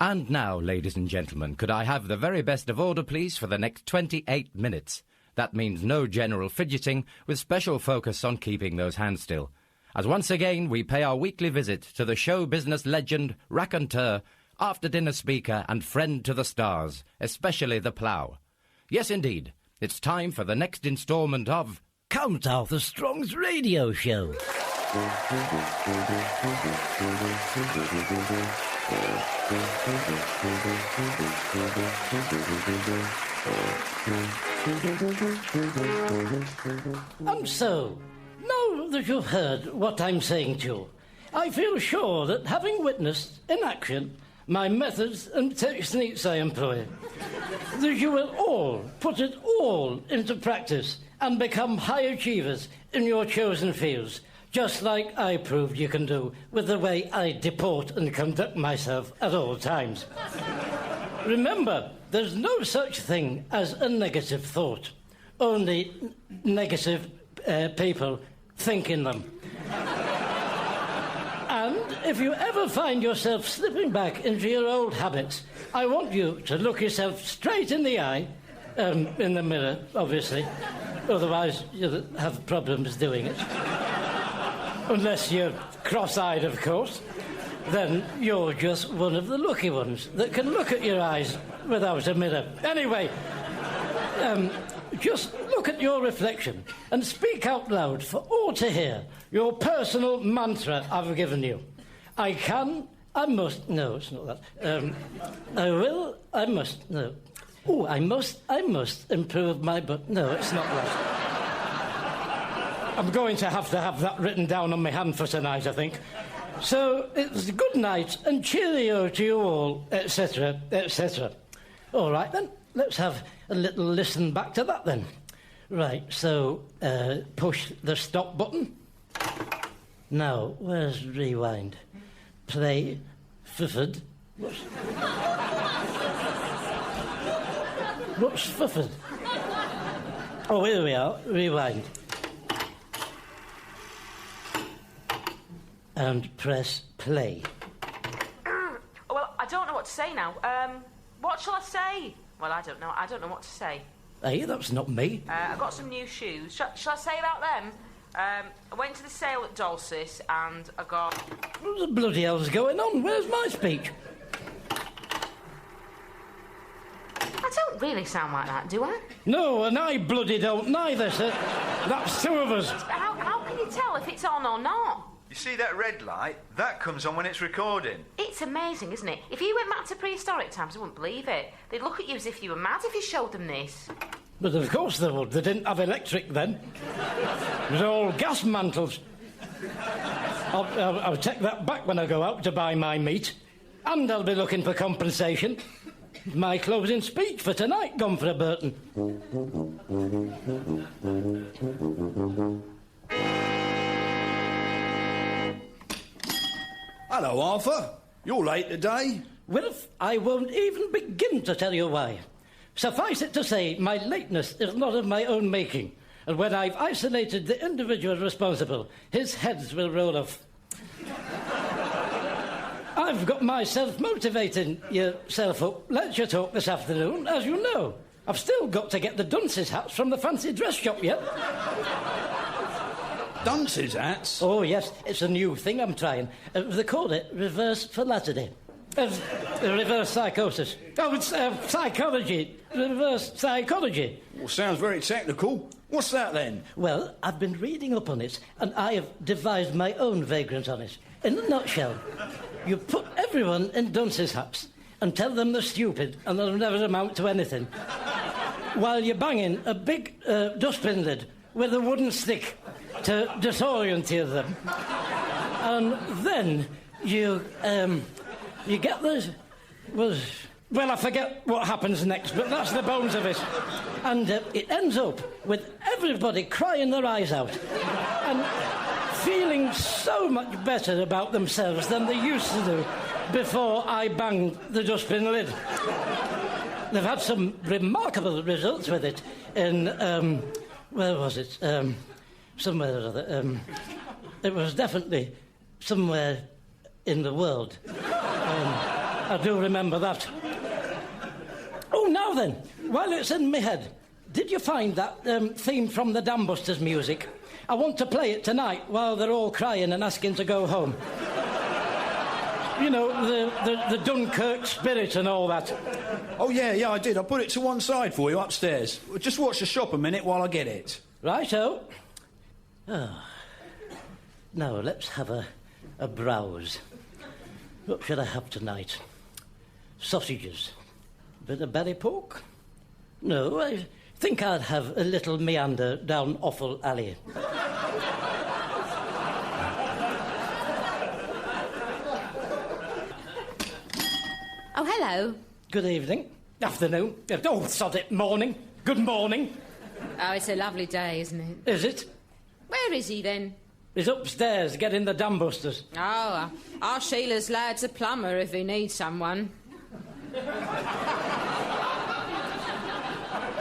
And now, ladies and gentlemen, could I have the very best of order, please, for the next 28 minutes? That means no general fidgeting, with special focus on keeping those hands still. As once again, we pay our weekly visit to the show business legend, raconteur, after-dinner speaker and friend to the stars, especially the plough. Yes, indeed, it's time for the next instalment of Count Arthur Strong's radio show. And so, now that you've heard what I'm saying to you, I feel sure that having witnessed in action my methods and techniques I employ, that you will all put it all into practice and become high achievers in your chosen fields, just like I proved you can do with the way I deport and conduct myself at all times. Remember, there's no such thing as a negative thought, only negative people thinking them. And if you ever find yourself slipping back into your old habits, I want you to look yourself straight in the eye, in the mirror, obviously, otherwise you'll have problems doing it. Unless you're cross-eyed, of course. Then you're just one of the lucky ones that can look at your eyes without a mirror. Anyway, just look at your reflection and speak out loud for all to hear your personal mantra I've given you. I can, I must, no, it's not that. I will, I must, no. Oh, I must improve my butt. No, it's not that. I'm going to have that written down on my hand for tonight, I think. So, it's good night and cheerio to you all, etc., etc. All right, then, let's have a little listen back to that, then. Right, so, push the stop button. Now, where's rewind? Play, fufford. What's fufford? Oh, here we are, rewind. And press play. Well, I don't know what to say now. What shall I say? Well, I don't know. I don't know what to say. Hey, that's not me. I got some new shoes. Shall I say about them? I went to the sale at Dulcis and I got... What the bloody hell's going on? Where's my speech? I don't really sound like that, do I? No, and I bloody don't neither, sir. That's two of us. How can you tell if it's on or not? You see that red light? That comes on when it's recording. It's amazing, isn't it? If you went back to prehistoric times, they wouldn't believe it. They'd look at you as if you were mad if you showed them this. But of course they would. They didn't have electric then. It was all gas mantles. I'll take that back when I go out to buy my meat. And I'll be looking for compensation. My closing speech for tonight gone for a Burton. Hello, Arthur. You're late today. Well, I won't even begin to tell you why. Suffice it to say, my lateness is not of my own making, and when I've isolated the individual responsible, his heads will roll off. I've got myself motivating yourself up lecture talk this afternoon, as you know. I've still got to get the dunce's hats from the fancy dress shop yet. Dunce's hats? Oh, yes, it's a new thing I'm trying. They call it reverse philosophy. Reverse psychosis. Oh, it's psychology. Reverse psychology. Well, sounds very technical. What's that, then? Well, I've been reading up on it, and I have devised my own vagrant on it. In a nutshell, you put everyone in dunce's hats and tell them they're stupid and they'll never amount to anything, while you're banging a big dustbin lid with a wooden stick to disorient them. And then you get this... Well, I forget what happens next, but that's the bones of it. And it ends up with everybody crying their eyes out and feeling so much better about themselves than they used to do before I banged the dustbin lid. They've had some remarkable results with it in... where was it? Somewhere or other. It was definitely somewhere in the world. I do remember that. Oh, now then, while it's in my head, did you find that theme from the Dam Busters music? I want to play it tonight while they're all crying and asking to go home. You know, the Dunkirk spirit and all that. Oh, yeah, I did. I put it to one side for you upstairs. Just watch the shop a minute while I get it. Righto. Oh. Now, let's have a browse. What should I have tonight? Sausages. Bit of berry pork? No, I think I'd have a little meander down Offal Alley. Oh, hello. Good evening. Afternoon. Oh, sod it, morning. Good morning. Oh, it's a lovely day, isn't it? Is it? Where is he, then? He's upstairs getting the Dam Busters. Oh, our Sheila's lad's a plumber if he needs someone.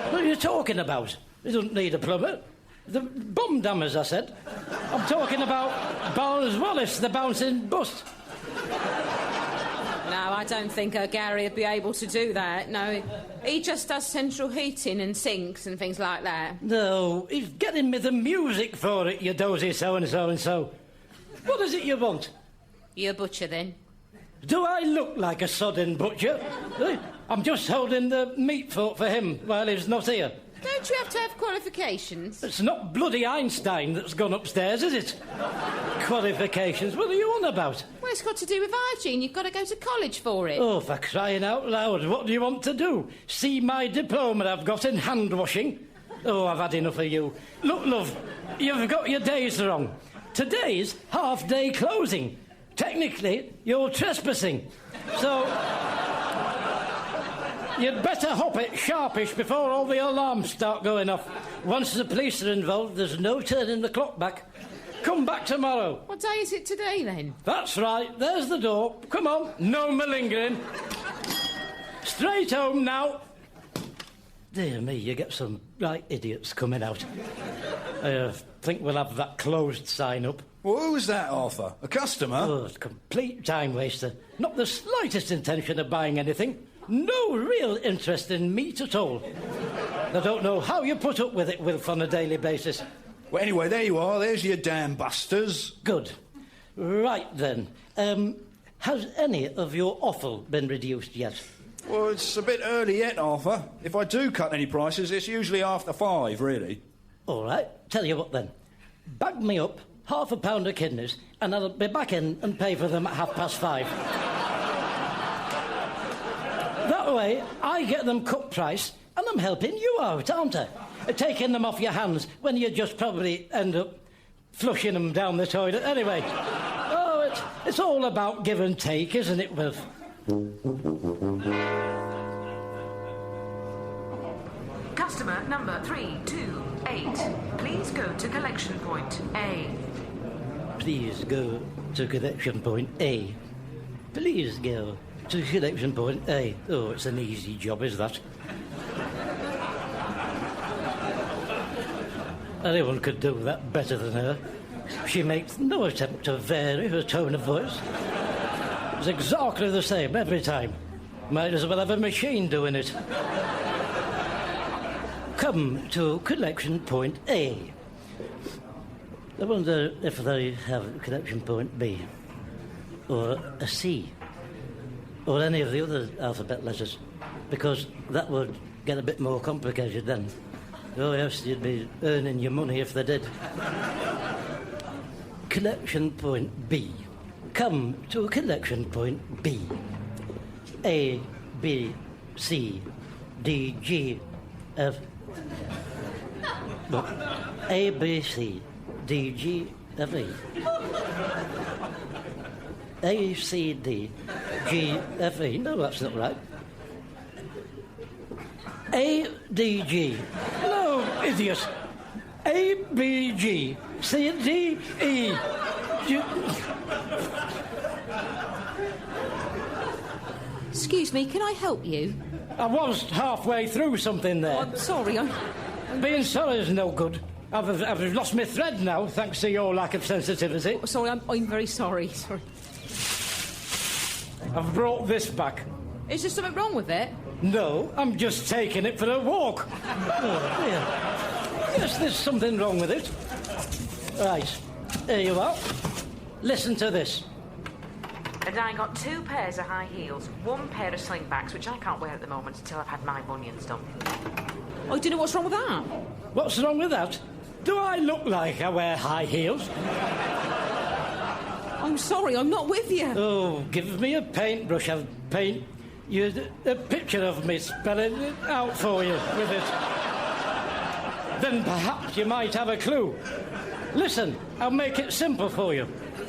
What are you talking about? He doesn't need a plumber. The bomb dammers, I said. I'm talking about Barnes Wallace, the bouncing bust. No, I don't think Gary would be able to do that. No, he just does central heating and sinks and things like that. No, he's getting me the music for it, you dozy so-and-so and so. What is it you want? You a butcher, then? Do I look like a sodden butcher? I'm just holding the meat fork for him while he's not here. Don't you have to have qualifications? It's not bloody Einstein that's gone upstairs, is it? Qualifications? What are you on about? Well, it's got to do with hygiene. You've got to go to college for it. Oh, for crying out loud, what do you want to do? See my diploma I've got in hand washing? Oh, I've had enough of you. Look, love, you've got your days wrong. Today's half-day closing. Technically, you're trespassing. So, you'd better hop it sharpish before all the alarms start going off. Once the police are involved, there's no turning the clock back. Come back tomorrow. What day is it today, then? That's right. There's the door. Come on. No malingering. Straight home now. Dear me, you get some right idiots coming out. I think we'll have that closed sign up. Well, who was that, Arthur? A customer? Oh, it's a complete time waster. Not the slightest intention of buying anything. No real interest in meat at all. I don't know how you put up with it, Wilf, on a daily basis. Well, anyway, there you are. There's your Dam Busters. Good. Right, then. Has any of your offal been reduced yet? Well, it's a bit early yet, Arthur. If I do cut any prices, it's usually after 5, really. All right. Tell you what, then. Bag me up £half a pound of kidneys, and I'll be back in and pay for them at 5:30. That way, I get them cut price, and I'm helping you out, aren't I? Taking them off your hands when you just probably end up flushing them down the toilet anyway. Oh, it's all about give and take, isn't it, Wilf? Customer number 328. Please go to collection point A. Please go to collection point A. Please go to collection point A. Oh, it's an easy job, is that? Anyone could do that better than her. She makes no attempt to vary her tone of voice. It's exactly the same every time. Might as well have a machine doing it. Come to collection point A. I wonder if they have collection point B, or a C, or any of the other alphabet letters, because that would get a bit more complicated then. Oh yes, you'd be earning your money if they did. Collection point B. Come to collection point B. A, B, C, D, G, F. No. A, B, C, D, G, F, E. A, C, D, G, F, E. No, that's not right. A, D, G. No, idiot. A, B, G, C, D, E. G. Excuse me, can I help you? I was halfway through something there. Oh, I'm sorry, Being sorry is no good. I've lost my thread now, thanks to your lack of sensitivity. Sorry, I'm very sorry. Sorry. I've brought this back. Is there something wrong with it? No, I'm just taking it for a walk. Oh, dear. Yes, there's something wrong with it. Right, here you are. Listen to this. And I got 2 pairs of high heels, 1 pair of slingbacks, which I can't wear at the moment until I've had my bunions done. I don't know what's wrong with that. What's wrong with that? Do I look like I wear high heels? I'm sorry, I'm not with you. Oh, give me a paintbrush. I'll paint you a picture of me, spelling it out for you with it. Then perhaps you might have a clue. Listen, I'll make it simple for you.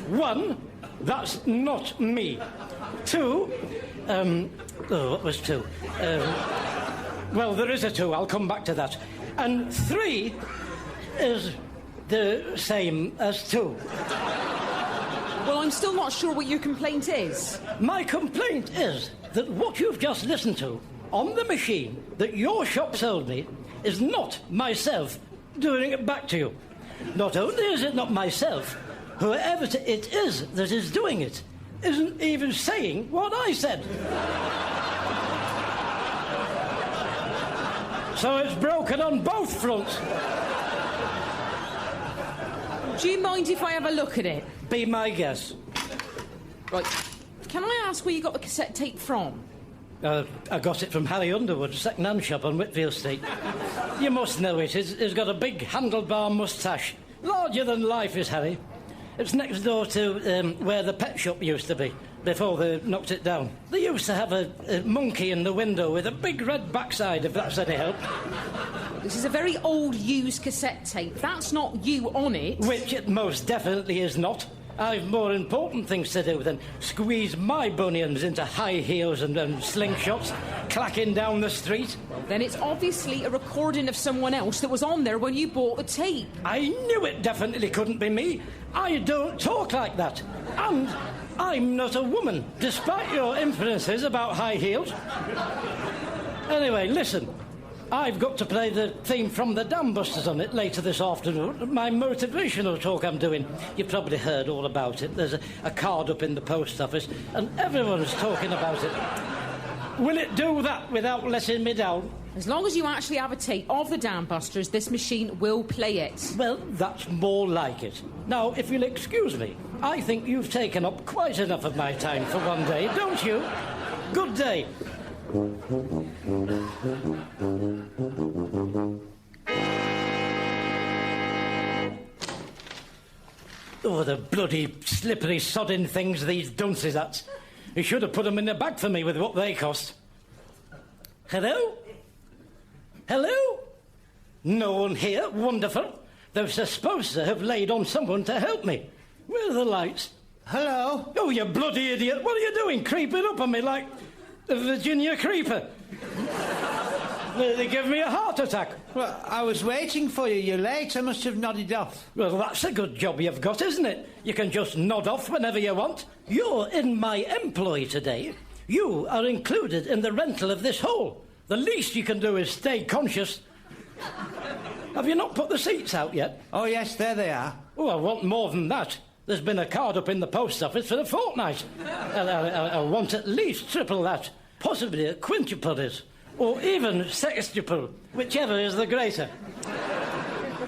1, that's not me. 2, what was 2? Well, there is a 2, I'll come back to that. And 3 is the same as 2. Well, I'm still not sure what your complaint is. My complaint is that what you've just listened to on the machine that your shop sold me is not myself doing it back to you. Not only is it not myself, whoever it is that is doing it isn't even saying what I said. So it's broken on both fronts. Do you mind if I have a look at it? Be my guess. Right. Can I ask where you got the cassette tape from? I got it from Harry Underwood's second-hand shop on Whitfield Street. You must know it. He's got a big handlebar moustache. Larger than life is Harry. It's next door to where the pet shop used to be, before they knocked it down. They used to have a monkey in the window with a big red backside, if that's any help. This is a very old used cassette tape. That's not you on it. Which it most definitely is not. I've more important things to do than squeeze my bunions into high heels and slingshots, clacking down the street. Then it's obviously a recording of someone else that was on there when you bought the tape. I knew it definitely couldn't be me. I don't talk like that. And I'm not a woman, despite your inferences about high heels. Anyway, listen. I've got to play the theme from the Dam Busters on it later this afternoon. My motivational talk I'm doing. You've probably heard all about it. There's a card up in the post office, and everyone's talking about it. Will it do that without letting me down? As long as you actually have a tape of the Dam Busters, this machine will play it. Well, that's more like it. Now, if you'll excuse me, I think you've taken up quite enough of my time for one day, don't you? Good day. Oh, the bloody slippery sodding things these dunces hats. You should have put them in the bag for me with what they cost. Hello? Hello? No one here? Wonderful. They're supposed to have laid on someone to help me. Where are the lights? Hello? Oh, you bloody idiot. What are you doing? Creeping up on me like a Virginia creeper. They give me a heart attack. Well, I was waiting for you. You're late. I must have nodded off. Well, that's a good job you've got, isn't it? You can just nod off whenever you want. You're in my employ today. You are included in the rental of this hole. The least you can do is stay conscious. Have you not put the seats out yet? Oh, yes, there they are. Oh, I want more than that. There's been a card up in the post office for a fortnight. I want at least triple that. Possibly a quintuple it. Or even sextuple, whichever is the greater.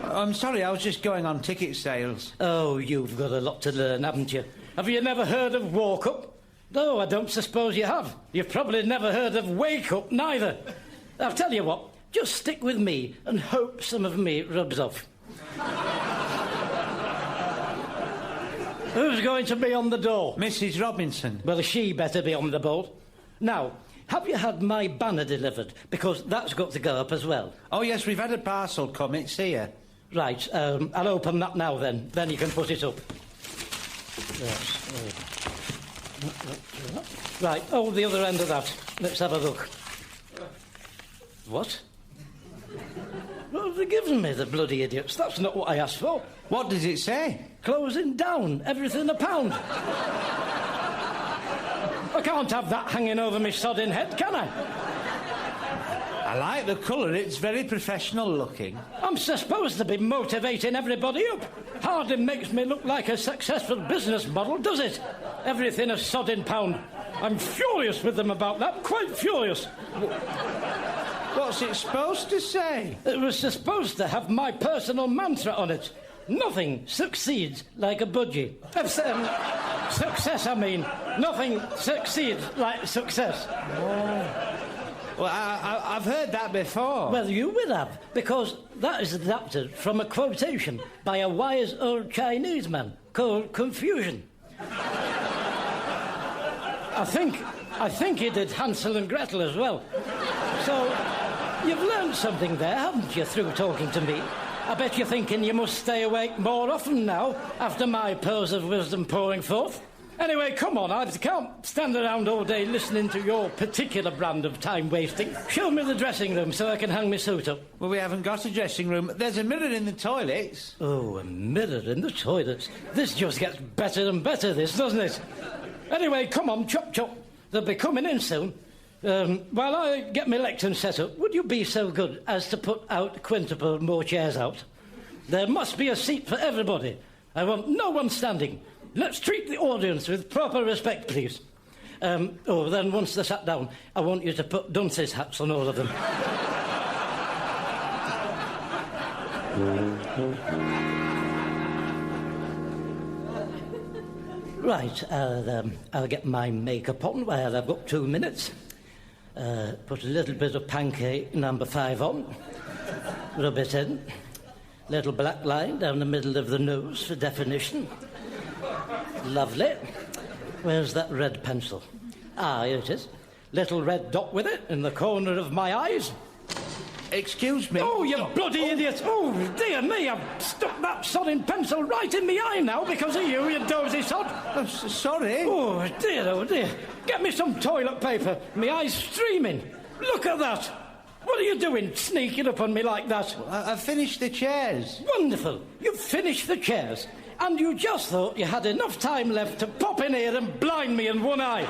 I'm sorry, I was just going on ticket sales. Oh, you've got a lot to learn, haven't you? Have you never heard of walk up? No, I don't suppose you have. You've probably never heard of wake up, neither. I'll tell you what, just stick with me and hope some of me rubs off. Who's going to be on the door? Mrs. Robinson. Well, she better be on the board. Now, have you had my banner delivered? Because that's got to go up as well. Oh, yes, we've had a parcel come. It's here. Right, I'll open that now then. Then you can put it up. Yes. Right, oh, the other end of that. Let's have a look. What? What have they given me, the bloody idiots? That's not what I asked for. What does it say? Closing down, everything £1. I can't have that hanging over me sodding head, can I? I like the colour. It's very professional looking. I'm supposed to be motivating everybody up. Hardly makes me look like a successful business model, does it? Everything £1. I'm furious with them about that, quite furious. What's it supposed to say? It was supposed to have my personal mantra on it. Nothing succeeds like a budgie. Success, I mean. Nothing succeeds like success. Well, I've heard that before. Well, you will have, because that is adapted from a quotation by a wise old Chinese man called Confucian. I think he did Hansel and Gretel as well. So, you've learned something there, haven't you, through talking to me? I bet you're thinking you must stay awake more often now, after my pearls of wisdom pouring forth. Anyway, come on, I can't stand around all day listening to your particular brand of time-wasting. Show me the dressing room so I can hang my suit up. Well, we haven't got a dressing room. There's a mirror in the toilets. Oh, a mirror in the toilets. This just gets better and better, this, doesn't it? Anyway, come on, chop, chop. They'll be coming in soon. While I get my lectern set up, would you be so good as to put out quintuple more chairs out? There must be a seat for everybody. I want no one standing. Let's treat the audience with proper respect, please. Then once they're sat down, I want you to put dunce's hats on all of them. Right, I'll get my makeup on while I've got 2 minutes. Put a little bit of pancake number 5 on. Rub it in. Little black line down the middle of the nose for definition. Lovely. Where's that red pencil? Ah, here it is. Little red dot with it in the corner of my eyes. Excuse me. Oh, you bloody idiot. Oh, dear me, I've stuck that sodding pencil right in my eye now because of you, you dozy sod. Sorry. Oh, dear. Get me some toilet paper. My eye's streaming. Look at that. What are you doing, sneaking up on me like that? I've finished the chairs. Wonderful. You've finished the chairs. And you just thought you had enough time left to pop in here and blind me in one eye.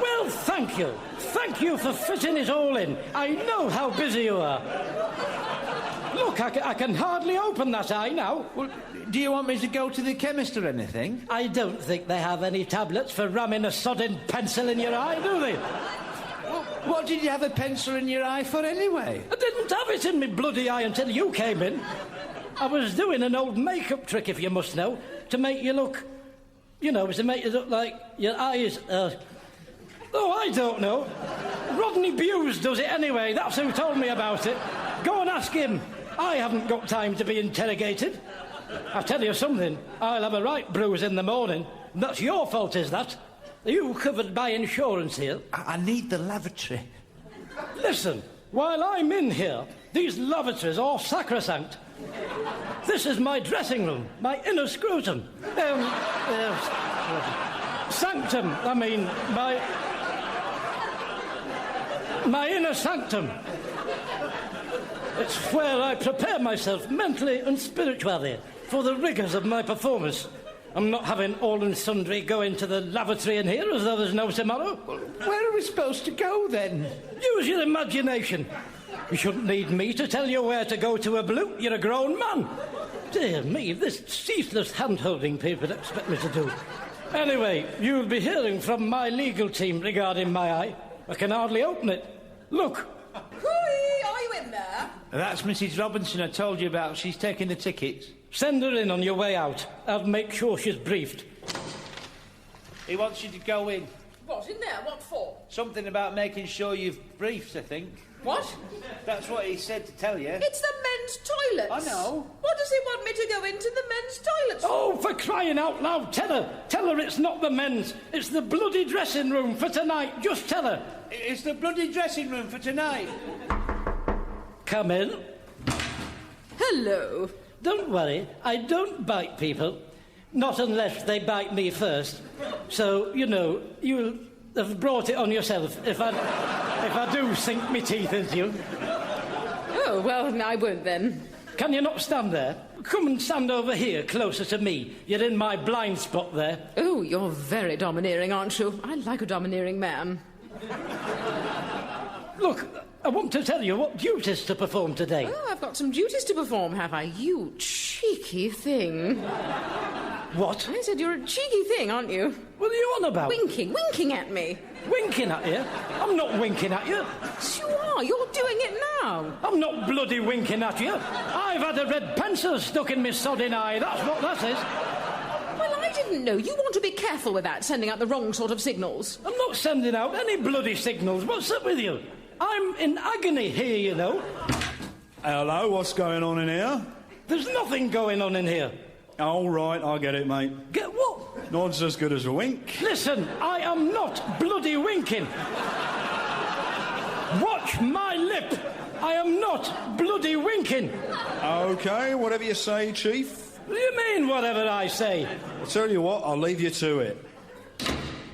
Well, thank you. Thank you for fitting it all in. I know how busy you are. Look, I can hardly open that eye now. Well, do you want me to go to the chemist or anything? I don't think they have any tablets for ramming a sodding pencil in your eye, do they? Well, what did you have a pencil in your eye for anyway? I didn't have it in my bloody eye until you came in. I was doing an old makeup trick, if you must know, to make you look... to make you look like your eyes... I don't know. Rodney Bewes does it anyway. That's who told me about it. Go and ask him. I haven't got time to be interrogated. I tell you something. I'll have a right bruise in the morning. That's your fault, is that? Are you covered by insurance here? I need the lavatory. Listen, while I'm in here, these lavatories are sacrosanct. This is my dressing room, my inner scrotum. Sanctum, I mean, my inner sanctum. It's where I prepare myself mentally and spiritually for the rigours of my performance. I'm not having all and sundry go into the lavatory in here as though there's no tomorrow. Well, where are we supposed to go, then? Use your imagination. You shouldn't need me to tell you where to go to a bloot. You're a grown man. Dear me, this ceaseless hand-holding people expect me to do. Anyway, you'll be hearing from my legal team regarding my eye. I can hardly open it. Look. Hooey, are you in there? That's Mrs. Robinson I told you about. She's taking the tickets. Send her in on your way out. I'll make sure she's briefed. He wants you to go in. What, in there? What for? Something about making sure you've briefed, I think. What? That's what he said to tell you. It's the men's toilets. I know. What does he want me to go into the men's toilets for? Oh, for crying out loud, tell her. Tell her it's not the men's. It's the bloody dressing room for tonight. Just tell her. It's the bloody dressing room for tonight. Come in. Hello. Don't worry, I don't bite people. Not unless they bite me first. So, you'll have brought it on yourself if I do sink me teeth into you. Oh, well, I won't then. Can you not stand there? Come and stand over here, closer to me. You're in my blind spot there. Oh, you're very domineering, aren't you? I like a domineering man. Look, I want to tell you what duties to perform today. Oh, I've got some duties to perform, have I? You cheeky thing. What? I said you're a cheeky thing, aren't you? What are you on about? Winking at me. Winking at you? I'm not winking at you. Yes, you are. You're doing it now. I'm not bloody winking at you. I've had a red pencil stuck in my sodding eye. That's what that is. Well, I didn't know. You want to be careful with that, sending out the wrong sort of signals. I'm not sending out any bloody signals. What's up with you? I'm in agony here, you know. Hello, what's going on in here? There's nothing going on in here. All right, I get it, mate. Get what? Nod's as good as a wink. Listen, I am not bloody winking. Watch my lip. I am not bloody winking. OK, whatever you say, Chief. What do you mean, whatever I say? I'll tell you what, I'll leave you to it.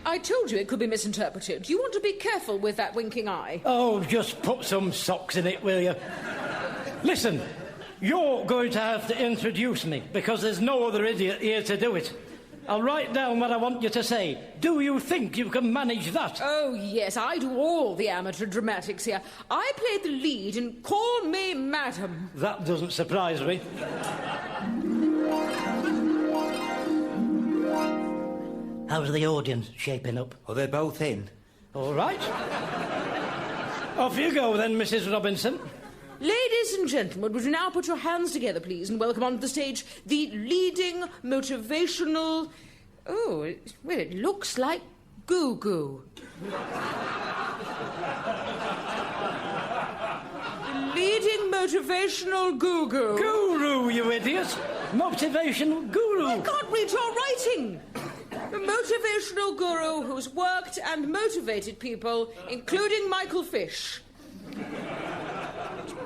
I told you it could be misinterpreted. You want to be careful with that winking eye. Oh, just put some socks in it, will you? Listen, you're going to have to introduce me, because there's no other idiot here to do it. I'll write down what I want you to say. Do you think you can manage that? Oh, yes, I do all the amateur dramatics here. I played the lead in Call Me Madam. That doesn't surprise me. How's the audience shaping up? Oh, they're both in. All right. Off you go then, Mrs. Robinson. Ladies and gentlemen, would you now put your hands together, please, and welcome onto the stage the leading motivational... Oh, well, it looks like goo-goo. The leading motivational goo-goo. Guru, you idiot. Motivational guru. I can't read your writing. A motivational guru who's worked and motivated people, including Michael Fish.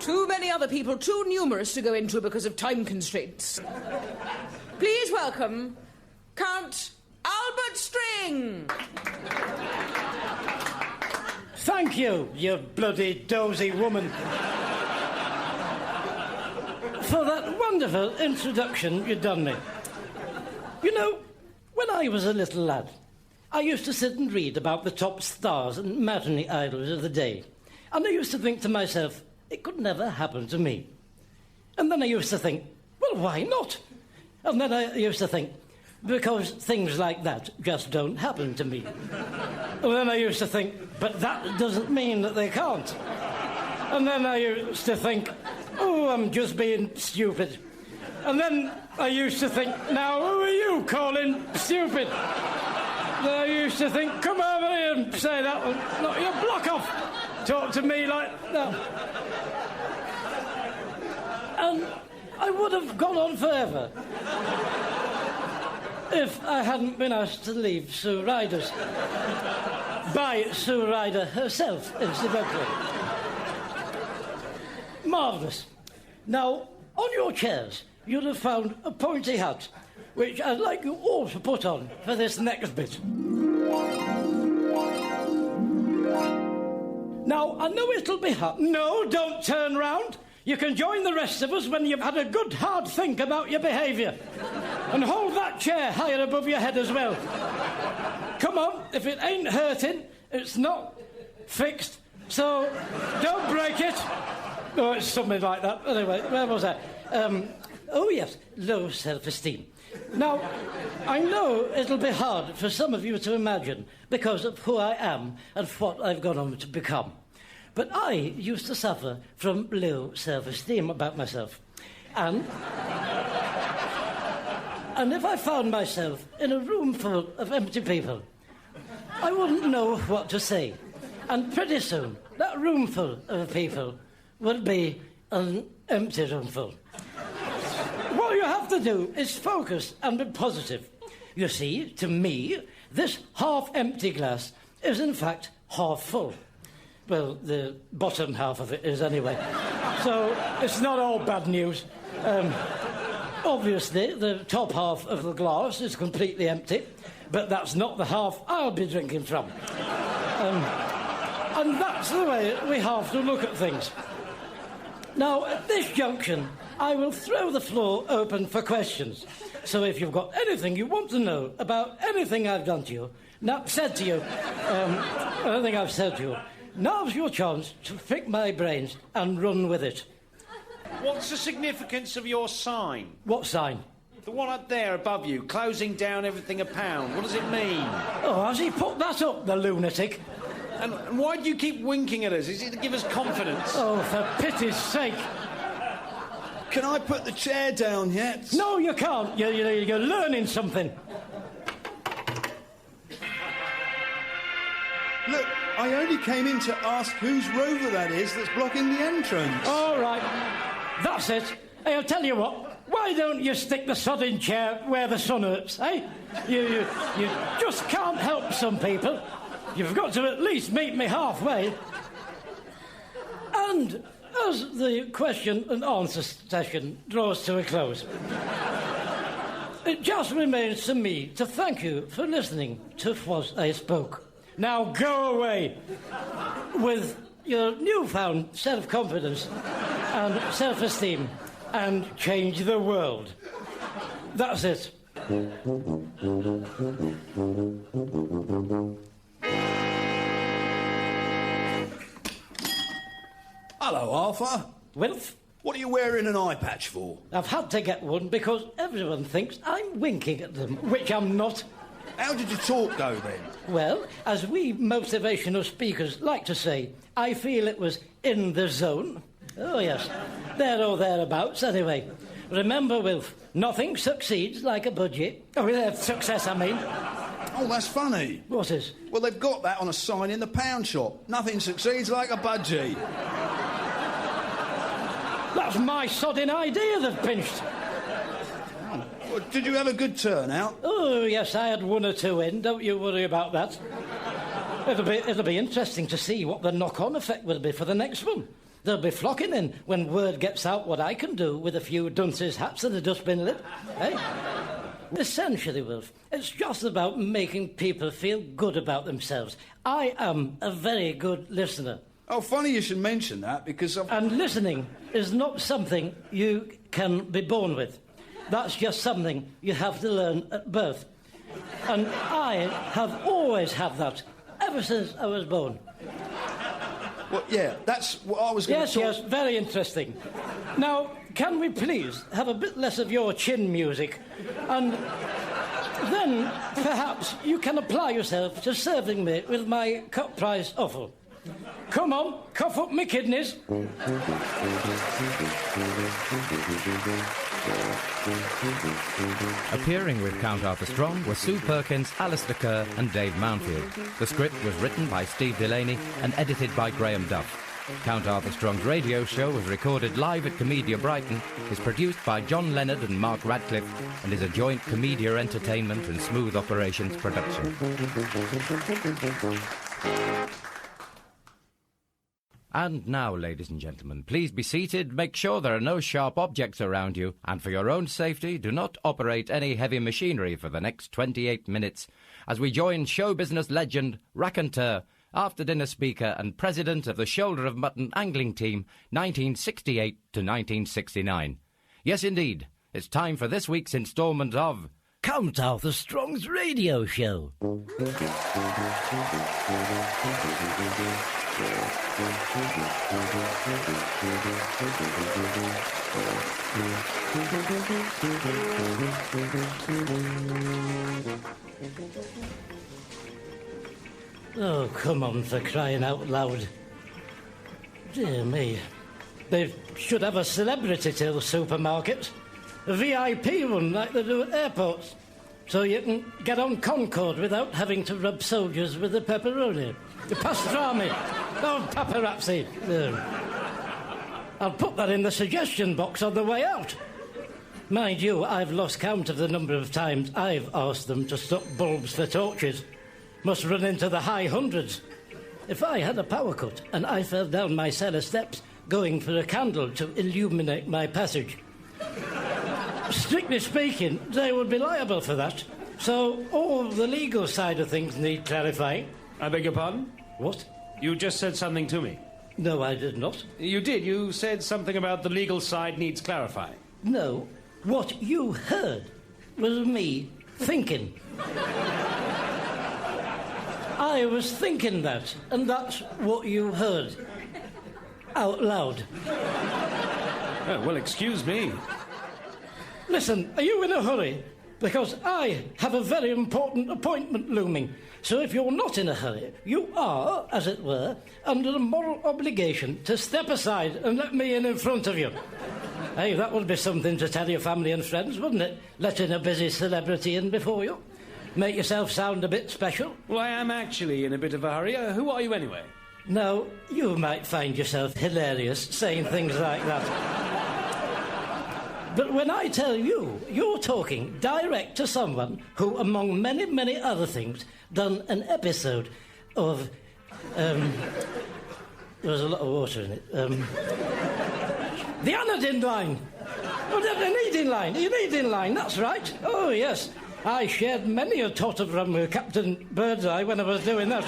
Too many other people, too numerous to go into because of time constraints. Please welcome Count Albert String. Thank you, you bloody dozy woman, for that wonderful introduction you've done me. You know, when I was a little lad, I used to sit and read about the top stars and matinee idols of the day. And I used to think to myself, it could never happen to me. And then I used to think, well, why not? And then I used to think, because things like that just don't happen to me. And then I used to think, but that doesn't mean that they can't. And then I used to think, oh, I'm just being stupid. And then I used to think, now, who are you calling stupid? Then I used to think, come over here and say that one. No, you block off. Talk to me like that. And I would have gone on forever if I hadn't been asked to leave Sue Ryder's. By Sue Ryder herself, incidentally. Marvellous. Now, on your chairs, you'd have found a pointy hat, which I'd like you all to put on for this next bit. Now, I know it'll be hard. No, don't turn round. You can join the rest of us when you've had a good hard think about your behaviour. And hold that chair higher above your head as well. Come on, if it ain't hurting, it's not fixed, so don't break it. Oh, it's something like that. Anyway, where was I? Oh, yes, low self-esteem. Now, I know it'll be hard for some of you to imagine because of who I am and what I've gone on to become. But I used to suffer from low self-esteem about myself. And if I found myself in a room full of empty people, I wouldn't know what to say. And pretty soon, that room full of people would be an empty room full. What you have to do is focus and be positive. You see, to me, this half-empty glass is in fact half full. Well, the bottom half of it is anyway. So it's not all bad news. Obviously, the top half of the glass is completely empty, but that's not the half I'll be drinking from. And that's the way we have to look at things. Now, at this junction, I will throw the floor open for questions. So if you've got anything you want to know about anything I've done to you, anything I've said to you, now's your chance to pick my brains and run with it. What's the significance of your sign? What sign? The one up there above you, closing down everything a pound. What does it mean? Oh, has he put that up, the lunatic? And why do you keep winking at us? Is it to give us confidence? Oh, for pity's sake. Can I put the chair down yet? No, you can't. You're learning something. Look, I only came in to ask whose rover that is that's blocking the entrance. All right. That's it. Hey, I'll tell you what. Why don't you stick the sodding chair where the sun hurts, eh? You just can't help some people. You've got to at least meet me halfway. And as the question and answer session draws to a close, it just remains to me to thank you for listening to what I spoke. Now go away with your newfound self-confidence and self-esteem and change the world. That's it. Hello, Arthur. Wilf, What are you wearing an eye patch for? I've had to get one because everyone thinks I'm winking at them, which I'm not. How did your talk go, then? Well, as we motivational speakers like to say, I feel it was in the zone. Oh, yes. There or thereabouts, anyway. Remember, Wilf, nothing succeeds like a budget. Oh, success, I mean. Oh, that's funny. What is? Well, they've got that on a sign in the pound shop. Nothing succeeds like a budgie. That's my sodding idea they've pinched. Well, did you have a good turnout? Oh, yes, I had one or two in. Don't you worry about that. It'll be interesting to see what the knock-on effect will be for the next one. They'll be flocking in when word gets out what I can do with a few dunces hats and a dustbin lid. Eh? Essentially, Wilf, it's just about making people feel good about themselves. I am a very good listener. Oh, funny you should mention that, because And listening is not something you can be born with. That's just something you have to learn at birth. And I have always had that, ever since I was born. Well, yeah, that's what I was going to Yes, very interesting. Now, can we please have a bit less of your chin music? And then, perhaps, you can apply yourself to serving me with my cut price offal. Come on, cough up my kidneys. Appearing with Count Arthur Strong were Sue Perkins, Alistair Kerr and Dave Mountfield. The script was written by Steve Delaney and edited by Graham Duff. Count Arthur Strong's radio show was recorded live at Comedia Brighton, is produced by John Leonard and Mark Radcliffe, and is a joint Comedia Entertainment and Smooth Operations production. And now, ladies and gentlemen, please be seated, make sure there are no sharp objects around you, and for your own safety, do not operate any heavy machinery for the next 28 minutes, as we join show business legend, raconteur, after-dinner speaker and president of the Shoulder of Mutton angling team, 1968 to 1969. Yes, indeed, it's time for this week's instalment of Count Arthur Strong's radio show. Oh, come on, for crying out loud. Dear me. They should have a celebrity till supermarkets. A VIP one like they do at airports. So you can get on Concorde without having to rub soldiers with the pepperoni. The pastrami. Oh, paparazzi. I'll put that in the suggestion box on the way out. Mind you, I've lost count of the number of times I've asked them to stop bulbs for torches. Must run into the high hundreds. If I had a power cut and I fell down my cellar steps going for a candle to illuminate my passage, strictly speaking, they would be liable for that. So all the legal side of things need clarifying. I beg your pardon? What? You just said something to me. No, I did not. You did. You said something about the legal side needs clarifying. No, what you heard was me thinking. I was thinking that, and that's what you heard. Out loud. Oh, well, excuse me. Listen, are you in a hurry? Because I have a very important appointment looming. So if you're not in a hurry, you are, as it were, under a moral obligation to step aside and let me in front of you. Hey, that would be something to tell your family and friends, wouldn't it? Letting a busy celebrity in before you. Make yourself sound a bit special. Well, I am actually in a bit of a hurry. Who are you anyway? Now, you might find yourself hilarious saying things like that. But when I tell you, you're talking direct to someone who, among many, many other things, done an episode of... there was a lot of water in it. The Anodyne line. Oh, the Anodyne line. The Anodyne line, that's right. Oh, yes. I shared many a tot of rum with Captain Birdseye when I was doing that.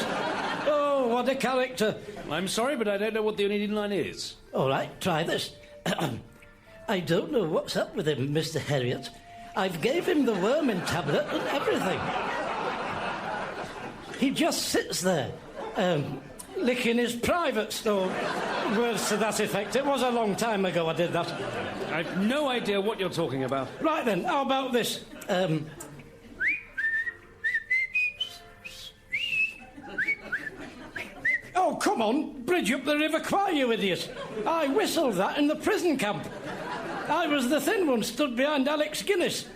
Oh, what a character. I'm sorry, but I don't know what the Anodyne line is. All right, try this. I don't know what's up with him, Mr. Herriot. I've gave him the worming tablet and everything. He just sits there, licking his privates, or words to that effect. It was a long time ago I did that. I've no idea what you're talking about. Right then, how about this? Oh, come on, bridge up the River Kwai, you idiot. I whistled that in the prison camp. I was the thin one stood behind Alex Guinness.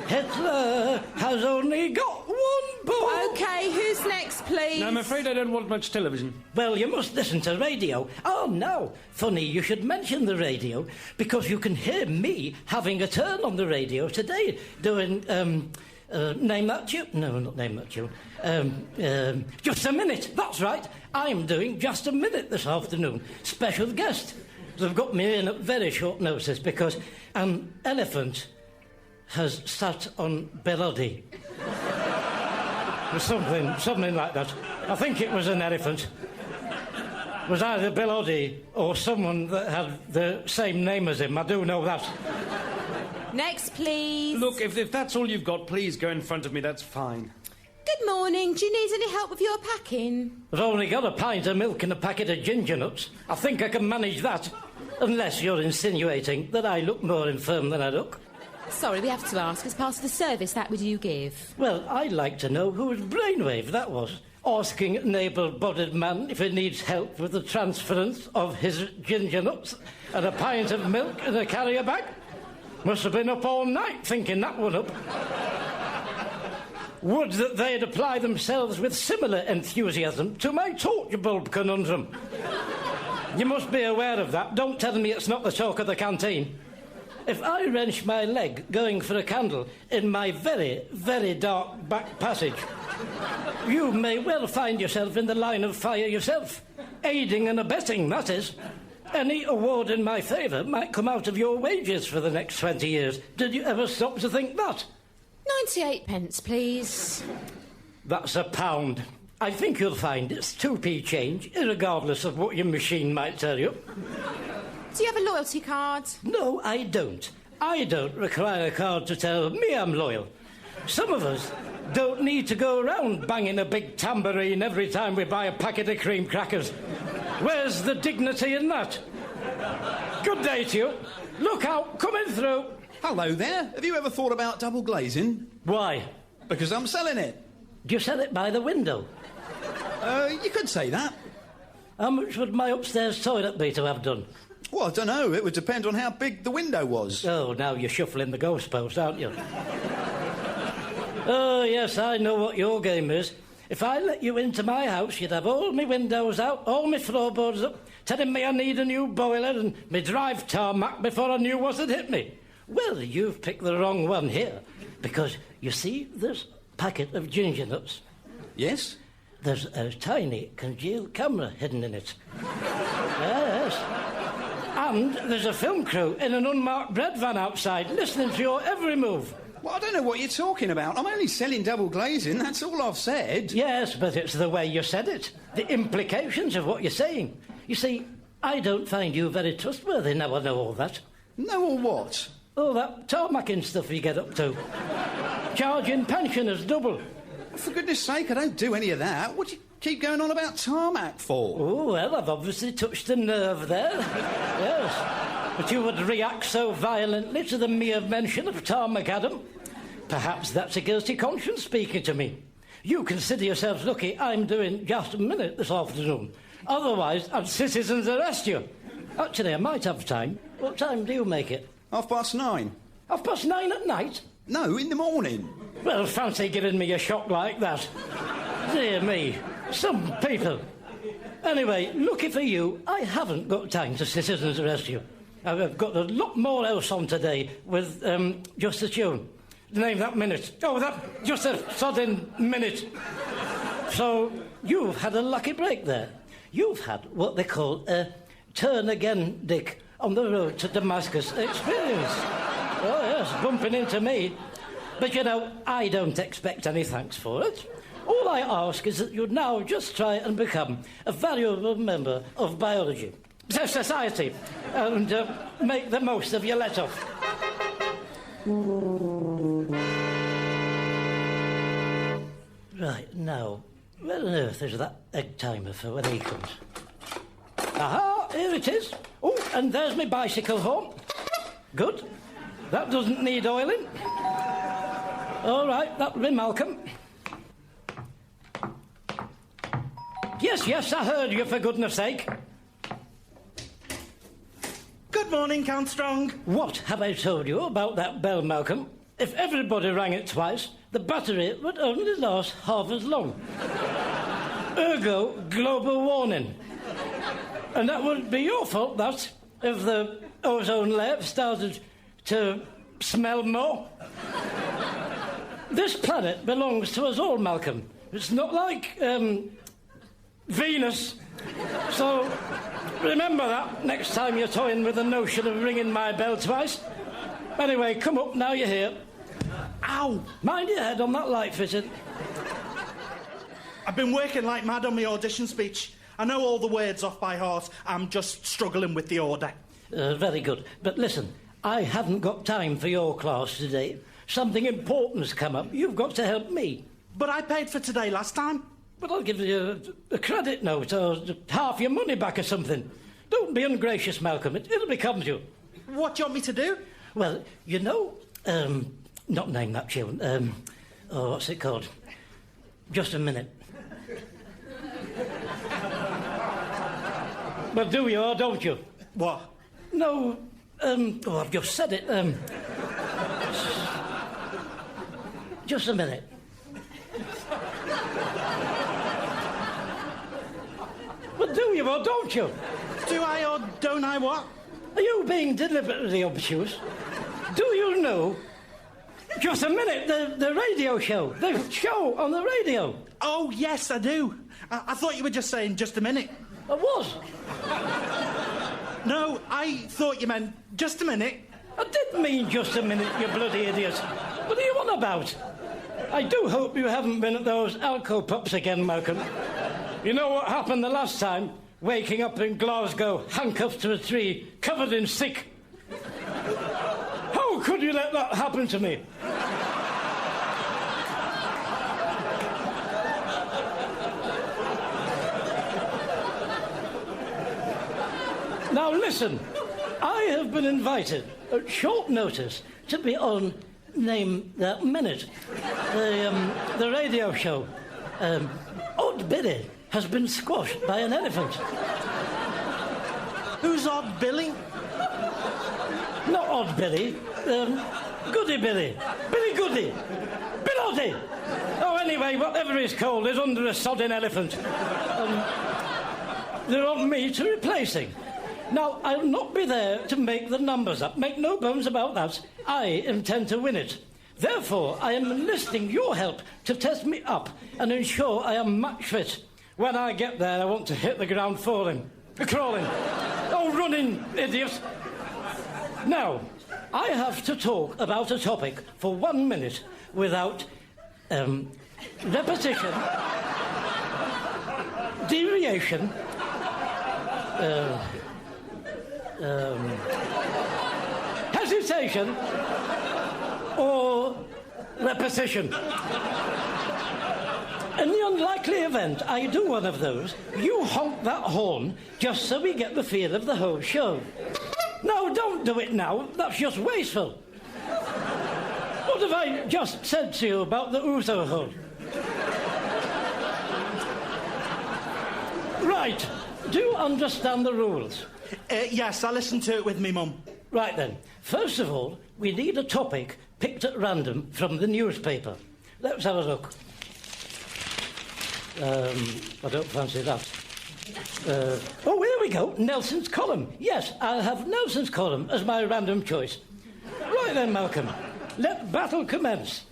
Hitler has only got one ball. OK, who's next, please? No, I'm afraid I don't want much television. Well, you must listen to radio. Oh, no. Funny you should mention the radio, because you can hear me having a turn on the radio today, doing, Name That Tune. No, not Name That Tune. Just a Minute. That's right. I'm doing Just a Minute this afternoon. Special guest. They've got me in at very short notice because an elephant has sat on Belody. Or something like that. I think it was an elephant. It was either Belody or someone that had the same name as him. I do know that. Next, please. Look, if that's all you've got, please go in front of me. That's fine. Good morning. Do you need any help with your packing? I've only got a pint of milk and a packet of ginger nuts. I think I can manage that. Unless you're insinuating that I look more infirm than I look. Sorry, we have to ask. As part of the service that we do give. Well, I'd like to know whose brainwave that was. Asking an able-bodied man if he needs help with the transference of his ginger nuts and a pint of milk in a carrier bag. Must have been up all night thinking that one up. Would that they'd apply themselves with similar enthusiasm to my torch bulb conundrum. You must be aware of that. Don't tell me it's not the talk of the canteen. If I wrench my leg going for a candle in my very, very dark back passage, you may well find yourself in the line of fire yourself. Aiding and abetting, that is. Any award in my favour might come out of your wages for the next 20 years. Did you ever stop to think that? 98 pence, please. That's £1. I think you'll find it's 2p change, irregardless of what your machine might tell you. Do you have a loyalty card? No, I don't. I don't require a card to tell me I'm loyal. Some of us don't need to go around banging a big tambourine every time we buy a packet of cream crackers. Where's the dignity in that? Good day to you. Look out, coming through. Hello there. Have you ever thought about double glazing? Why? Because I'm selling it. Do you sell it by the window? You could say that. How much would my upstairs toilet be to have done? Well, I don't know. It would depend on how big the window was. Oh, now you're shuffling the ghost post, aren't you? Oh, yes, I know what your game is. If I let you into my house, you'd have all my windows out, all my floorboards up, telling me I need a new boiler and me drive tarmac before I knew what had hit me. Well, you've picked the wrong one here, because, you see, this packet of ginger nuts. Yes? There's a tiny congealed camera hidden in it. Yes. And there's a film crew in an unmarked bread van outside, listening to your every move. Well, I don't know what you're talking about. I'm only selling double glazing, that's all I've said. Yes, but it's the way you said it. The implications of what you're saying. You see, I don't find you very trustworthy now I know all that. Know all what? All that tarmacking stuff you get up to. Charging pensioners double. For goodness sake, I don't do any of that. What do keep going on about tarmac for? Oh, well, I've obviously touched a nerve there. Yes. But you would react so violently to the mere mention of tarmac, Adam. Perhaps that's a guilty conscience speaking to me. You consider yourselves lucky I'm doing just a minute this afternoon. Otherwise, I'd citizens arrest you. Actually, I might have time. What time do you make it? 9:30. 9:30 at night? No, in the morning. Well, fancy giving me a shock like that. Dear me, some people. Anyway, lucky for you, I haven't got time to citizens arrest you. I've got a lot more else on today with just the tune. Name that minute. Oh, that just a sudden minute. So you've had a lucky break there. You've had what they call a turn again, Dick, on the road to Damascus experience. Oh, yes, bumping into me. But, you know, I don't expect any thanks for it. All I ask is that you now just try and become a valuable member of biology, society, and make the most of your let-off. Right, now, where on earth is that egg timer for when he comes? Aha, here it is. Oh, and there's my bicycle horn. Good. That doesn't need oiling. All right, that'll be Malcolm. Yes, I heard you, for goodness sake. Good morning, Count Strong. What have I told you about that bell, Malcolm? If everybody rang it twice, the battery would only last half as long. Ergo, global warning. And that would be your fault, that, if the ozone layer started to smell more. This planet belongs to us all, Malcolm. It's not like, Venus. So, remember that next time you're toying with the notion of ringing my bell twice. Anyway, come up, now you're here. Ow! Mind your head on that light fitting. I've been working like mad on my audition speech. I know all the words off by heart. I'm just struggling with the order. Very good. But listen, I haven't got time for your class today. Something important's come up. You've got to help me. But I paid for today last time. But I'll give you a credit note or half your money back or something. Don't be ungracious, Malcolm. It'll become you. What do you want me to do? Well, you know, not name that tune. What's it called? Just a minute. Well, do you or don't you? What? No, I've just said it. Just a minute. Well, do you or don't you? Do I or don't I what? Are you being deliberately obtuse? Do you know? Just a minute, the radio show. The show on the radio. Oh, yes, I do. I thought you were just saying just a minute. I was. No, I thought you meant just a minute. I did mean just a minute, you bloody idiot. What are you on about? I do hope you haven't been at those Alco pups again, Malcolm. You know what happened the last time? Waking up in Glasgow, handcuffed to a tree, covered in sick. How could you let that happen to me? Now listen, I have been invited at short notice to be on Name That Minute, the radio show. Odd Billy has been squashed by an elephant. Who's Odd Billy? Not Odd Billy, Goody Billy. Billy Goody. Billoddy. Oh, anyway, whatever he's called is under a sodding elephant. They want me to replace him. Now, I'll not be there to make the numbers up. Make no bones about that. I intend to win it. Therefore, I am enlisting your help to test me up and ensure I am match fit. When I get there, I want to hit the ground falling. Crawling. Oh, running, idiot. Now, I have to talk about a topic for 1 minute without repetition, deviation, hesitation, or repetition. In the unlikely event I do one of those, you honk that horn just so we get the feel of the whole show. No, don't do it now. That's just wasteful. What have I just said to you about the ouzo horn? Right. Do you understand the rules? Yes, I listened to it with me mum. Right then. First of all, we need a topic picked at random from the newspaper. Let's have a look. I don't fancy that. Oh, here we go. Nelson's column. Yes, I'll have Nelson's column as my random choice. Right then, Malcolm. Let battle commence.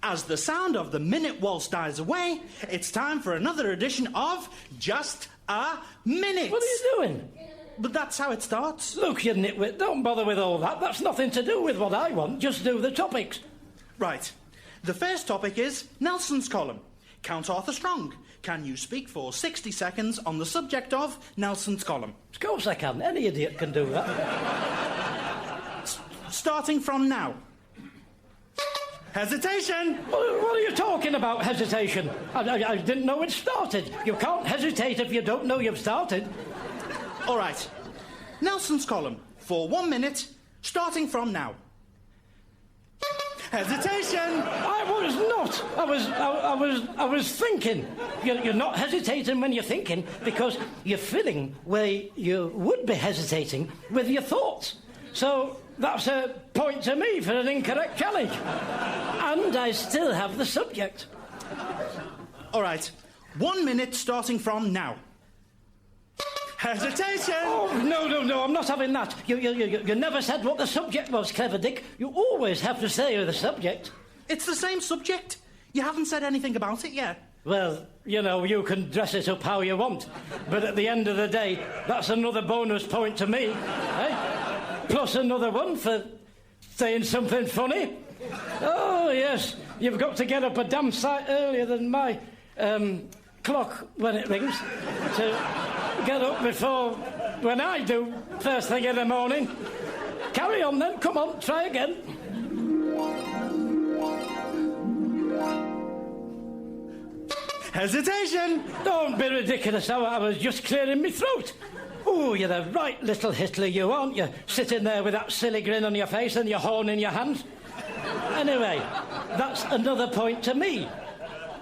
As the sound of the minute waltz dies away, it's time for another edition of Just a Minute. What are you doing? But that's how it starts. Look, you nitwit, don't bother with all that. That's nothing to do with what I want. Just do the topics. Right. The first topic is Nelson's column. Count Arthur Strong. Can you speak for 60 seconds on the subject of Nelson's column? Of course I can. Any idiot can do that. Starting from now. Hesitation! What are you talking about, hesitation? I didn't know it started. You can't hesitate if you don't know you've started. All right. Nelson's column for 1 minute, starting from now. Hesitation! I was not. I was thinking. You're not hesitating when you're thinking because you're feeling where you would be hesitating with your thoughts. So that's a point to me for an incorrect challenge. And I still have the subject. All right. 1 minute starting from now. Hesitation! Oh, no, I'm not having that. You never said what the subject was, Clever Dick. You always have to say the subject. It's the same subject. You haven't said anything about it yet. Well, you know, you can dress it up how you want. But at the end of the day, that's another bonus point to me. Eh? Plus another one for saying something funny. Oh, yes, you've got to get up a damn sight earlier than my clock when it rings to get up before when I do first thing in the morning. Carry on then, come on, try again. Hesitation! Don't be ridiculous, I was just clearing my throat. Oh, you're a right little Hitler, you, aren't you? Sitting there with that silly grin on your face and your horn in your hand. Anyway, that's another point to me.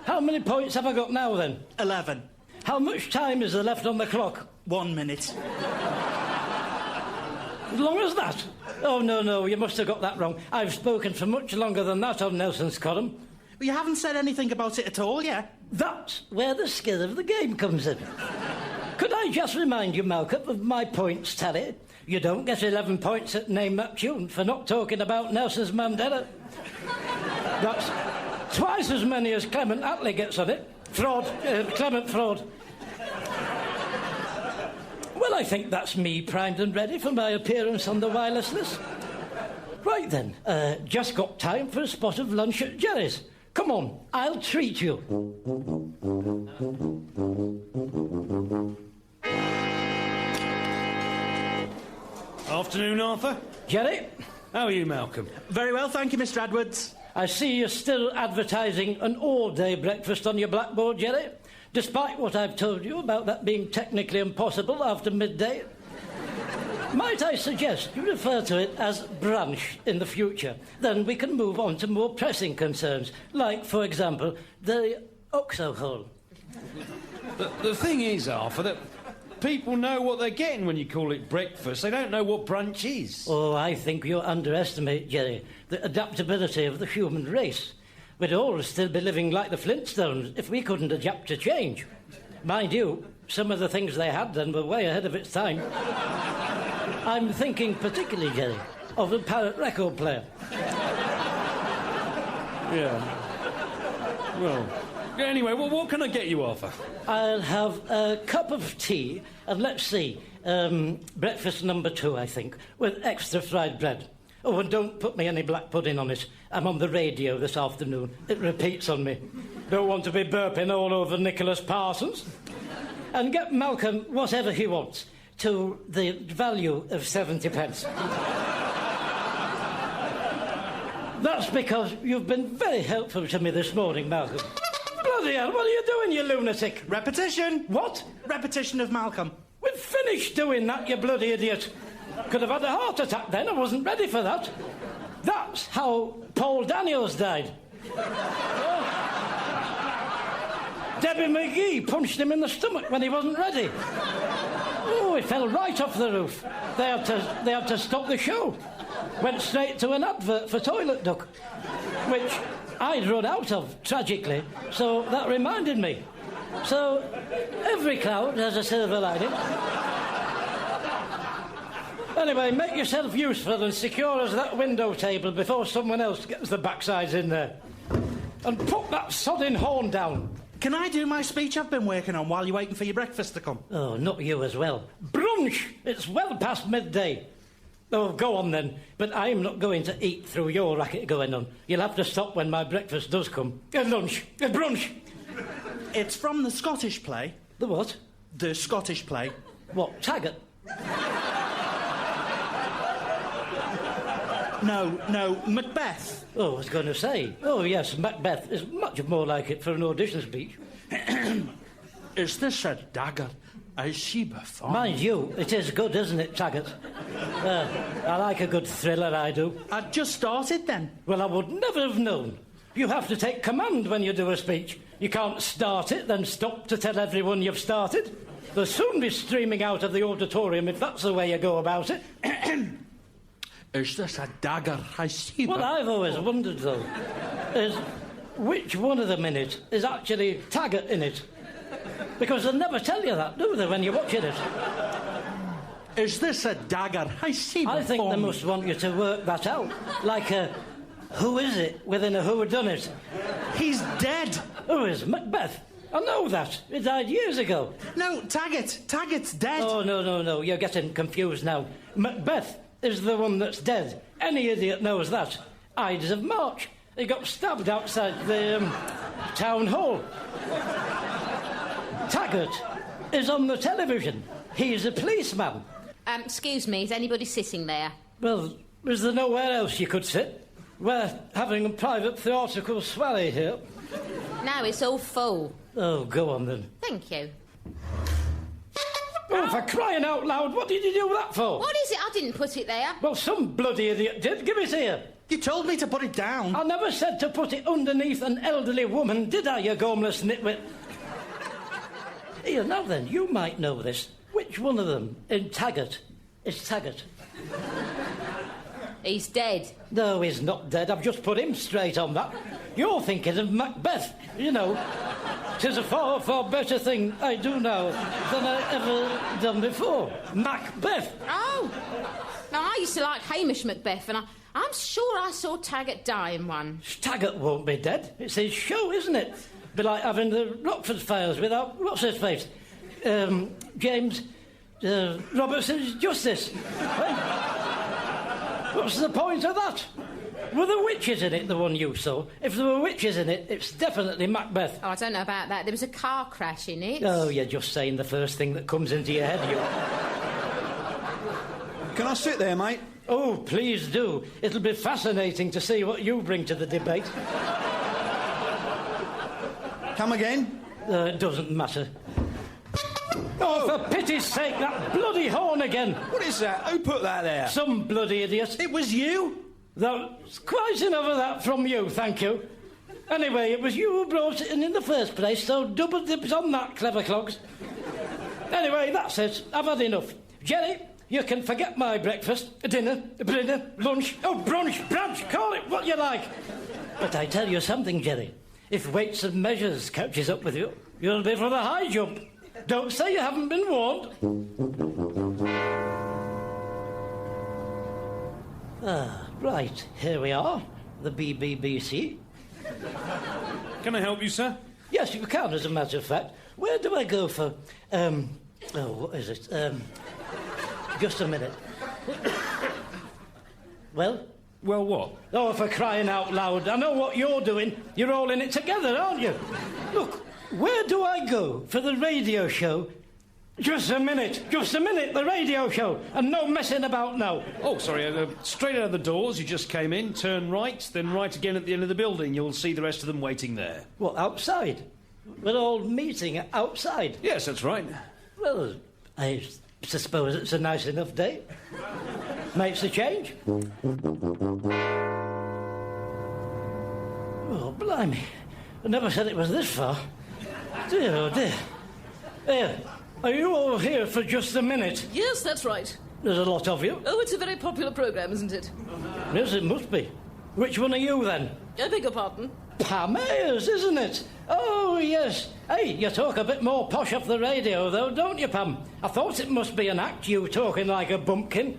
How many points have I got now, then? 11. How much time is there left on the clock? 1 minute. As long as that? Oh, no, you must have got that wrong. I've spoken for much longer than that on Nelson's column. But you haven't said anything about it at all yet. That's where the skill of the game comes in. Could I just remind you, Malcolm, of my points tally? You don't get 11 points at Name That Tune for not talking about Nelson's Mandela. That's twice as many as Clement Attlee gets on it. Clement Fraud. Well, I think that's me primed and ready for my appearance on the wireless list. Right then, just got time for a spot of lunch at Jerry's. Come on, I'll treat you. Afternoon, Arthur. Jerry? How are you, Malcolm? Very well, thank you, Mr. Edwards. I see you're still advertising an all-day breakfast on your blackboard, Jerry, despite what I've told you about that being technically impossible after midday. Might I suggest you refer to it as brunch in the future? Then we can move on to more pressing concerns, like, for example, the OXO hole. The thing is, Arthur, that people know what they're getting when you call it breakfast. They don't know what brunch is. Oh, I think you underestimate, Jerry, the adaptability of the human race. We'd all still be living like the Flintstones if we couldn't adapt to change. Mind you, some of the things they had then were way ahead of its time. I'm thinking particularly, Jerry, of the parrot record player. Yeah. Well, anyway, what can I get you, Arthur? I'll have a cup of tea, and let's see, breakfast number 2, I think, with extra fried bread. Oh, and don't put me any black pudding on it. I'm on the radio this afternoon. It repeats on me. Don't want to be burping all over Nicholas Parsons. And get Malcolm whatever he wants, to the value of 70 pence. That's because you've been very helpful to me this morning, Malcolm. Bloody hell, what are you doing, you lunatic? Repetition. What? Repetition of Malcolm. We've finished doing that, you bloody idiot. Could have had a heart attack then, I wasn't ready for that. That's how Paul Daniels died. Debbie McGee punched him in the stomach when he wasn't ready. Oh, he fell right off the roof. They had to stop the show. Went straight to an advert for toilet duck, which I'd run out of, tragically, so that reminded me. So, every cloud has a silver lining. Anyway, make yourself useful and secure as that window table before someone else gets the backsides in there. And put that sodding horn down. Can I do my speech I've been working on while you're waiting for your breakfast to come? Oh, not you as well. Brunch! It's well past midday. Oh, go on then. But I'm not going to eat through your racket going on. You'll have to stop when my breakfast does come. Lunch. Brunch. It's from the Scottish play. The what? The Scottish play. What, Taggart? No, Macbeth. Oh, I was going to say. Oh, yes, Macbeth is much more like it for an audition speech. Is this a dagger I see before? Mind you, it is good, isn't it, Taggart? I like a good thriller, I do. I'd just started then. Well, I would never have known. You have to take command when you do a speech. You can't start it, then stop to tell everyone you've started. They'll soon be streaming out of the auditorium if that's the way you go about it. Is this a dagger I see? What I've always wondered, though, is which one of them in it is actually Taggart in it. Because they'll never tell you that, do they, when you're watching it? Is this a dagger I see? I think they must want you to work that out. Like a who is it within a whodunit. He's dead. Who is Macbeth? I know that. He died years ago. No, Taggart. Taggart's dead. Oh, no. You're getting confused now. Macbeth is the one that's dead. Any idiot knows that. Ides of March. He got stabbed outside the town hall. Taggart is on the television. He's a policeman. Excuse me, is anybody sitting there? Well, is there nowhere else you could sit? We're having a private theatrical soiree here. No, it's all full. Oh, go on then. Thank you. Oh, for crying out loud, what did you do that for? What is it? I didn't put it there. Well, some bloody idiot did. Give it here. You told me to put it down. I never said to put it underneath an elderly woman, did I, you gormless nitwit? Here, now then, you might know this. Which one of them in Taggart is Taggart? He's dead. No, he's not dead. I've just put him straight on that. You're thinking of Macbeth. You know, 'tis a far, far better thing I do now than I ever done before. Macbeth. Oh. Now, I used to like Hamish Macbeth, and I'm sure I saw Taggart die in one. Taggart won't be dead. It's his show, isn't it? Be like having the Rockford Files without, what's his face? James Robertson's Justice. What's the point of that? Were there witches in it, the one you saw? If there were witches in it, it's definitely Macbeth. Oh, I don't know about that. There was a car crash in it. Oh, you're just saying the first thing that comes into your head, you. Can I sit there, mate? Oh, please do. It'll be fascinating to see what you bring to the debate. Come again? It doesn't matter. Oh, for pity's sake, that bloody horn again. What is that? Who put that there? Some bloody idiot. It was you. That's quite enough of that from you, thank you. Anyway, it was you who brought it in the first place, so double dips on that, clever clogs. Anyway, that's it. I've had enough. Jerry, you can forget my breakfast, dinner, lunch, brunch, call it what you like. But I tell you something, Jerry. If Weights and Measures catches up with you, you'll be for the high jump. Don't say you haven't been warned. Right, here we are, the BBBC. Can I help you, sir? Yes, you can, as a matter of fact. Where do I go for, what is it? Just a minute. Well? Well, what? Oh, for crying out loud. I know what you're doing. You're all in it together, aren't you? Look, where do I go for the radio show Just a minute, the radio show, and no messing about now. Oh, sorry, straight out of the doors, you just came in, turn right, then right again at the end of the building. You'll see the rest of them waiting there. What, outside? We're all meeting outside? Yes, that's right. Well, I suppose it's a nice enough day. Makes a change. Oh, blimey. I never said it was this far. Dear, oh dear. Here, are you all here for just a minute? Yes, that's right. There's a lot of you. Oh, it's a very popular programme, isn't it? Yes, it must be. Which one are you, then? I beg your pardon? Pam Ayres, isn't it? Oh, yes. Hey, you talk a bit more posh off the radio, though, don't you, Pam? I thought it must be an act, you talking like a bumpkin.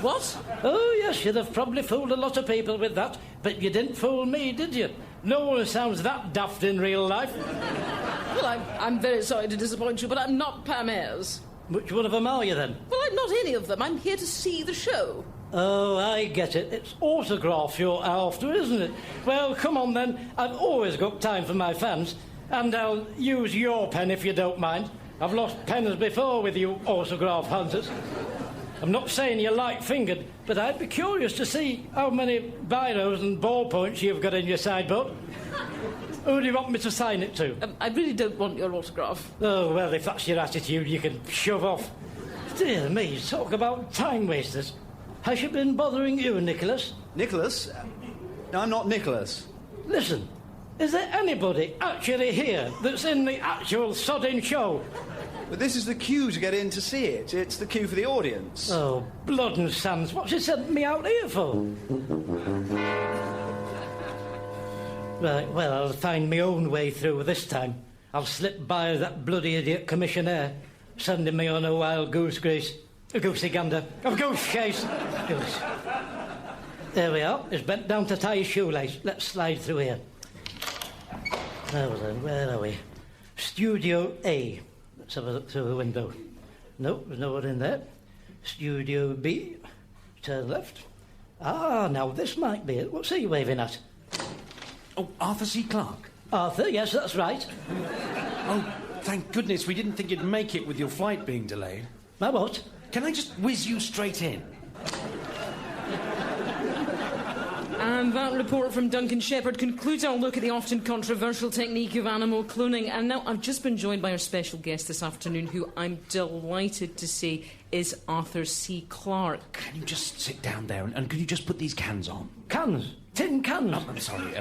What? Oh, yes, you'd have probably fooled a lot of people with that, but you didn't fool me, did you? No one sounds that daft in real life. Well, I'm very sorry to disappoint you, but I'm not Pam Ayres. Which one of them are you, then? Well, I'm not any of them. I'm here to see the show. Oh, I get it. It's autograph you're after, isn't it? Well, come on, then. I've always got time for my fans, and I'll use your pen if you don't mind. I've lost pens before with you autograph hunters. I'm not saying you're light-fingered, but I'd be curious to see how many biros and ballpoints you've got in your sideboard. Who do you want me to sign it to? I really don't want your autograph. Oh, well, if that's your attitude, you can shove off. Dear me, talk about time wasters. Has she been bothering you, Nicholas? Nicholas? No, I'm not Nicholas. Listen, is there anybody actually here that's in the actual sodding show? But this is the queue to get in to see it. It's the queue for the audience. Oh, blood and sands. What's she sent me out here for? Right, well, I'll find my own way through this time. I'll slip by that bloody idiot commissionaire, sending me on a wild goose chase. A goosey gander. A goose chase. Goose. There we are. He's bent down to tie his shoelace. Let's slide through here. Now then, where are we? Studio A. Let's have a look through the window. No, there's no one in there. Studio B. Turn left. Ah, now this might be it. What's he waving at? Oh, Arthur C. Clarke. Arthur, yes, that's right. Oh, thank goodness we didn't think you'd make it with your flight being delayed. My what? Can I just whiz you straight in? And that report from Duncan Shepherd concludes our look at the often controversial technique of animal cloning. And now I've just been joined by our special guest this afternoon, who I'm delighted to say is Arthur C. Clarke. Can you just sit down there and could you just put these cans on? Cans? Tin cans? Oh, I'm sorry.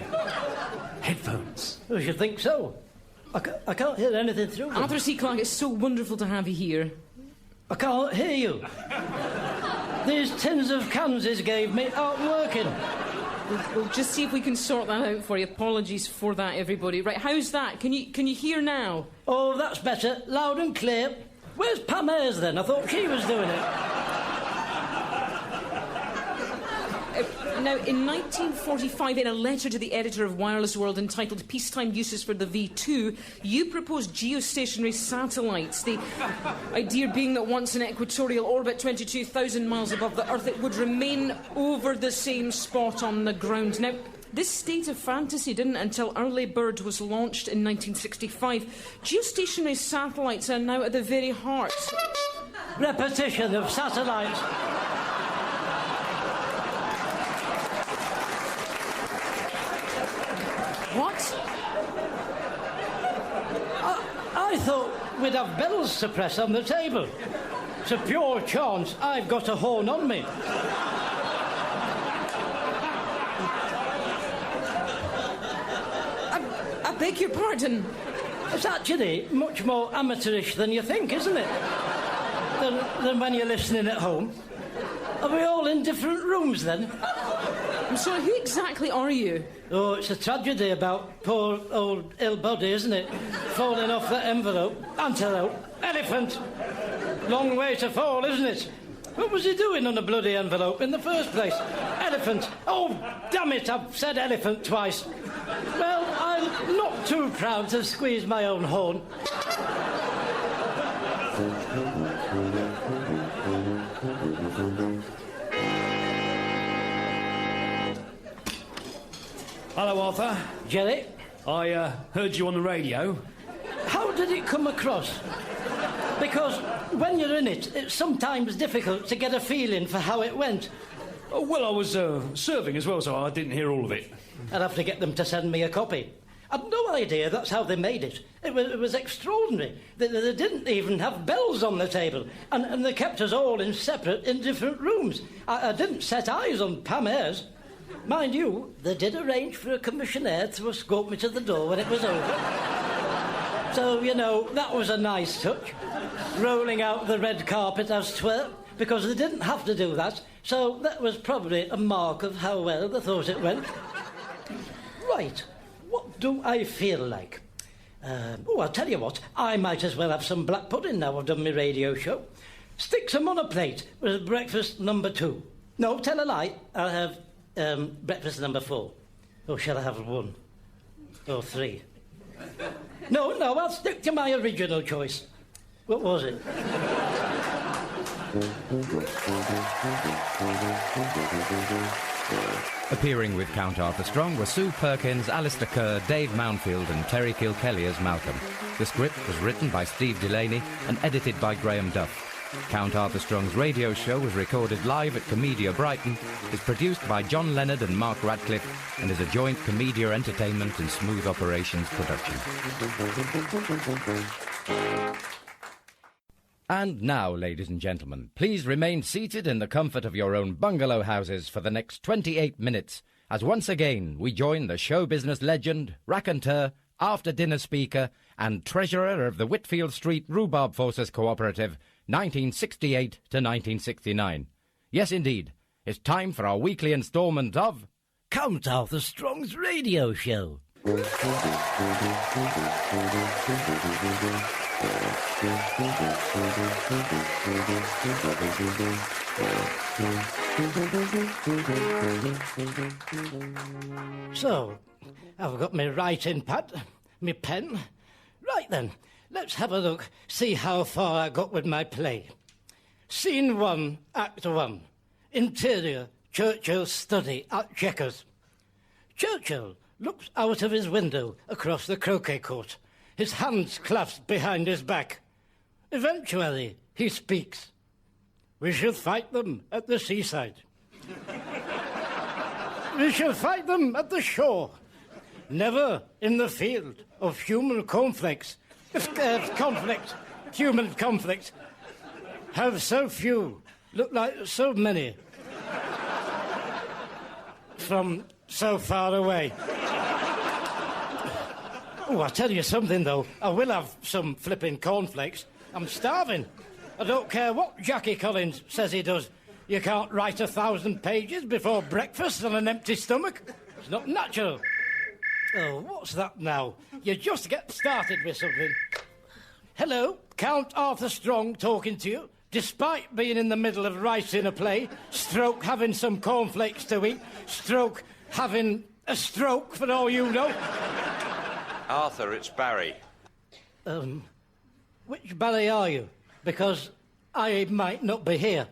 Headphones. I should think so. I can't hear anything through them. Arthur C. Clarke, it's so wonderful to have you here. I can't hear you. These tins of cans he's gave me aren't working. We'll just see if we can sort that out for you. Apologies for that, everybody. Right, how's that? Can you hear now? Oh, that's better. Loud and clear. Where's Pam Ayres, then? I thought she was doing it. Now, in 1945, in a letter to the editor of Wireless World entitled Peacetime Uses for the V2, you proposed geostationary satellites. The idea being that once in equatorial orbit, 22,000 miles above the Earth, it would remain over the same spot on the ground. Now, this state of fantasy didn't until Early Bird was launched in 1965. Geostationary satellites are now at the very heart. Repetition of satellites. What? I thought we'd have bells to press on the table. It's a pure chance I've got a horn on me. I beg your pardon. It's actually much more amateurish than you think, isn't it? Than when you're listening at home. Are we all in different rooms, then? I'm sorry, who exactly are you? Oh, it's a tragedy about poor old ill body, isn't it? Falling off that envelope. Antelope. Elephant. Long way to fall, isn't it? What was he doing on a bloody envelope in the first place? Elephant. Oh, damn it, I've said elephant twice. Well, I'm not too proud to squeeze my own horn. Hello, Arthur. Jelly? I heard you on the radio. How How did it come across? Because when you're in it, it's sometimes difficult to get a feeling for how it went. Oh, well, I was serving as well, so I didn't hear all of it. I'd have to get them to send me a copy. I'd no idea that's how they made it. It was extraordinary. They didn't even have bells on the table, and they kept us all in different rooms. I didn't set eyes on Pam Ayres. Mind you, they did arrange for a commissionaire to escort me to the door when it was over. So, you know, that was a nice touch. Rolling out the red carpet as 'twere, because they didn't have to do that, so that was probably a mark of how well they thought it went. Right, what do I feel like? I'll tell you what, I might as well have some black pudding now I've done my radio show. Stick some on a plate with breakfast number 2. No, tell a lie, I'll have breakfast number 4. Or shall I have 1? Or 3? No, I'll stick to my original choice. What was it? Appearing with Count Arthur Strong were Sue Perkins, Alistair Kerr, Dave Mountfield and Terry Kilkelly as Malcolm. The script was written by Steve Delaney and edited by Graham Duff. Count Arthur Strong's radio show was recorded live at Comedia Brighton, is produced by John Leonard and Mark Radcliffe, and is a joint Comedia Entertainment and Smooth Operations production. And now, ladies and gentlemen, please remain seated in the comfort of your own bungalow houses for the next 28 minutes, as once again we join the show business legend, raconteur, after-dinner speaker, and treasurer of the Whitfield Street Rhubarb Forces Cooperative, 1968 to 1969. Yes, indeed, it's time for our weekly instalment of Count Arthur Strong's radio show. So, I've got my writing pad, my pen. Right then, let's have a look, see how far I got with my play. Scene 1, Act 1. Interior, Churchill's study at Chequers. Churchill looks out of his window across the croquet court, his hands clasped behind his back. Eventually, he speaks. We shall fight them at the seaside. We shall fight them at the shore. Never in the field of human conflict. Human conflict. Have so few, look like so many. From so far away. Oh, I'll tell you something, though. I will have some flipping cornflakes. I'm starving. I don't care what Jackie Collins says he does. You can't write 1,000 pages before breakfast on an empty stomach. It's not natural. Oh, what's that now? You just get started with something. Hello, Count Arthur Strong talking to you. Despite being in the middle of writing a play, stroke having some cornflakes to eat, stroke having a stroke, for all you know. Arthur, it's Barry. Which Barry are you? Because I might not be here.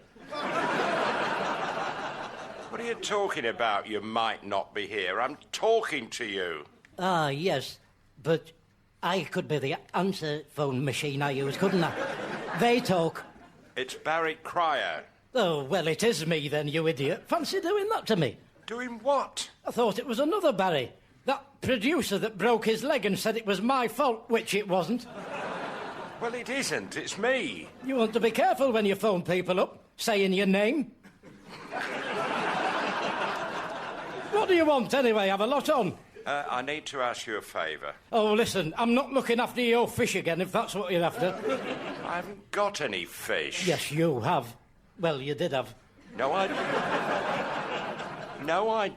What are you talking about, you might not be here? I'm talking to you. Ah, yes, but I could be the answer phone machine I use, couldn't I? They talk. It's Barry Cryer. Oh, well, it is me then, you idiot. Fancy doing that to me? Doing what? I thought it was another Barry. That producer that broke his leg and said it was my fault, which it wasn't. Well, it isn't. It's me. You want to be careful when you phone people up, saying your name. What do you want, anyway? Have a lot on. I need to ask you a favour. Oh, listen, I'm not looking after your fish again, if that's what you're after. I haven't got any fish. Yes, you have. Well, you did have. No, I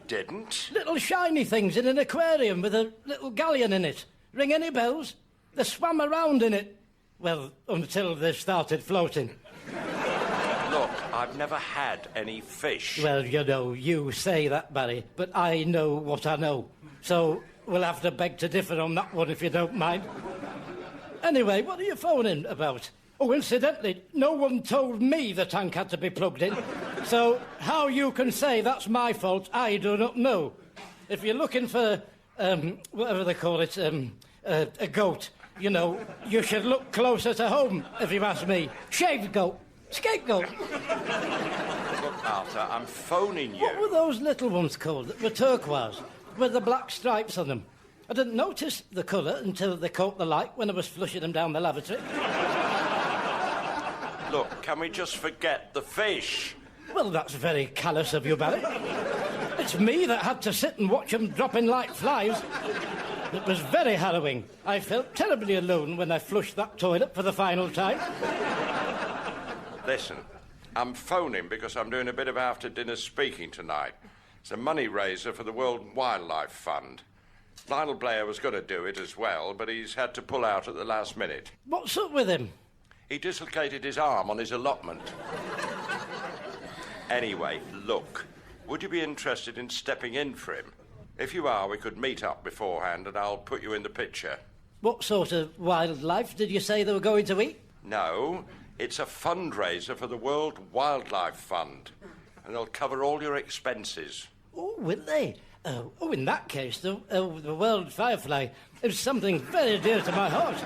didn't. Little shiny things in an aquarium with a little galleon in it. Ring any bells? They swam around in it. Well, until they started floating. Look, I've never had any fish. Well, you know, you say that, Barry, but I know what I know. So we'll have to beg to differ on that one, if you don't mind. Anyway, what are you phoning about? Oh, incidentally, no one told me the tank had to be plugged in. So how you can say that's my fault, I do not know. If you're looking for, whatever they call it, a goat, You know, you should look closer to home, if you ask me. Shaved goat. Scapegoat. Look, Arthur, I'm phoning you. What were those little ones called that were turquoise, with the black stripes on them? I didn't notice the colour until they caught the light when I was flushing them down the lavatory. Look, can we just forget the fish? Well, that's very callous of you, Barry. It's me that had to sit and watch them dropping like flies. It was very harrowing. I felt terribly alone when I flushed that toilet for the final time. Listen, I'm phoning because I'm doing a bit of after-dinner speaking tonight. It's a money raiser for the World Wildlife Fund. Lionel Blair was going to do it as well, but he's had to pull out at the last minute. What's up with him? He dislocated his arm on his allotment. Anyway, look, would you be interested in stepping in for him? If you are, we could meet up beforehand and I'll put you in the picture. What sort of wildlife did you say they were going to eat? No, it's a fundraiser for the World Wildlife Fund, and they'll cover all your expenses. Oh, will they? Oh, in that case, the World Firefly is something very dear to my heart.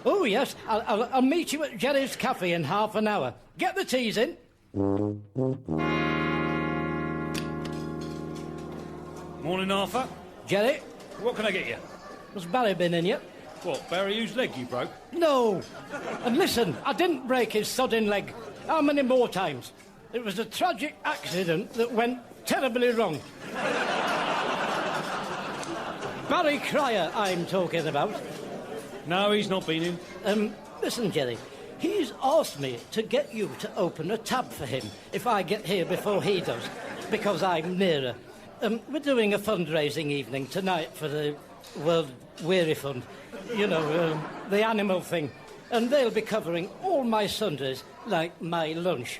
Oh, yes, I'll meet you at Jerry's Cafe in half an hour. Get the teas in. Morning, Arthur. Jerry? What can I get you? Has Barry been in yet? What, Barry, whose leg you broke? No. And listen, I didn't break his sodding leg. How many more times? It was a tragic accident that went terribly wrong. Barry Cryer I'm talking about. No, he's not been in. Listen, Jerry, he's asked me to get you to open a tab for him if I get here before he does, because I'm nearer. We're doing a fundraising evening tonight for the World Weary Fund. You know, the animal thing. And they'll be covering all my sundries, like my lunch.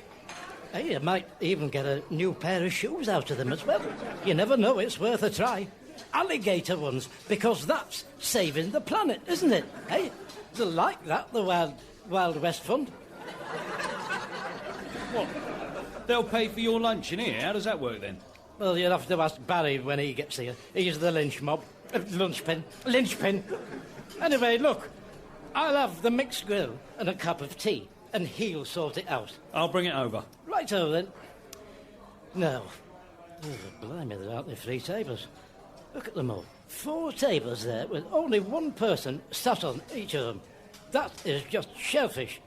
Hey, I might even get a new pair of shoes out of them as well. You never know, it's worth a try. Alligator ones, because that's saving the planet, isn't it? Hey, they'll like that, the Wild West Fund. What? They'll pay for your lunch in here? How does that work, then? Well, you'll have to ask Barry when he gets here. He's the lynch mob. Linchpin. Anyway, look, I'll have the mixed grill and a cup of tea, and he'll sort it out. I'll bring it over. Righto, then. No. Oh, blimey, there aren't there 3 tables. Look at them all. 4 tables there with only one person sat on each of them. That is just shellfish.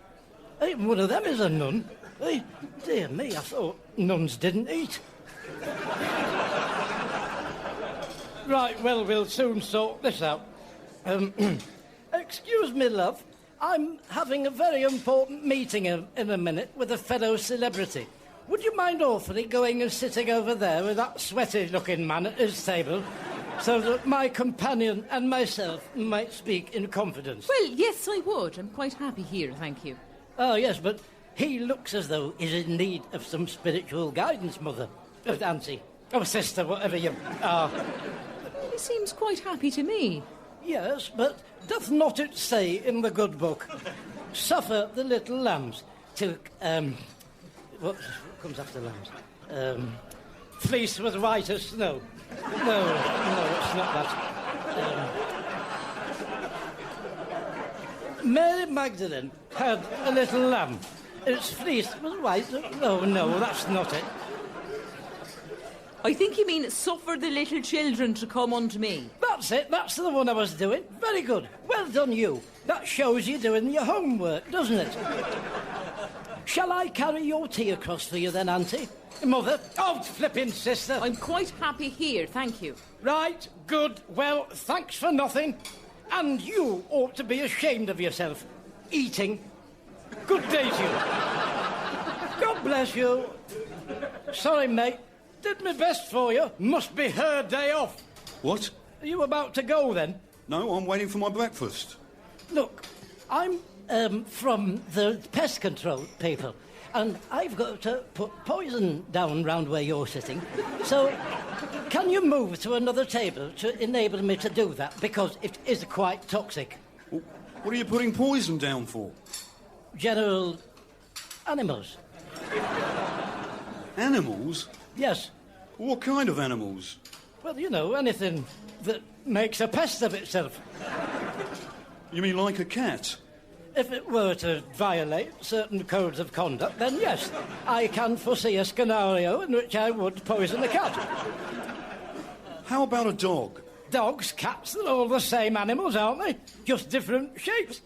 Even one of them is a nun. Hey, dear me, I thought nuns didn't eat. Right, well, we'll soon sort this out. Excuse me, love. I'm having a very important meeting in a minute with a fellow celebrity. Would you mind awfully going and sitting over there with that sweaty-looking man at his table so that my companion and myself might speak in confidence? Well, yes, I would. I'm quite happy here, thank you. Oh, yes, but he looks as though he's in need of some spiritual guidance, Mother. Auntie. Oh, sister, whatever you are. He seems quite happy to me. Yes, but doth not it say in the good book, suffer the little lambs to, what comes after lambs? Fleece was white as snow. No, it's not that. Mary Magdalene had a little lamb. Its fleece was white. No, that's not it. I think you mean suffer the little children to come unto me. That's it. That's the one I was doing. Very good. Well done, you. That shows you doing your homework, doesn't it? Shall I carry your tea across for you then, Auntie? Mother? Oh, flipping sister. I'm quite happy here, thank you. Right, good. Well, thanks for nothing. And you ought to be ashamed of yourself. Eating. Good day to you. God bless you. Sorry, mate. Did my best for you. Must be her day off. What? Are you about to go, then? No, I'm waiting for my breakfast. Look, I'm from the pest control people, and I've got to put poison down round where you're sitting. So, can you move to another table to enable me to do that? Because it is quite toxic. What are you putting poison down for? General animals. Animals? Yes. What kind of animals? Well, you know, anything that makes a pest of itself. You mean like a cat? If it were to violate certain codes of conduct, then yes, I can foresee a scenario in which I would poison a cat. How about a dog? Dogs, cats, they're all the same animals, aren't they? Just different shapes.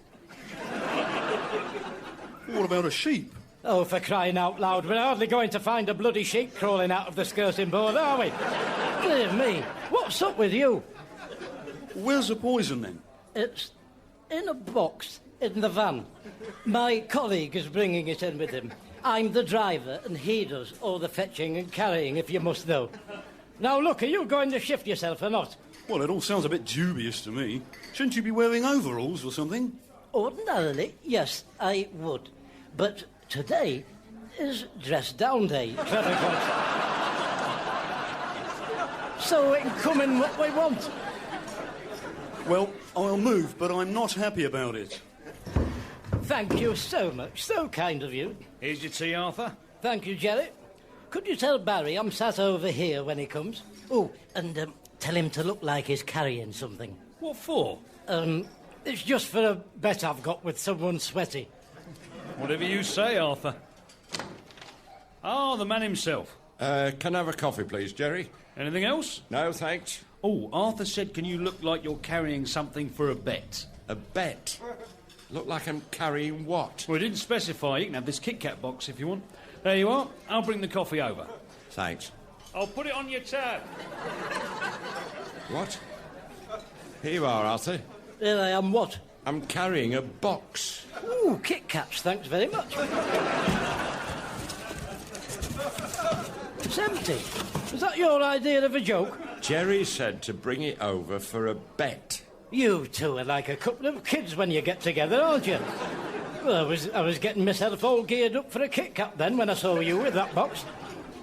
What about a sheep? Oh, for crying out loud, we're hardly going to find a bloody sheep crawling out of the skirting board, are we? Dear me, what's up with you? Where's the poison, then? It's in a box in the van. My colleague is bringing it in with him. I'm the driver, and he does all the fetching and carrying, if you must know. Now, look, are you going to shift yourself or not? Well, it all sounds a bit dubious to me. Shouldn't you be wearing overalls or something? Ordinarily, yes, I would. But today is dress-down day, Trevor Cox. So it can come in what we want. Well, I'll move, but I'm not happy about it. Thank you so much. So kind of you. Here's your tea, Arthur. Thank you, Jerry. Could you tell Barry I'm sat over here when he comes? Oh, and tell him to look like he's carrying something. What for? It's just for a bet I've got with someone sweaty. Whatever you say, Arthur. Ah, the man himself. Can I have a coffee, please, Jerry? Anything else? No, thanks. Oh, Arthur said, can you look like you're carrying something for a bet? A bet? Look like I'm carrying what? Well, he didn't specify. You can have this Kit Kat box if you want. There you are. I'll bring the coffee over. Thanks. I'll put it on your tab. What? Here you are, Arthur. Here I am, what? I'm carrying a box. Ooh, Kit Kats, thanks very much. It's empty. Was that your idea of a joke? Jerry said to bring it over for a bet. You two are like a couple of kids when you get together, aren't you? Well, I was getting myself all geared up for a Kit Kat then when I saw you with that box.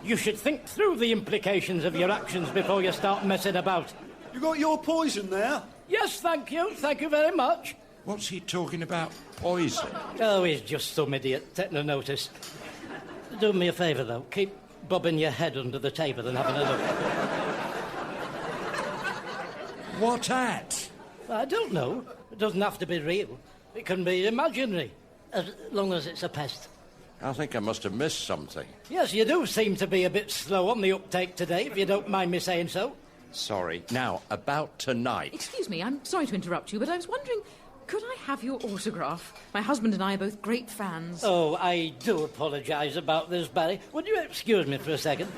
You should think through the implications of your actions before you start messing about. You got your poison there? Yes, thank you. Thank you very much. What's he talking about? Poison? Oh, he's just some idiot. Take no notice. Do me a favour, though. Keep bobbing your head under the table and having a look. What at? I don't know. It doesn't have to be real. It can be imaginary, as long as it's a pest. I think I must have missed something. Yes, you do seem to be a bit slow on the uptake today, if you don't mind me saying so. Sorry. Now, about tonight. Excuse me, I'm sorry to interrupt you, but I was wondering, could I have your autograph? My husband and I are both great fans. Oh, I do apologise about this, Barry. Would you excuse me for a second?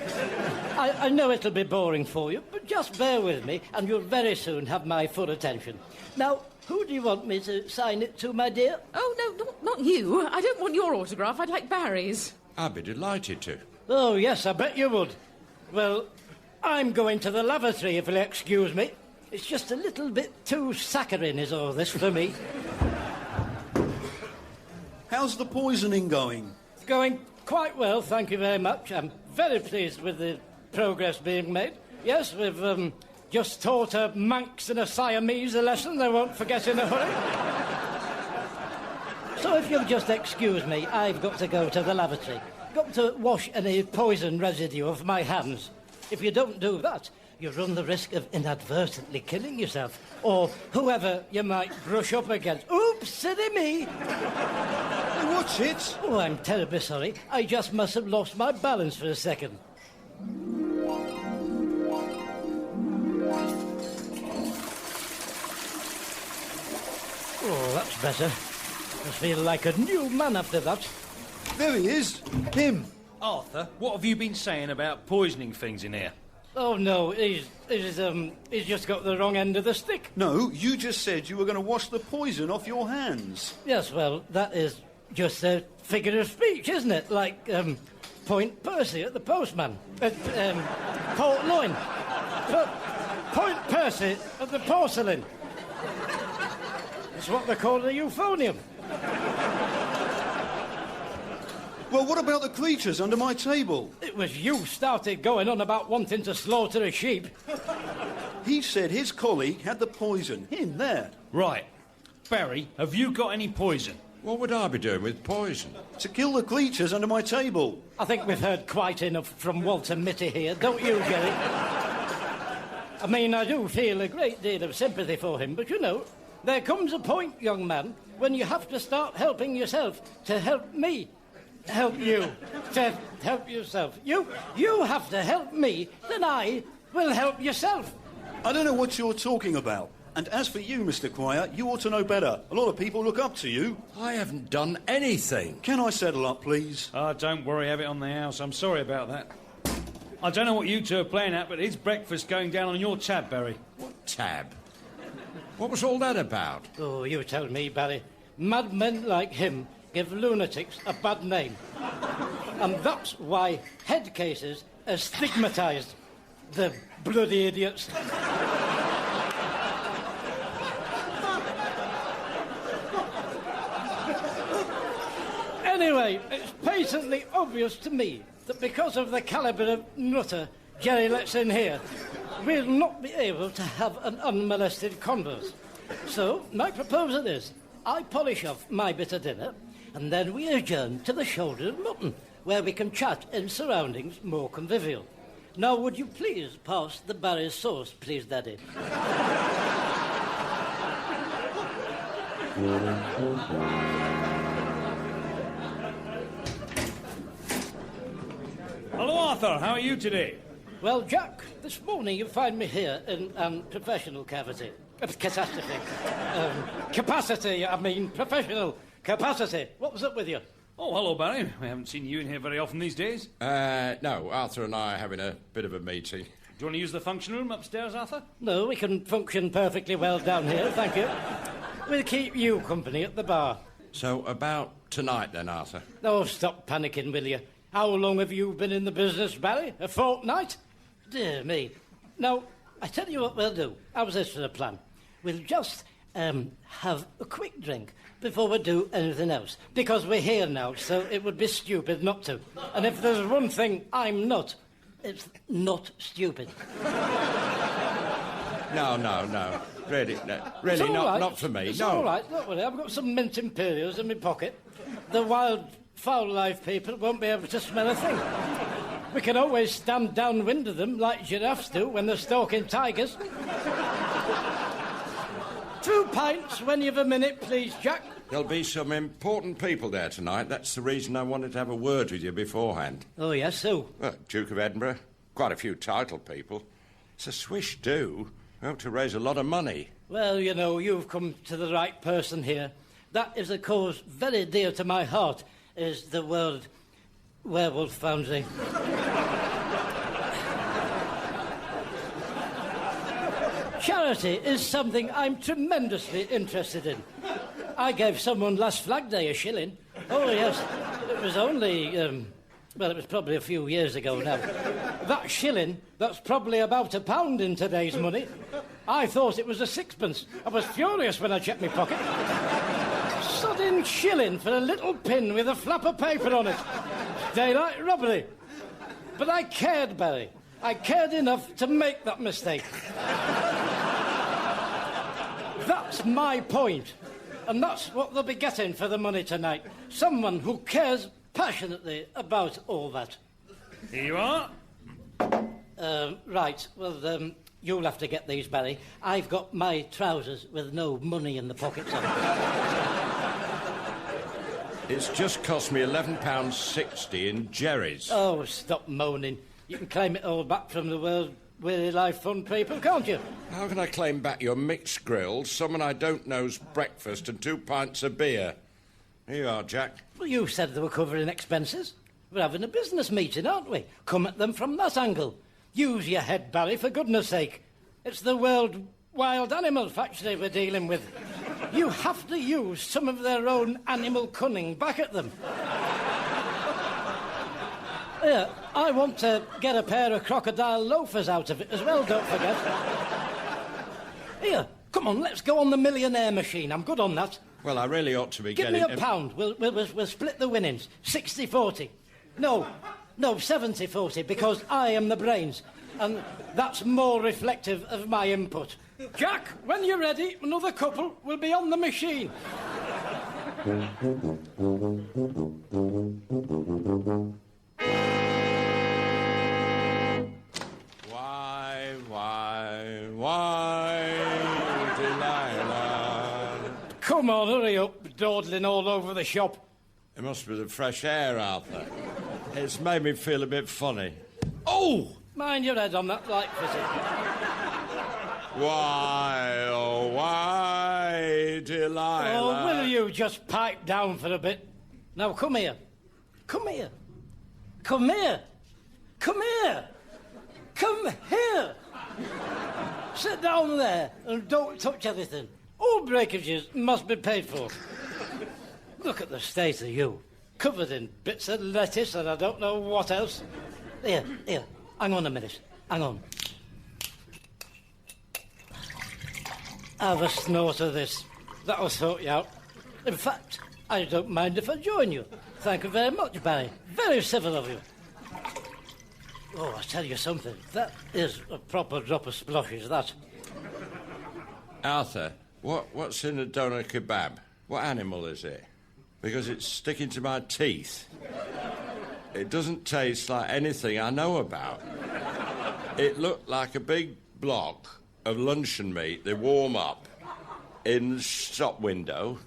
I know it'll be boring for you, but just bear with me, and you'll very soon have my full attention. Now, who do you want me to sign it to, my dear? Oh, no, not you. I don't want your autograph. I'd like Barry's. I'd be delighted to. Oh, yes, I bet you would. Well, I'm going to the lavatory, if you'll excuse me. It's just a little bit too saccharine is all this for me. How's the poisoning going? It's going quite well, thank you very much. I'm very pleased with the progress being made. Yes, we've just taught a Manx and a Siamese a lesson they won't forget in a hurry. So if you'll just excuse me, I've got to go to the lavatory. Got to wash any poison residue off my hands. If you don't do that, you run the risk of inadvertently killing yourself, or whoever you might brush up against. Oops, silly me! What's it? Oh, I'm terribly sorry. I just must have lost my balance for a second. Oh, that's better. I feel like a new man after that. There he is. Him. Arthur, what have you been saying about poisoning things in here? Oh, no, he's just got the wrong end of the stick. No, you just said you were going to wash the poison off your hands. Yes, well, that is just a figure of speech, isn't it? Like, Point Percy at the postman. Port Loin. Point Percy at the porcelain. It's what they call a euphonium. Well, what about the creatures under my table? It was you started going on about wanting to slaughter a sheep. He said his colleague had the poison. Him there. Right. Barry, have you got any poison? What would I be doing with poison? To kill the creatures under my table. I think we've heard quite enough from Walter Mitty here, don't you, Jerry? I mean, I do feel a great deal of sympathy for him, but, you know, There comes a point, young man, when you have to start helping yourself to help me help you to help yourself. You have to help me, then I will help yourself. I don't know what you're talking about. And as for you, Mr. Quire, you ought to know better. A lot of people look up to you. I haven't done anything. Can I settle up, please? Don't worry, have it on the house. I'm sorry about that. I don't know what you two are playing at, but it's breakfast going down on your tab, Barry. What tab? What was all that about? Oh, you tell me, Barry. Madmen like him give lunatics a bad name. And that's why head cases are stigmatised. The bloody idiots. Anyway, it's patently obvious to me that because of the calibre of nutter Jerry lets in here, we'll not be able to have an unmolested converse. So, my proposal is, I polish off my bit of dinner, and then we adjourn to the shoulder of mutton, where we can chat in surroundings more convivial. Now, would you please pass the Barry's sauce, please, Daddy? Hello, Arthur. How are you today? Well, Jack, this morning you find me here in professional cavity. Catastrophe. Capacity, I mean, professional capacity. What was up with you? Oh, hello, Barry. We haven't seen you in here very often these days. No, Arthur and I are having a bit of a meeting. Do you want to use the function room upstairs, Arthur? No, we can function perfectly well down here, thank you. We'll keep you company at the bar. So, about tonight then, Arthur? Oh, stop panicking, will you? How long have you been in the business, Barry? A fortnight? Dear me. Now, I tell you what we'll do. How's this for a plan? We'll just have a quick drink before we do anything else. Because we're here now, so it would be stupid not to. And if there's one thing I'm not, it's not stupid. No. Really, not for me. It's no. all right, don't worry. I've got some mint imperials in my pocket. The wild, foul-life people won't be able to smell a thing. We can always stand downwind of them like giraffes do when they're stalking tigers. 2 pints when you've a minute, please, Jack. There'll be some important people there tonight. That's the reason I wanted to have a word with you beforehand. Oh, yes, who? Well, Duke of Edinburgh. Quite a few title people. It's a swish do. We hope to raise a lot of money. Well, you know, you've come to the right person here. That is a cause very dear to my heart, is the World Werewolf Foundry. Charity is something I'm tremendously interested in. I gave someone last Flag Day a shilling. Oh, yes. It was only, well, it was probably a few years ago now. That shilling, that's probably about £1 in today's money. I thought it was a sixpence. I was furious when I checked my pocket. Sodding shilling for a little pin with a flap of paper on it. Daylight robbery. But I cared, Barry. I cared enough to make that mistake. That's my point. And that's what they'll be getting for the money tonight. Someone who cares passionately about all that. Here you are. Right. Well, you'll have to get these, Barry. I've got my trousers with no money in the pockets on. It's just cost me £11.60 in Jerry's. Oh, stop moaning. You can claim it all back from the World Weary Life Fund people, can't you? How can I claim back your mixed grills, someone I don't know's breakfast and 2 pints of beer? Here you are, Jack. Well, you said they were covering expenses. We're having a business meeting, aren't we? Come at them from that angle. Use your head, Barry, for goodness sake. It's the World Wild Animal Factory we're dealing with. You have to use some of their own animal cunning back at them. Yeah, I want to get a pair of crocodile loafers out of it as well, don't forget. Here, come on, let's go on the millionaire machine. I'm good on that. Well, I really ought to be Give getting... me £1. We'll split the winnings. 60-40. No, 70-40, because I am the brains. And that's more reflective of my input. Jack, when you're ready, another couple will be on the machine. Why, Delilah? on, hurry up, dawdling all over the shop. It must be the fresh air, Arthur. It's made me feel a bit funny. Oh! Mind your head on that light fitting. Why, oh, why, Delilah? Oh, will you just pipe down for a bit? Now, come here. Come here. Come here. Come here. Come here. Sit down there and don't touch anything. All breakages must be paid for. Look at the state of you. Covered in bits of lettuce and I don't know what else. Here. Hang on a minute. Hang on. Have a snort of this. That'll sort you out. In fact, I don't mind if I join you. Thank you very much, Barry. Very civil of you. Oh, I'll tell you something. That is a proper drop of splashes, that. Arthur, what's in a doner kebab? What animal is it? Because it's sticking to my teeth. It doesn't taste like anything I know about. It looked like a big block of luncheon meat they warm up in the shop window.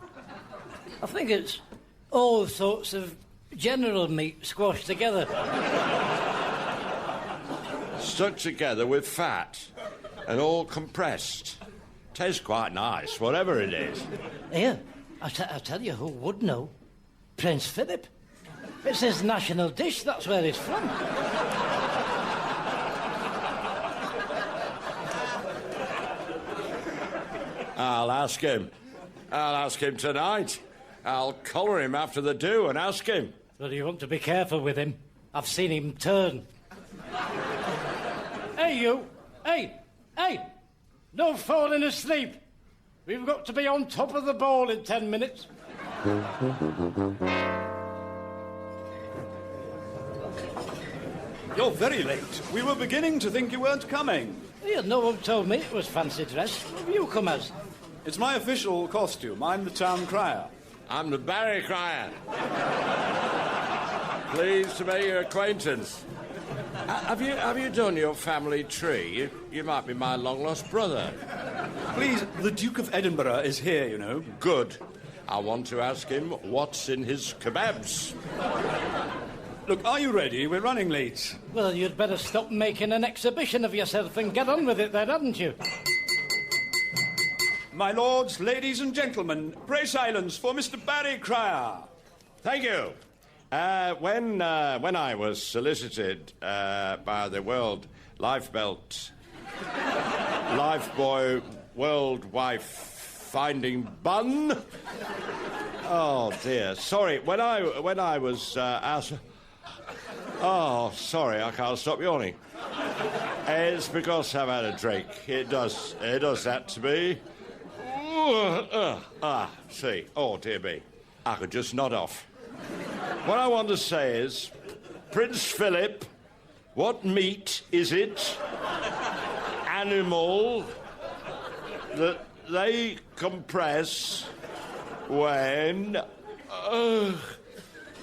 I think it's all sorts of general meat squashed together. Stuck together with fat and all compressed. Tastes quite nice, whatever it is. Here, I tell you who would know. Prince Philip. It's his national dish, that's where he's from. I'll ask him. I'll ask him tonight. I'll collar him after the do and ask him. Well, you want to be careful with him. I've seen him turn. Hey, you! Hey! No falling asleep. We've got to be on top of the ball in 10 minutes. You're very late. We were beginning to think you weren't coming. Yeah, no one told me it was fancy dress. What have you come as? It's my official costume. I'm the town crier. I'm the Barry Crier. Pleased to make your acquaintance. Have you done your family tree? You might be my long-lost brother. Please, the Duke of Edinburgh is here, you know. Good. I want to ask him what's in his kebabs. Look, are you ready? We're running late. Well, you'd better stop making an exhibition of yourself and get on with it then, hadn't you? My lords, ladies and gentlemen, pray silence for Mr. Barry Crier. Thank you. When I was solicited by the World Lifeboy World Wife Finding Bun. Oh dear. Sorry. When I was asked. Oh, sorry. I can't stop yawning. It's because I've had a drink. It does that to me. See. Oh dear me. I could just nod off. What I want to say is, Prince Philip, what meat is it, animal, that they compress when...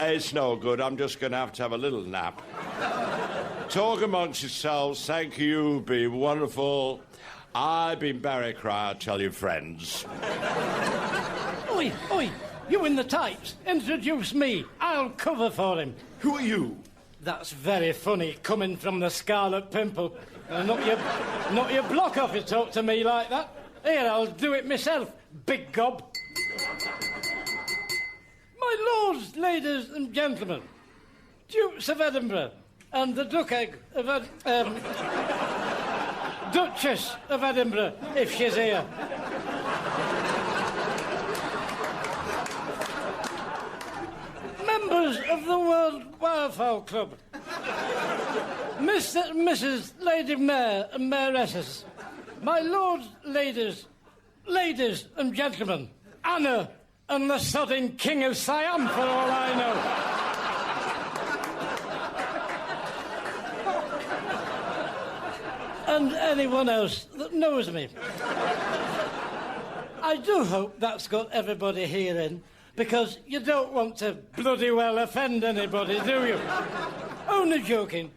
it's no good. I'm just going to have a little nap. Talk amongst yourselves. Thank you. Be wonderful. I've been Barry Crier. Tell your friends. Oi! You in the tights. Introduce me. I'll cover for him. Who are you? That's very funny, coming from the Scarlet Pimple. Not your block off you talk to me like that. Here, I'll do it myself, big gob. My lords, ladies and gentlemen, Dukes of Edinburgh and the Duchess of Edinburgh, if she's here. Members of the World Wildfowl Club, Mr. and Mrs. Lady Mayor and Mayoresses, my lords, ladies and gentlemen, Anna and the sodding King of Siam, for all I know. And anyone else that knows me. I do hope that's got everybody here in, because you don't want to bloody well offend anybody, do you? Only joking.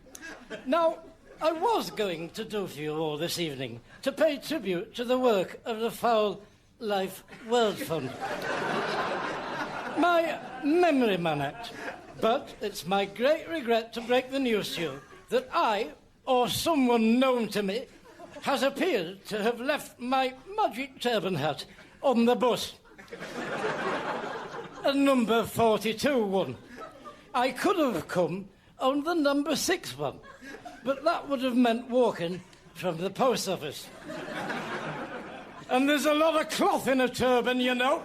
Now, I was going to do for you all this evening to pay tribute to the work of the foul Life World Fund. My memory man act. But it's my great regret to break the news to you that I, or someone known to me, has appeared to have left my magic turban hat on the bus. A number 42 one. I could have come on the number 6 one, but that would have meant walking from the post office. And there's a lot of cloth in a turban, you know.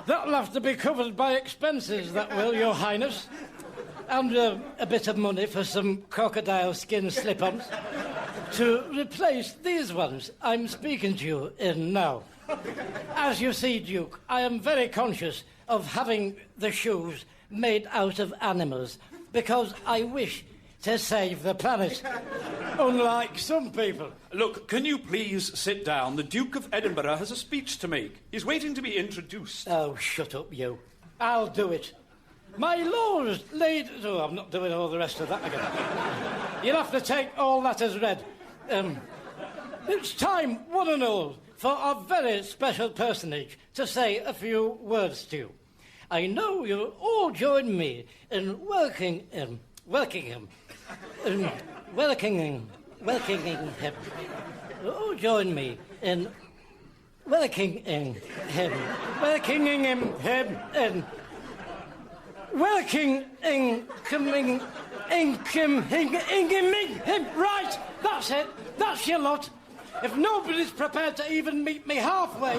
That'll have to be covered by expenses, that will, Your Highness. And a bit of money for some crocodile skin slip-ons to replace these ones I'm speaking to you in now. As you see, Duke, I am very conscious of having the shoes made out of animals because I wish to save the planet, unlike some people. Look, can you please sit down? The Duke of Edinburgh has a speech to make. He's waiting to be introduced. Oh, shut up, you. I'll do it. My lord, lady... Oh, I'm not doing all the rest of that again. You'll have to take all that as read. It's time, one and all, for our very special personage to say a few words to you. I know you'll all join me in welcoming him. Oh, join me in welcoming him. Right, that's it. That's your lot. If nobody's prepared to even meet me halfway,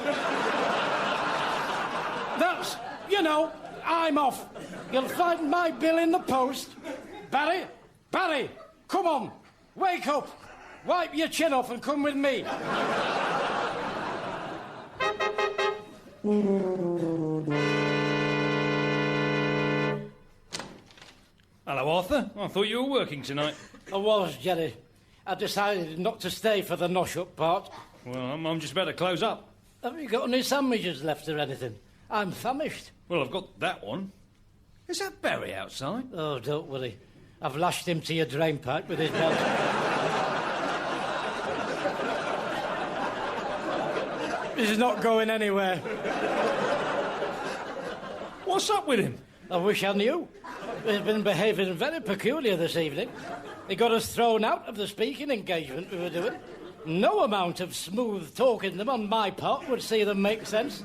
that's, you know, I'm off. You'll find my bill in the post. Barry, come on, wake up. Wipe your chin off and come with me. Hello, Arthur. I thought you were working tonight. I was, Jerry. I decided not to stay for the nosh-up part. Well, I'm just about to close up. Have you got any sandwiches left or anything? I'm famished. Well, I've got that one. Is that Barry outside? Oh, don't worry. I've lashed him to your drain pipe with his belt. He's not going anywhere. What's up with him? I wish I knew. He's been behaving very peculiar this evening. He got us thrown out of the speaking engagement we were doing. No amount of smooth talking them on my part would see them make sense.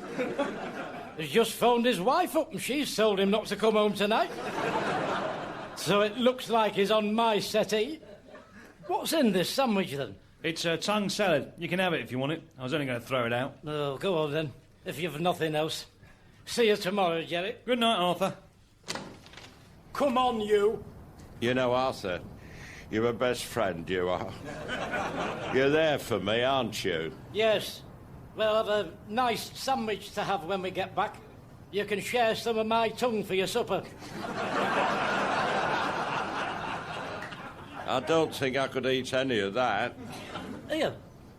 He's just phoned his wife up and she's told him not to come home tonight. So it looks like he's on my settee. What's in this sandwich, then? It's a tongue salad. You can have it if you want it. I was only going to throw it out. Oh, go on, then, if you've nothing else. See you tomorrow, Jerry. Good night, Arthur. Come on, you. You know, Arthur, you're my best friend, you are. You're there for me, aren't you? Yes. We'll have a nice sandwich to have when we get back. You can share some of my tongue for your supper. I don't think I could eat any of that. Here,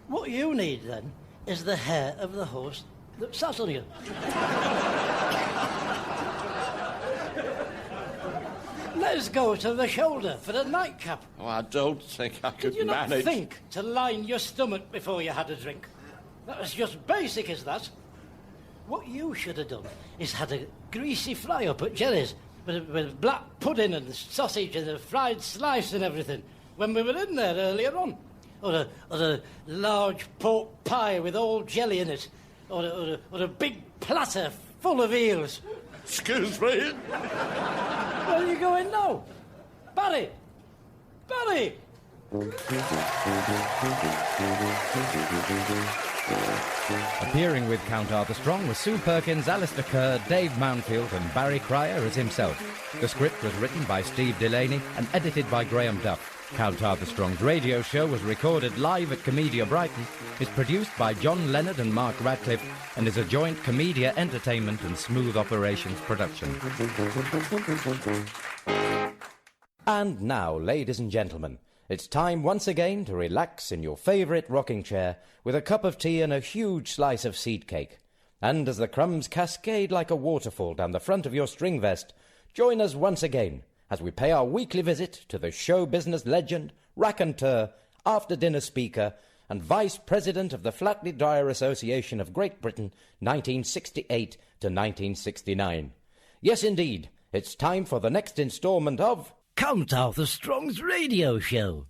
what you need, then, is the hair of the horse that sat on you. Let's go to the shoulder for a nightcap. Oh, I don't think I could Did you not manage. think to line your stomach before you had a drink? That was just basic as that. What you should have done is had a greasy fry-up at Jerry's with black pudding and sausage and a fried slice and everything when we were in there earlier on. Or a large pork pie with all jelly in it. Or a big platter full of eels. Excuse me? Where are you going now? Barry! Barry! Appearing with Count Arthur Strong were Sue Perkins, Alistair Kerr, Dave Mounfield and Barry Cryer as himself. The script was written by Steve Delaney and edited by Graham Duff. Count Arthur Strong's radio show was recorded live at Comedia Brighton, is produced by John Leonard and Mark Radcliffe, and is a joint Comedia Entertainment and Smooth Operations production. And now, ladies and gentlemen, it's time once again to relax in your favourite rocking chair with a cup of tea and a huge slice of seed cake. And as the crumbs cascade like a waterfall down the front of your string vest, join us once again as we pay our weekly visit to the show business legend, raconteur, after-dinner speaker, and Vice President of the Flatly Dryer Association of Great Britain, 1968 to 1969. Yes, indeed, it's time for the next instalment of... Count Arthur Strong's radio show.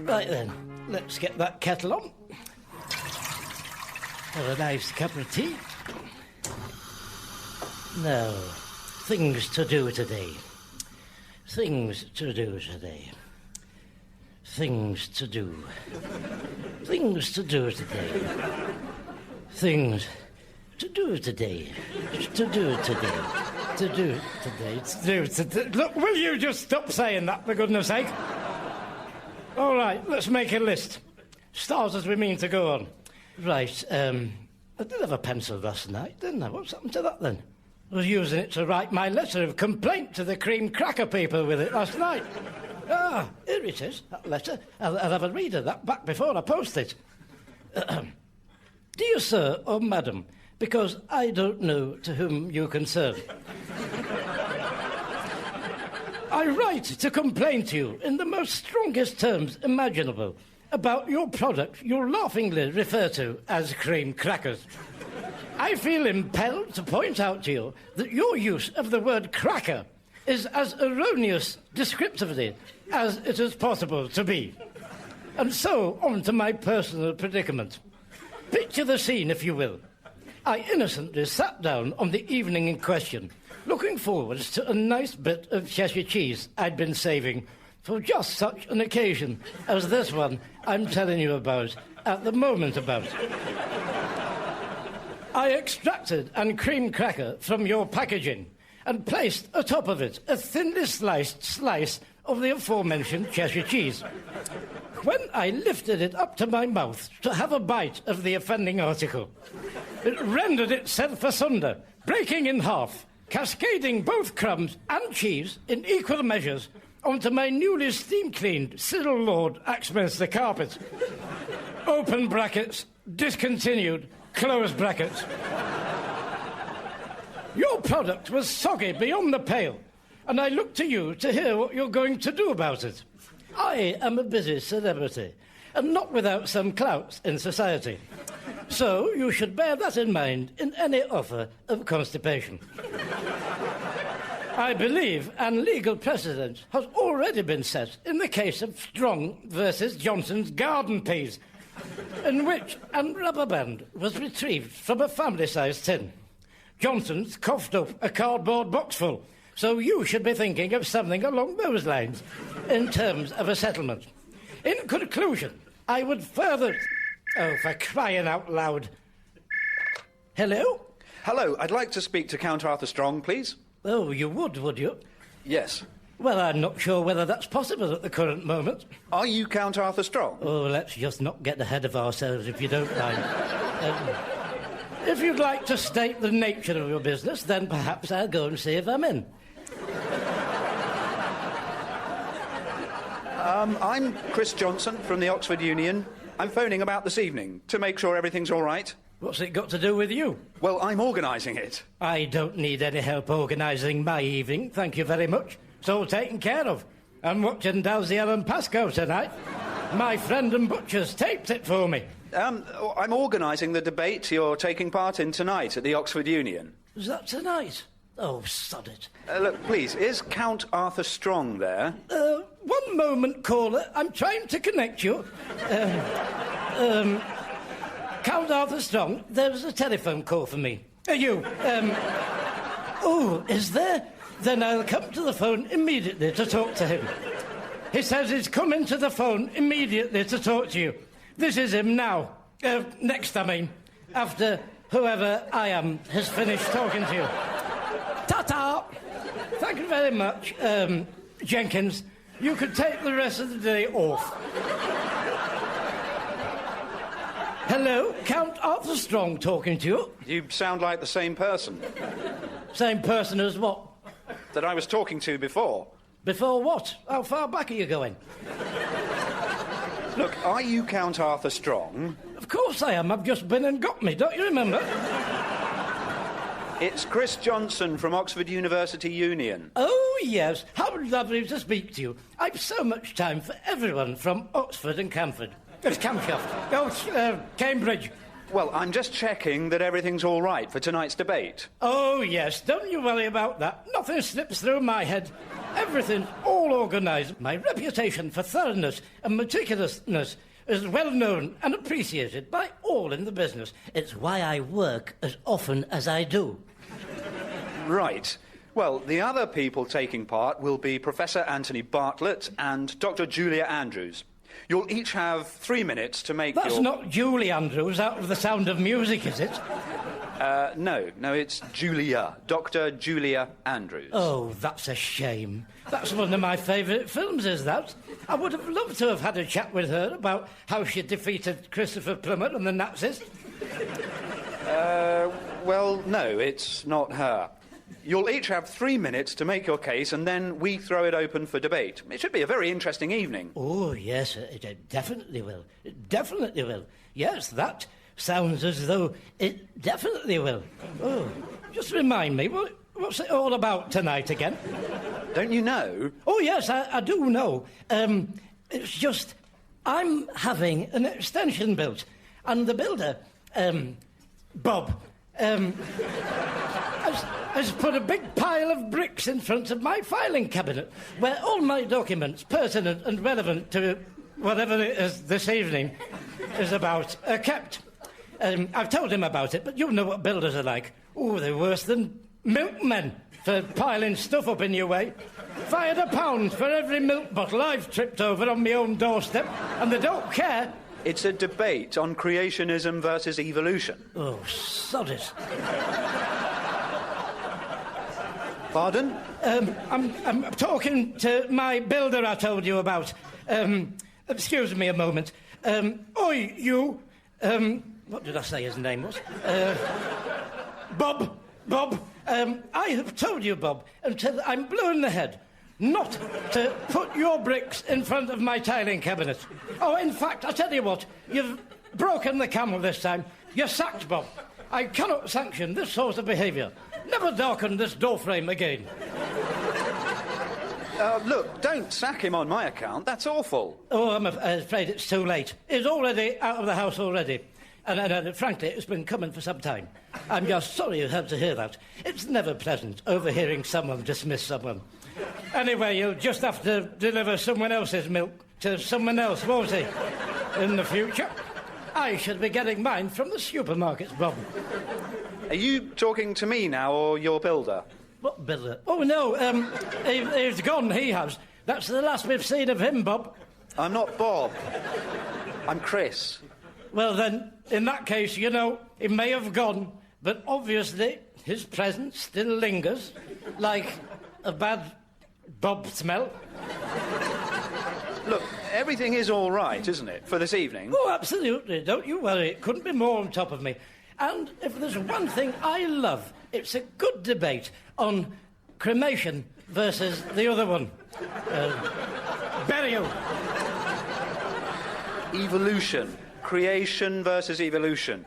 Right then, let's get that kettle on. Have a nice cup of tea. Now, things to do today. Things to do today. Things to do. Things to do today. Things to do today. To do today. To do today. To do today. Look, will you just stop saying that, for goodness sake? All right, let's make a list. Start as we mean to go on. Right, I did have a pencil last night, didn't I? What's happened to that then? I was using it to write my letter of complaint to the cream cracker people with it last night. Ah, here it is, that letter. I'll have a read of that back before I post it. Dear Sir or Madam, because I don't know to whom you concern. I write to complain to you in the most strongest terms imaginable about your product you laughingly refer to as cream crackers. I feel impelled to point out to you that your use of the word cracker is as erroneous descriptively as it is possible to be. And so, on to my personal predicament. Picture the scene, if you will. I innocently sat down on the evening in question, looking forward to a nice bit of Cheshire cheese I'd been saving for just such an occasion as this one I'm telling you about at the moment about. I extracted and cream cracker from your packaging and placed atop of it a thinly sliced slice of the aforementioned Cheshire cheese. When I lifted it up to my mouth to have a bite of the offending article, it rendered itself asunder, breaking in half, cascading both crumbs and cheese in equal measures onto my newly steam-cleaned Cyril Lord Axminster carpet. Open brackets, discontinued, close brackets. Your product was soggy beyond the pale, and I look to you to hear what you're going to do about it. I am a busy celebrity, and not without some clout in society. So you should bear that in mind in any offer of constipation. I believe an legal precedent has already been set in the case of Strong versus Johnson's garden peas, in which a rubber band was retrieved from a family-sized tin. Johnson's coughed up a cardboard box full, so you should be thinking of something along those lines in terms of a settlement. In conclusion, I would further... Oh, for crying out loud. Hello? Hello, I'd like to speak to Count Arthur Strong, please. Oh, you would you? Yes. Well, I'm not sure whether that's possible at the current moment. Are you Count Arthur Strong? Oh, let's just not get ahead of ourselves, if you don't mind. If you'd like to state the nature of your business, then perhaps I'll go and see if I'm in. I'm Chris Johnson from the Oxford Union. I'm phoning about this evening to make sure everything's all right. What's it got to do with you? Well, I'm organising it. I don't need any help organising my evening, thank you very much. It's all taken care of. I'm watching Dalsey Ellen Pascoe tonight. My friend and butcher's taped it for me. I'm organising the debate you're taking part in tonight at the Oxford Union. Is that tonight? Oh, sod it. Look, please, is Count Arthur Strong there? One moment, caller. I'm trying to connect you. Count Arthur Strong, there's a telephone call for me. You. Oh, is there? Then I'll come to the phone immediately to talk to him. He says he's coming to the phone immediately to talk to you. This is him now. Next, I mean. After whoever I am has finished talking to you. Ta-ta! Thank you very much, Jenkins. You could take the rest of the day off. Hello, Count Arthur Strong talking to you. You sound like the same person. Same person as what? That I was talking to before. Before what? How far back are you going? Look, are you Count Arthur Strong? Of course I am. I've just been and got me. Don't you remember? It's Chris Johnson from Oxford University Union. Oh, yes. How lovely to speak to you. I've so much time for everyone from Oxford and Camford. Cambridge. Well, I'm just checking that everything's all right for tonight's debate. Oh, yes. Don't you worry about that. Nothing slips through my head. Everything's all organised. My reputation for thoroughness and meticulousness is well known and appreciated by all in the business. It's why I work as often as I do. Right. Well, the other people taking part will be Professor Anthony Bartlett and Dr. Julia Andrews. You'll each have 3 minutes to make That's not Julie Andrews out of The Sound of Music, is it? No, it's Julia. Dr. Julia Andrews. Oh, that's a shame. That's one of my favourite films, is that? I would have loved to have had a chat with her about how she defeated Christopher Plummer and the Nazis. Well, no, it's not her. You'll each have 3 minutes to make your case, and then we throw it open for debate. It should be a very interesting evening. Oh, yes, it definitely will. It definitely will. Yes, that sounds as though it definitely will. Oh, just remind me, what's it all about tonight again? Don't you know? Oh, yes, I do know. It's just, I'm having an extension built, and the builder, Bob, has put a big pile of bricks in front of my filing cabinet, where all my documents, pertinent and relevant to whatever it is this evening is about, are kept. I've told him about it, but you know what builders are like. Oh, they're worse than milkmen for piling stuff up in your way. Fired £1 for every milk bottle I've tripped over on my own doorstep, and they don't care. It's a debate on creationism versus evolution. Oh, sod it. Pardon? I'm talking to my builder I told you about. Excuse me a moment. Oi, you. What did I say his name was? Bob. I have told you, Bob, until I'm blue in the head, not to put your bricks in front of my tiling cabinet. Oh, in fact, I tell you what, you've broken the camel this time. You're sacked, Bob. I cannot sanction this sort of behaviour. Never darken this doorframe again. Look, don't sack him on my account. That's awful. Oh, I'm afraid it's too late. He's already out of the house already. And frankly, it's been coming for some time. I'm just sorry you had to hear that. It's never pleasant overhearing someone dismiss someone. Anyway, you'll just have to deliver someone else's milk to someone else, won't he? In the future. I should be getting mine from the supermarkets, Bob. Are you talking to me now, or your builder? What builder? Oh, no, he's gone, he has. That's the last we've seen of him, Bob. I'm not Bob. I'm Chris. Well, then, in that case, you know, he may have gone, but obviously his presence still lingers, like a bad Bob smell. Look, everything is all right, isn't it, for this evening? Oh, absolutely. Don't you worry. It couldn't be more on top of me. And if there's one thing I love, it's a good debate on cremation versus the other one. Burial. Evolution. Creation versus evolution.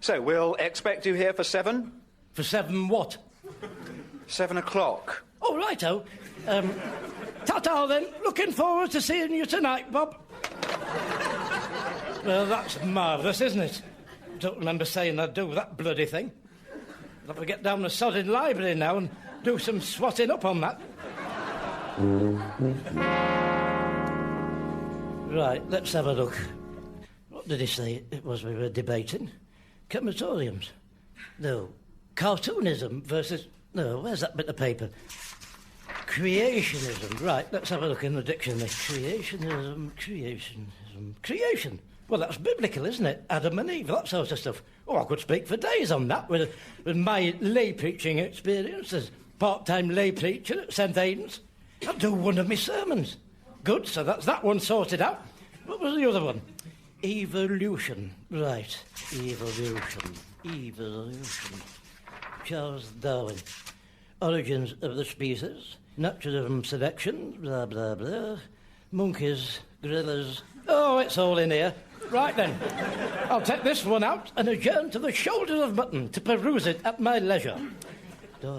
So, we'll expect you here for 7? For 7 what? 7 o'clock. Oh, righto. Ta-ta, then. Looking forward to seeing you tonight, Bob. Well, that's marvellous, isn't it? Don't remember saying I'd do that bloody thing. I'll have to get down the sodded library now and do some swatting up on that. Right, let's have a look. What did he say it was we were debating? Crematoriums? No. Cartoonism versus... No, where's that bit of paper? Creationism. Right, let's have a look in the dictionary. Creation. Well, that's biblical, isn't it? Adam and Eve, that sort of stuff. Oh, I could speak for days on that with my lay preaching experience as part-time lay preacher at St. Aidan's. I'd do one of my sermons. Good, so that's that one sorted out. What was the other one? Evolution. Right, evolution. Charles Darwin. Origins of the species. Naturalism selection. Blah, blah, blah. Monkeys, gorillas. Oh, it's all in here. Right then. I'll take this one out and adjourn to the shoulder of mutton to peruse it at my leisure. Can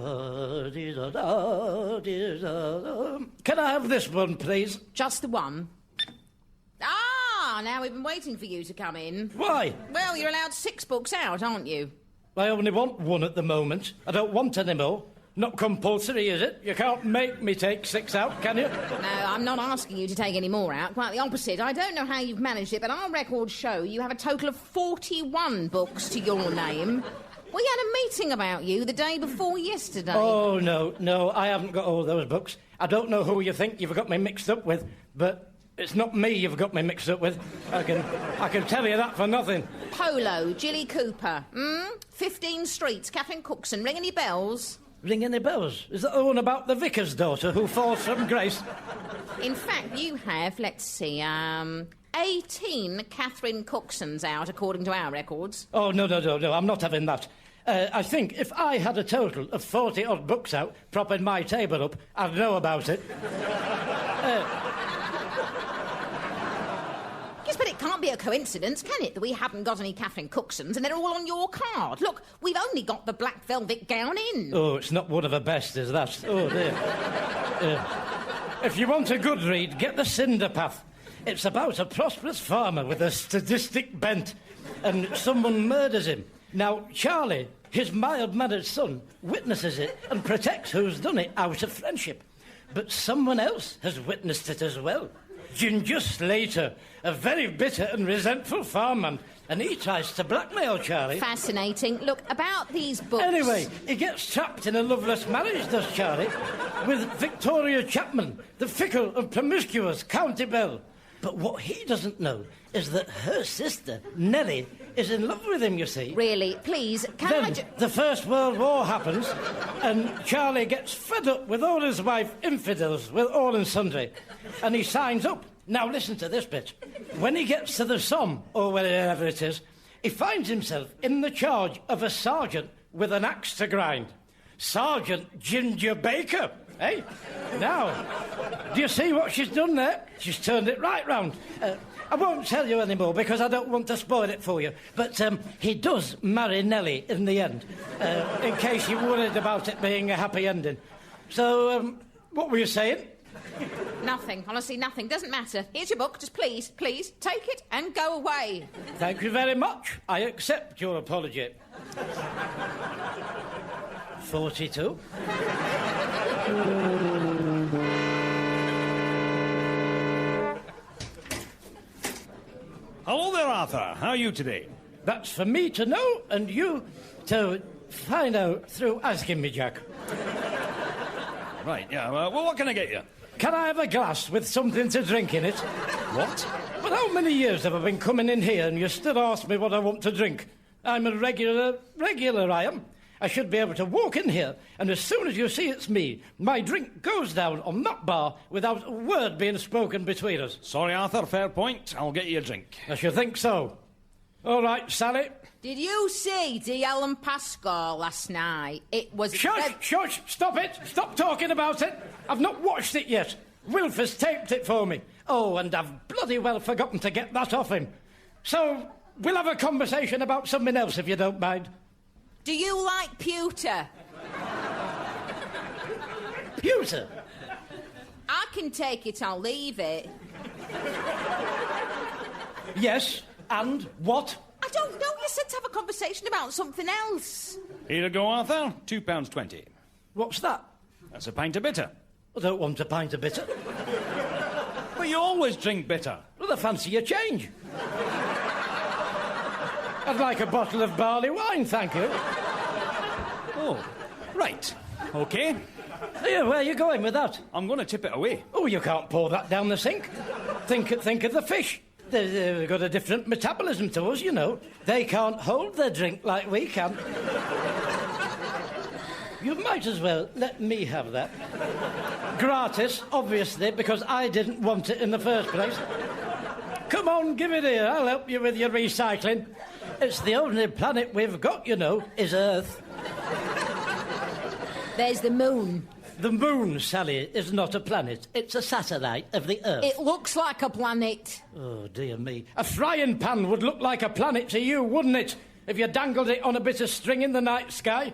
I have this one, please? Just the one? Ah, now we've been waiting for you to come in. Why? Well, you're allowed 6 books out, aren't you? I only want one at the moment. I don't want any more. Not compulsory, is it? You can't make me take 6 out, can you? No, I'm not asking you to take any more out. Quite the opposite. I don't know how you've managed it, but our records show you have a total of 41 books to your name. We had a meeting about you the day before yesterday. Oh, no, I haven't got all those books. I don't know who you think you've got me mixed up with, but it's not me you've got me mixed up with. I can tell you that for nothing. Polo, Jilly Cooper, 15 Streets, Catherine Cookson, ring any bells? Ring any bells? Is that the one about the vicar's daughter who falls from grace? In fact, you have, let's see, 18 Catherine Cooksons out, according to our records. Oh, no, I'm not having that. I think if I had a total of 40-odd books out, propping my table up, I'd know about it. Yes, but it can't be a coincidence, can it, that we haven't got any Catherine Cooksons and they're all on your card? Look, we've only got the black velvet gown in. Oh, it's not one of the best, is that? Oh, dear. If you want a good read, get The Cinder Path. It's about a prosperous farmer with a sadistic bent, and someone murders him. Now, Charlie, his mild-mannered son, witnesses it and protects who's done it out of friendship. But someone else has witnessed it as well. Ginger Slater, a very bitter and resentful farmman, and he tries to blackmail Charlie. Fascinating. Look, about these books... Anyway, he gets trapped in a loveless marriage, does Charlie, with Victoria Chapman, the fickle and promiscuous County Belle. But what he doesn't know is that her sister, Nellie, is in love with him, you see. Really? Please, can Then the First World War happens, and Charlie gets fed up with all his wife infidels, with all and sundry, and he signs up. Now listen to this bit. When he gets to the Somme, or wherever it is, he finds himself in the charge of a sergeant with an axe to grind. Sergeant Ginger Baker, eh? Now, do you see what she's done there? She's turned it right round. I won't tell you anymore because I don't want to spoil it for you. But he does marry Nellie in the end, in case you're worried about it being a happy ending. So, what were you saying? Nothing. Honestly, nothing. Doesn't matter. Here's your book. Just please, take it and go away. Thank you very much. I accept your apology. 42. Hello there, Arthur. How are you today? That's for me to know and you to find out through asking me, Jack. Right, yeah. Well, what can I get you? Can I have a glass with something to drink in it? What? But how many years have I been coming in here and you still ask me what I want to drink? I'm a regular, I am. I should be able to walk in here, and as soon as you see it's me, my drink goes down on that bar without a word being spoken between us. Sorry, Arthur, fair point. I'll get you a drink. I should think so. All right, Sally. Did you see D.L. and Pascal last night? It was... Shush, stop it. Stop talking about it. I've not watched it yet. Wilf has taped it for me. Oh, and I've bloody well forgotten to get that off him. So, we'll have a conversation about something else, if you don't mind. Do you like pewter? Pewter? I can take it, I'll leave it. Yes, and what? I don't know, you said to have a conversation about something else. Here you go, Arthur. £2.20. What's that? That's a pint of bitter. I don't want a pint of bitter. But you always drink bitter. Well, I fancy a change. I'd like a bottle of barley wine, thank you. Oh, right. OK. Yeah, where are you going with that? I'm going to tip it away. Oh, you can't pour that down the sink. Think of the fish. They've got a different metabolism to us, you know. They can't hold their drink like we can. You might as well let me have that. Gratis, obviously, because I didn't want it in the first place. Come on, give it here. I'll help you with your recycling. It's the only planet we've got, you know, is Earth. There's the moon. The moon, Sally, is not a planet. It's a satellite of the Earth. It looks like a planet. Oh, dear me. A frying pan would look like a planet to you, wouldn't it, if you dangled it on a bit of string in the night sky?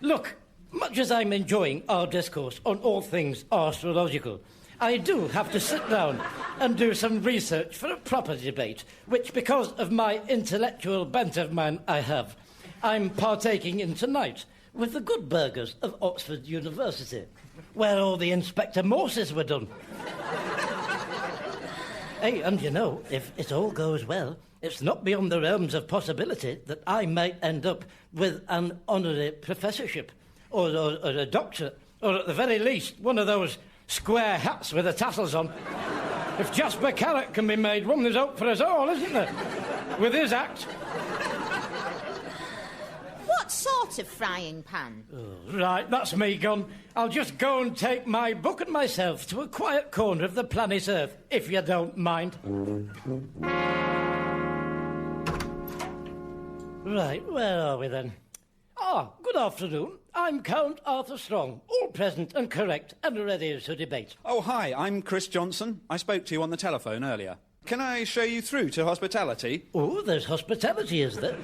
Look, much as I'm enjoying our discourse on all things astrological, I do have to sit down and do some research for a proper debate, which, because of my intellectual bent of mine I have, I'm partaking in tonight with the good burgers of Oxford University, where all the Inspector Morses were done. Hey, and you know, if it all goes well, it's not beyond the realms of possibility that I might end up with an honorary professorship, or a doctorate, or at the very least, one of those square hats with the tassels on. If Jasper Carrot can be made one, there's hope for us all, isn't there? With his act. What sort of frying pan? Oh, right, that's me gone. I'll just go and take my book and myself to a quiet corner of the planet Earth, if you don't mind. Right, where are we then? Good afternoon. I'm Count Arthur Strong, all present and correct and ready to debate. Oh, hi, I'm Chris Johnson. I spoke to you on the telephone earlier. Can I show you through to hospitality? Oh, there's hospitality, is there?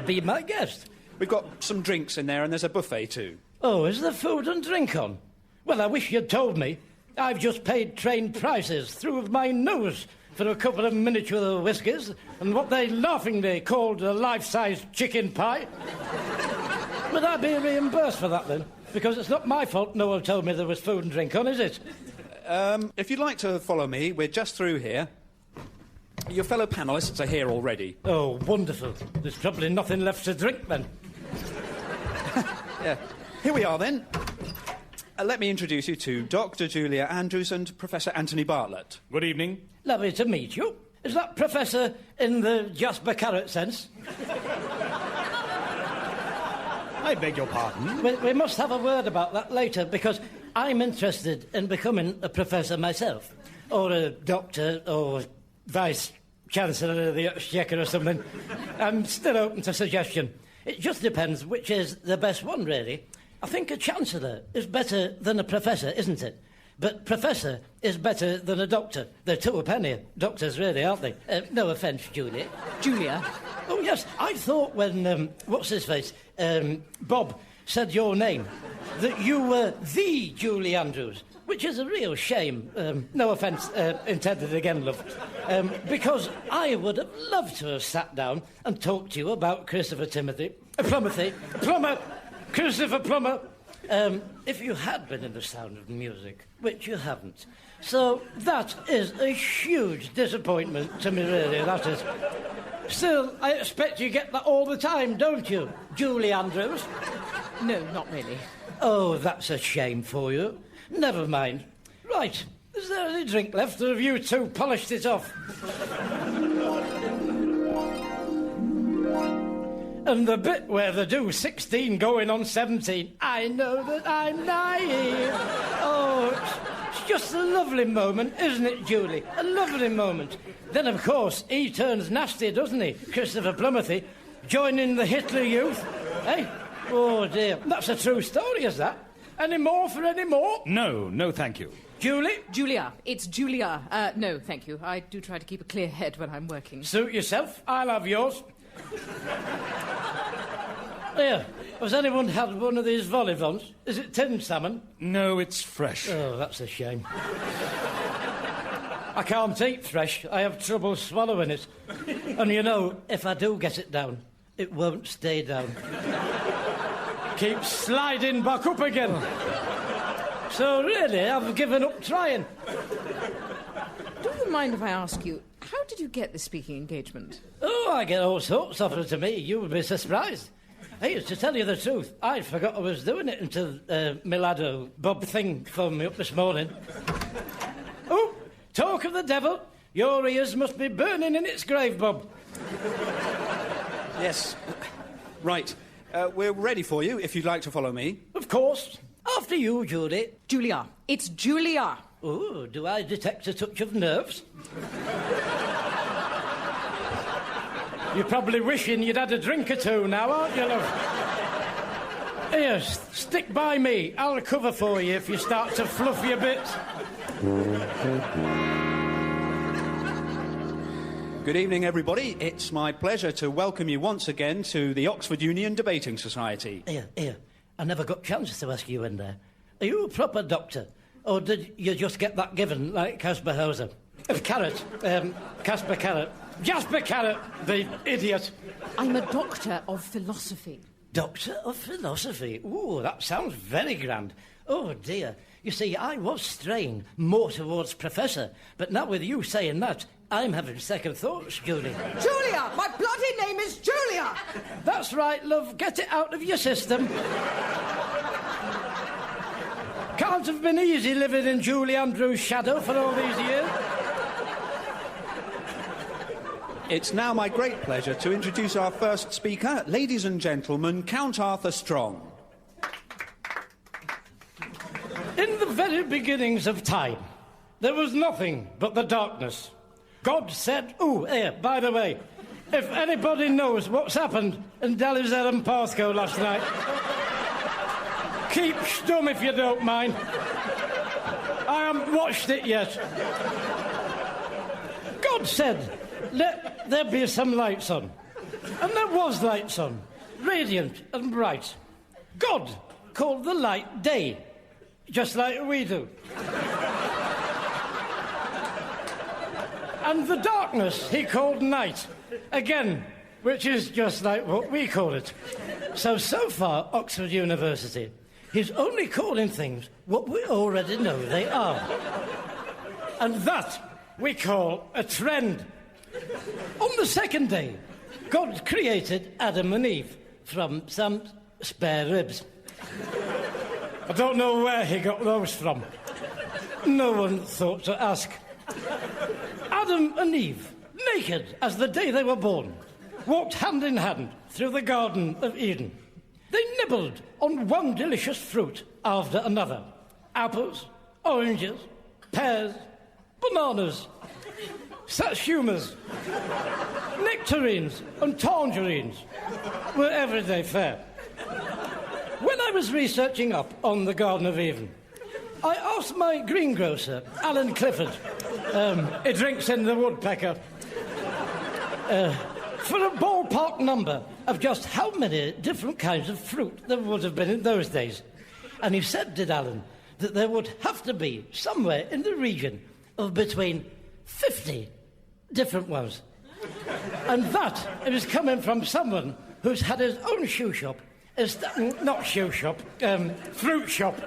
Be my guest. We've got some drinks in there and there's a buffet too. Oh, is there food and drink on? Well, I wish you'd told me. I've just paid train prices through my nose for a couple of miniature whiskies and what they laughingly called a life-sized chicken pie. Would I be reimbursed for that, then? Because it's not my fault no one told me there was food and drink on, is it? If you'd like to follow me, we're just through here. Your fellow panellists are here already. Oh, wonderful. There's probably nothing left to drink, then. Yeah. Here we are, then. Let me introduce you to Dr. Julia Andrews and Professor Anthony Bartlett. Good evening. Lovely to meet you. Is that Professor in the Jasper Carrot sense? I beg your pardon? We must have a word about that later, because I'm interested in becoming a professor myself, or a doctor, or Vice-Chancellor of the Exchequer or something. I'm still open to suggestion. It just depends which is the best one, really. I think a Chancellor is better than a Professor, isn't it? But Professor is better than a Doctor. They're two a penny. Doctors, really, aren't they? No offence, Julia. Julia? Oh, yes. I thought when, what's-his-face, Bob said your name, that you were the Julie Andrews, which is a real shame. No offence intended again, love. Because I would have loved to have sat down and talked to you about Christopher Plummer, if you had been in The Sound of Music, which you haven't. So that is a huge disappointment to me, really, that is. Still, I expect you get that all the time, don't you, Julie Andrews? No, not really. Oh, that's a shame for you. Never mind. Right, is there any drink left, or have you two polished it off? And the bit where they do 16 going on 17, I know that I'm naive. Oh, it's just a lovely moment, isn't it, Julie? A lovely moment. Then, of course, he turns nasty, doesn't he, Christopher Plummer, joining the Hitler Youth. Eh? Oh, dear. That's a true story, is that? Any more for any more? No, thank you. Julie? Julia. It's Julia. No, thank you. I do try to keep a clear head when I'm working. Suit yourself. I'll have yours. Here, has anyone had one of these vol-au-vents? Is it tinned salmon? No, it's fresh. Oh, that's a shame. I can't eat fresh. I have trouble swallowing it. And you know, if I do get it down, it won't stay down. Keeps sliding back up again. So really, I've given up trying. Do you mind if I ask you, how did you get the speaking engagement? Oh, I get all sorts offered to me. You would be surprised. Hey, to tell you the truth, I forgot I was doing it until Milado Bob Thing phoned me up this morning. Oh, talk of the devil. Your ears must be burning in its grave, Bob. Yes. Right. We're ready for you, if you'd like to follow me. Of course. After you, Julie. Julia. It's Julia. Oh, do I detect a touch of nerves? You're probably wishing you'd had a drink or two now, aren't you, love? Here, stick by me. I'll cover for you if you start to fluff your bit. Good evening, everybody. It's my pleasure to welcome you once again to the Oxford Union Debating Society. Here. I never got chance to ask you in there. Are you a proper doctor? Or did you just get that given, like Caspar Hauser? Caspar Carrot. Jasper Carrot, the idiot. I'm a doctor of philosophy. Doctor of philosophy? Ooh, that sounds very grand. Oh, dear. You see, I was straying more towards professor, but now with you saying that, I'm having second thoughts, Julie. Julia! My bloody name is Julia! That's right, love. Get it out of your system. Can't have been easy living in Julie Andrews' shadow for all these years. It's now my great pleasure to introduce our first speaker, ladies and gentlemen, Count Arthur Strong. In the very beginnings of time, there was nothing but the darkness. God said... Oh, here, by the way, if anybody knows what's happened in Dalizar and Porthcawl last night, keep stum if you don't mind. I haven't watched it yet. God said, let there be some lights on. And there was lights on, radiant and bright. God called the light day, just like we do. And the darkness he called night, again, which is just like what we call it. So far, Oxford University, he's only calling things what we already know they are. And that we call a trend. On the second day, God created Adam and Eve from some spare ribs. I don't know where he got those from. No one thought to ask. Adam and Eve, naked as the day they were born, walked hand in hand through the Garden of Eden. They nibbled on one delicious fruit after another. Apples, oranges, pears, bananas, satsumas, nectarines and tangerines were everyday fare. When I was researching up on the Garden of Eden, I asked my greengrocer, Alan Clifford, he drinks in the woodpecker, for a ballpark number of just how many different kinds of fruit there would have been in those days. And he said, did Alan, that there would have to be somewhere in the region of between 50 different ones. And that it was coming from someone who's had his own shoe shop, not shoe shop, fruit shop,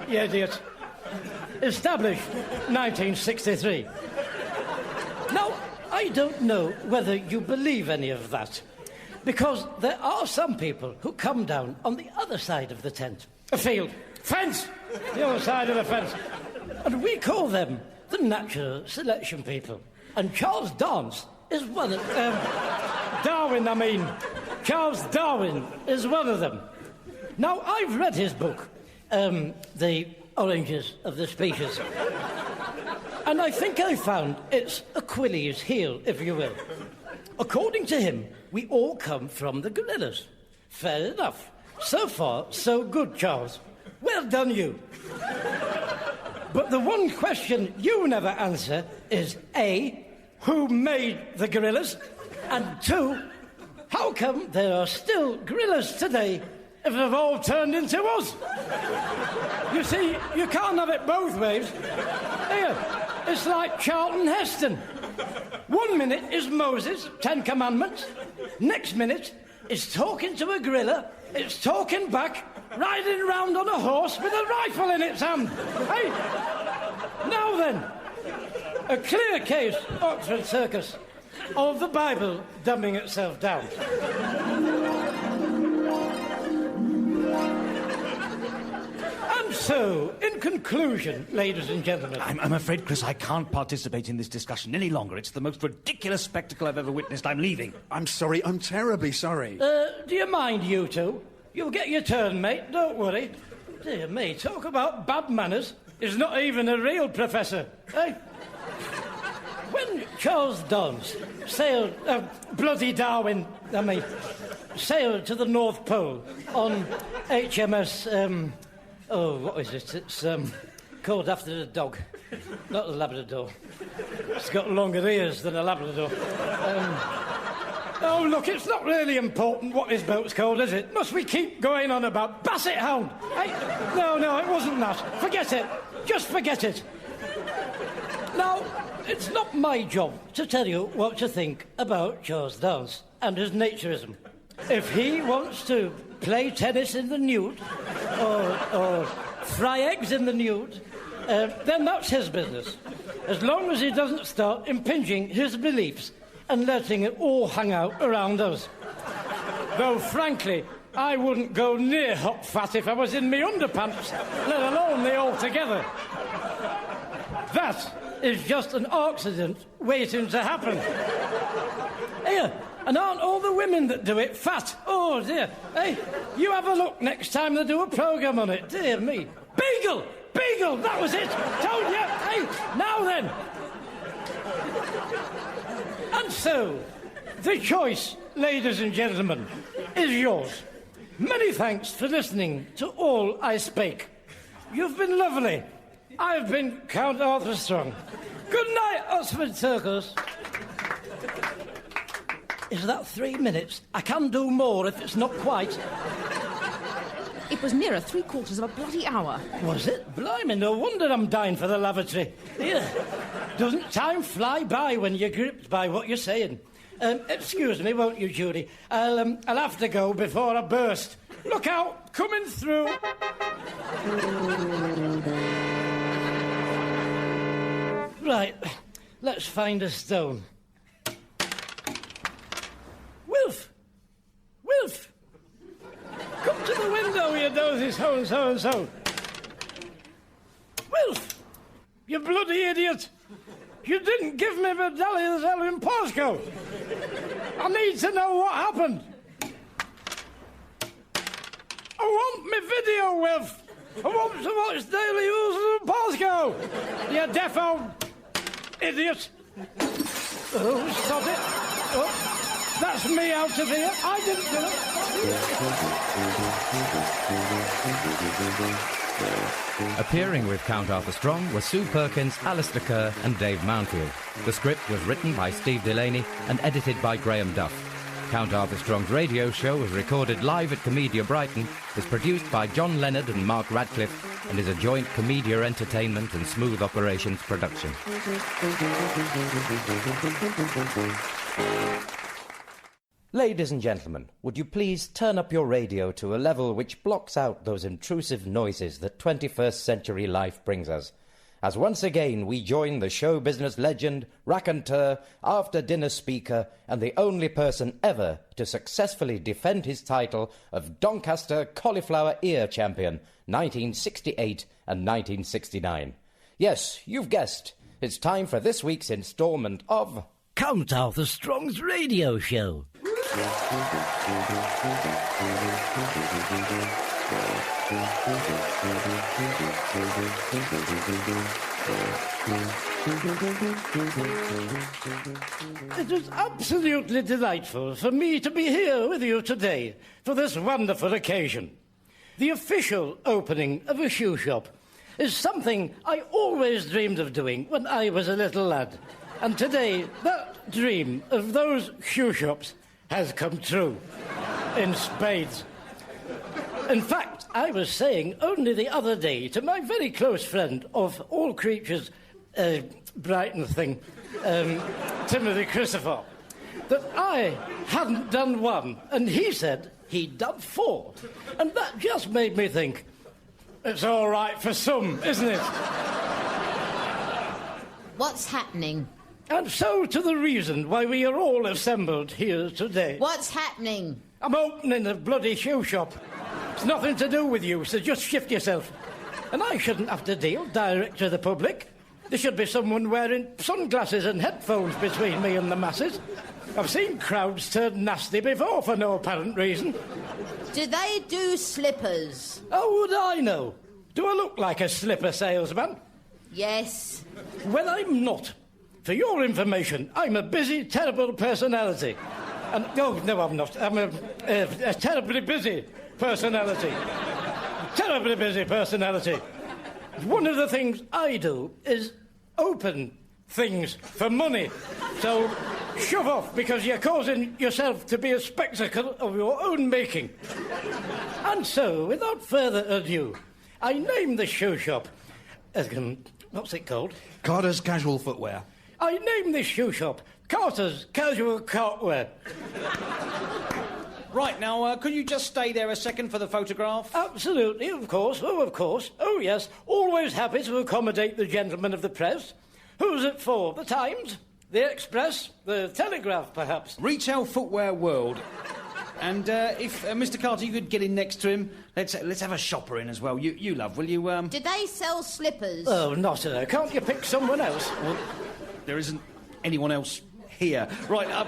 you idiot, established 1963. Now, I don't know whether you believe any of that, because there are some people who come down on the other side of the tent, a field, fence, the other side of the fence, and we call them the natural selection people. And Charles Dance is one of Charles Darwin is one of them. Now, I've read his book, The Oranges of the Species, and I think I found its Achilles heel, if you will. According to him, we all come from the gorillas. Fair enough. So far, so good, Charles. Well done, you. But the one question you never answer is A, who made the gorillas? And 2, how come there are still gorillas today if they've all turned into us? You see, you can't have it both ways. Here, it's like Charlton Heston. 1 minute is Moses, 10 Commandments. Next minute, it's talking to a gorilla. It's talking back, riding round on a horse with a rifle in its hand. Hey, now then, a clear case, Oxford Circus, of the Bible dumbing itself down. And so, in conclusion, ladies and gentlemen... I'm afraid, Chris, I can't participate in this discussion any longer. It's the most ridiculous spectacle I've ever witnessed. I'm leaving. I'm sorry. I'm terribly sorry. Do you mind, you two? You'll get your turn, mate. Don't worry. Dear me, talk about bad manners. He's not even a real professor, eh? when Charles Dance sailed, sailed to the North Pole on HMS, what is it? It's called after the dog, not a Labrador. It's got longer ears than a Labrador. Oh, look, it's not really important what his boat's called, is it? Must we keep going on about Basset Hound? No, it wasn't that. Forget it. Just forget it. Now, it's not my job to tell you what to think about Charles Dance and his naturism. If he wants to play tennis in the nude or fry eggs in the nude, then that's his business. As long as he doesn't start impinging his beliefs and letting it all hang out around us. Though, frankly, I wouldn't go near hot fat if I was in me underpants, let alone they all together. That is just an accident waiting to happen. Here, and aren't all the women that do it fat? Oh, dear. Hey, you have a look next time they do a programme on it. Dear me. Beagle! Beagle! That was it! Told you! Hey, now then! And so, the choice, ladies and gentlemen, is yours. Many thanks for listening to all I spake. You've been lovely. I've been Count Arthur Strong. Good night, Oxford Circus. Is that 3 minutes? I can do more if it's not quite. It was nearer 3/4 of a bloody hour. Was it? Blimey, no wonder I'm dying for the lavatory. Here. Doesn't time fly by when you're gripped by what you're saying? Excuse me, won't you, Judy? I'll have to go before I burst. Look out, coming through. Right, let's find a stone. Wilf! Wilf! Come to the window, you dozy so-and-so. Wilf! You bloody idiot! You didn't give me Vidalia's Elvin postcode. I need to know what happened. I want me video, Wilf. I want to watch Daily News and postcode. You defo idiot. Oh, stop it. Oh, that's me out of here. I didn't do it. Appearing with Count Arthur Strong were Sue Perkins, Alistair Kerr and Dave Mountfield. The script was written by Steve Delaney and edited by Graham Duff. Count Arthur Strong's radio show was recorded live at Comedia Brighton, is produced by John Leonard and Mark Radcliffe, and is a joint Comedia Entertainment and Smooth Operations production. Ladies and gentlemen, would you please turn up your radio to a level which blocks out those intrusive noises that 21st century life brings us, as once again we join the show business legend, raconteur, after-dinner speaker, and the only person ever to successfully defend his title of Doncaster Cauliflower Ear Champion, 1968 and 1969. Yes, you've guessed, it's time for this week's instalment of Count Arthur Strong's radio show. It was absolutely delightful for me to be here with you today for this wonderful occasion. The official opening of a shoe shop is something I always dreamed of doing when I was a little lad. And today, that dream of those shoe shops has come true in spades. In fact, I was saying only the other day to my very close friend of all creatures, Brighton thing, Timothy Christopher, that I hadn't done one, and he said he'd done 4. And that just made me think, it's all right for some, isn't it? What's happening? And so to the reason why we are all assembled here today. What's happening? I'm opening a bloody shoe shop. It's nothing to do with you, so just shift yourself. And I shouldn't have to deal direct to the public. There should be someone wearing sunglasses and headphones between me and the masses. I've seen crowds turn nasty before for no apparent reason. Do they do slippers? How would I know? Do I look like a slipper salesman? Yes. Well, I'm not. for your information, I'm a busy, terrible personality. And, oh, no, I'm not. I'm a terribly busy personality. Terribly busy personality. One of the things I do is open things for money. So shove off, because you're causing yourself to be a spectacle of your own making. And so, without further ado, I named the shoe shop... what's it called? Carter's Casual Footwear. I named this shoe shop Carter's Casual Cartwear. Right, now, could you just stay there a second for the photograph? Absolutely, of course. Oh, of course. Oh, yes. Always happy to accommodate the gentlemen of the press. Who's it for? The Times? The Express? The Telegraph, perhaps? Retail Footwear World. And if, Mr. Carter, you could get in next to him, let's have a shopper in as well. You love, will you, Do they sell slippers? Oh, not her. Can't you pick someone else? Well, there isn't anyone else here. Right,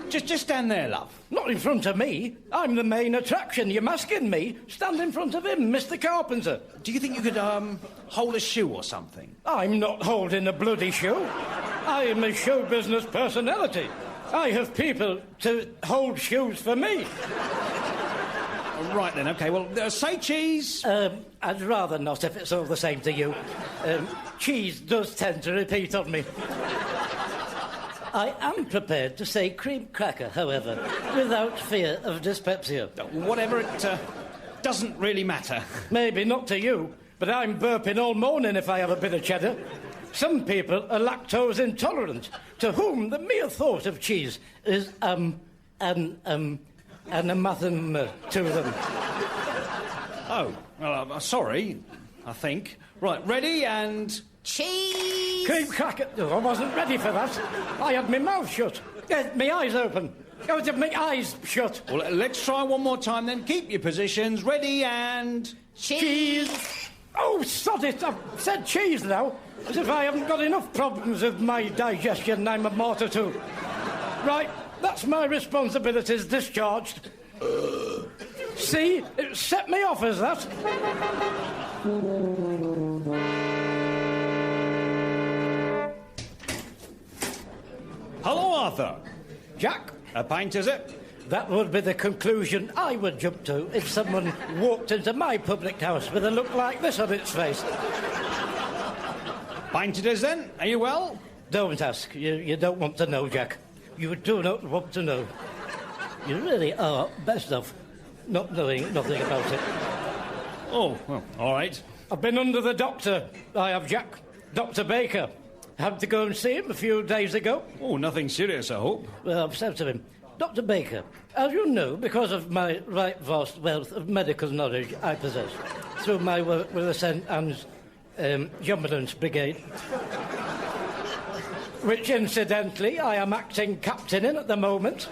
just stand there, love. Not in front of me. I'm the main attraction. You're masking me. Stand in front of him, Mr. Carpenter. Do you think you could, hold a shoe or something? I'm not holding a bloody shoe. I am a show business personality. I have people to hold shoes for me. Right then, OK, well, say cheese. I'd rather not, if it's all the same to you. Cheese does tend to repeat on me. I am prepared to say cream cracker, however, without fear of dyspepsia. Whatever, it doesn't really matter. Maybe not to you, but I'm burping all morning if I have a bit of cheddar. Some people are lactose intolerant, to whom the mere thought of cheese is, anathema to them. Oh, well, I'm sorry, I think. Right, ready and... Cheese! Cream cracker... Oh, I wasn't ready for that. I had my mouth shut. My eyes open. I had my eyes shut. Well, let's try one more time then. Keep your positions. Ready and... Cheese! Oh, sod it! I've said cheese now. As if I haven't got enough problems with my digestion, I'm a martyr to. Right, that's my responsibilities discharged. See? It set me off as that. Hello, Arthur. Jack? A pint, is it? That would be the conclusion I would jump to if someone walked into my public house with a look like this on its face. Pint it is, then. Are you well? Don't ask. You don't want to know, Jack. You do not want to know. You really are best off not knowing nothing about it. Oh, well, all right. I've been under the doctor. I have, Jack. Dr. Baker. Had to go and see him a few days ago. Oh, nothing serious, I hope. Well, I've said to him, Dr. Baker, as you know, because of my right vast wealth of medical knowledge I possess, through my work with the St. Anne's Ambulance Brigade, which, incidentally, I am acting captain in at the moment,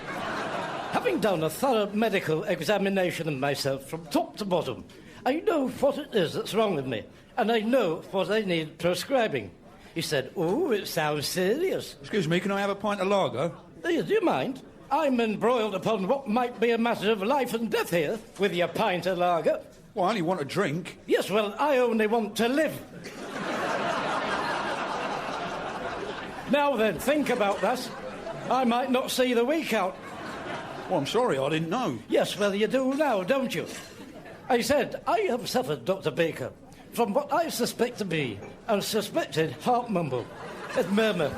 having done a thorough medical examination of myself from top to bottom, I know what it is that's wrong with me, and I know what I need prescribing. He said, "Oh, it sounds serious." Excuse me, can I have a pint of lager? Do you mind? I'm embroiled upon what might be a matter of life and death here, with your pint of lager. Well, I only want a drink. Yes, well, I only want to live. Now then, think about that. I might not see the week out. Well, I'm sorry, I didn't know. Yes, well, you do now, don't you? I said, I have suffered, Dr. Baker, from what I suspect to be unsuspected heart mumble, murmur,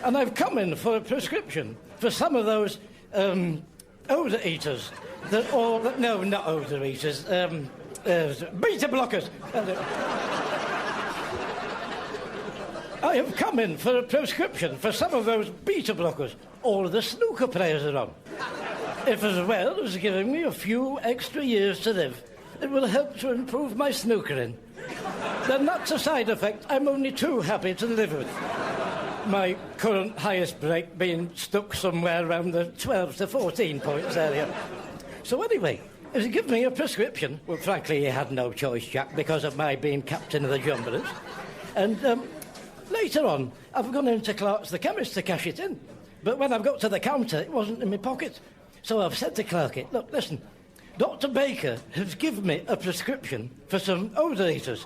and I've come in for a prescription for some of those odour eaters. No, not odour eaters. Beta blockers. I have come in for a prescription for some of those beta blockers all the snooker players are on. If as well as giving me a few extra years to live, it will help to improve my snookering, then that's a side effect I'm only too happy to live with. My current highest break being stuck somewhere around the 12 to 14 points area. So anyway, as he gave me a prescription, well, frankly, he had no choice, Jack, because of my being captain of the Jumblers. And later on, I've gone into Clark's the chemist to cash it in. But when I've got to the counter, it wasn't in my pocket. So I've said to Clarky, look, listen, Dr. Baker has given me a prescription for some odour eaters.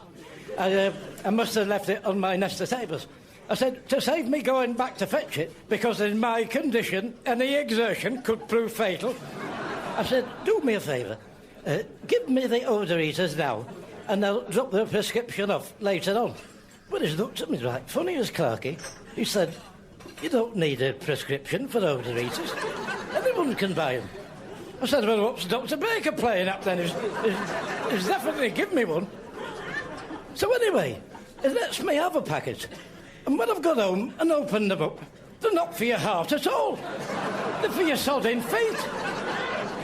I must have left it on my nest of tables. I said, to save me going back to fetch it, because in my condition, any exertion could prove fatal. I said, do me a favour. Give me the odour eaters now, and I'll drop the prescription off later on. Well, he looked at me like funny as Clarky. He said, you don't need a prescription for odour eaters. Anyone can buy them. I said, well, what's Dr. Baker playing up then? He's definitely given me one. So anyway, he lets me have a packet. And when I've got home and opened them up, they're not for your heart at all. They're for your sodding feet.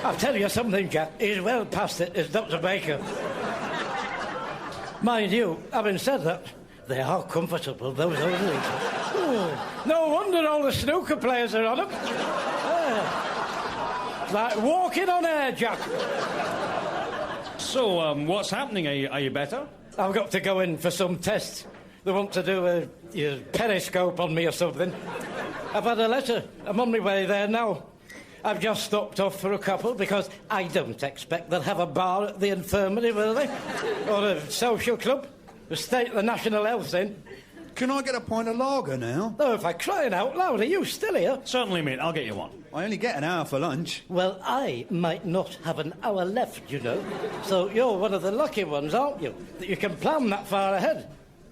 I'll tell you something, Jack. He's well past it, is Dr. Baker. Mind you, having said that, they are comfortable, those old eaters. Oh, no wonder all the snooker players are on them. It's like walking on air, Jack. So, what's happening? Are you better? I've got to go in for some tests. They want to do a periscope on me or something. I've had a letter. I'm on my way there now. I've just stopped off for a couple because I don't expect they'll have a bar at the infirmary, will they? Or a social club. The state the national health's in. Can I get a pint of lager now? Oh, if I'm crying out loud, are you still here? Certainly, mate. I'll get you one. I only get an hour for lunch. Well, I might not have an hour left, you know. So you're one of the lucky ones, aren't you? That you can plan that far ahead.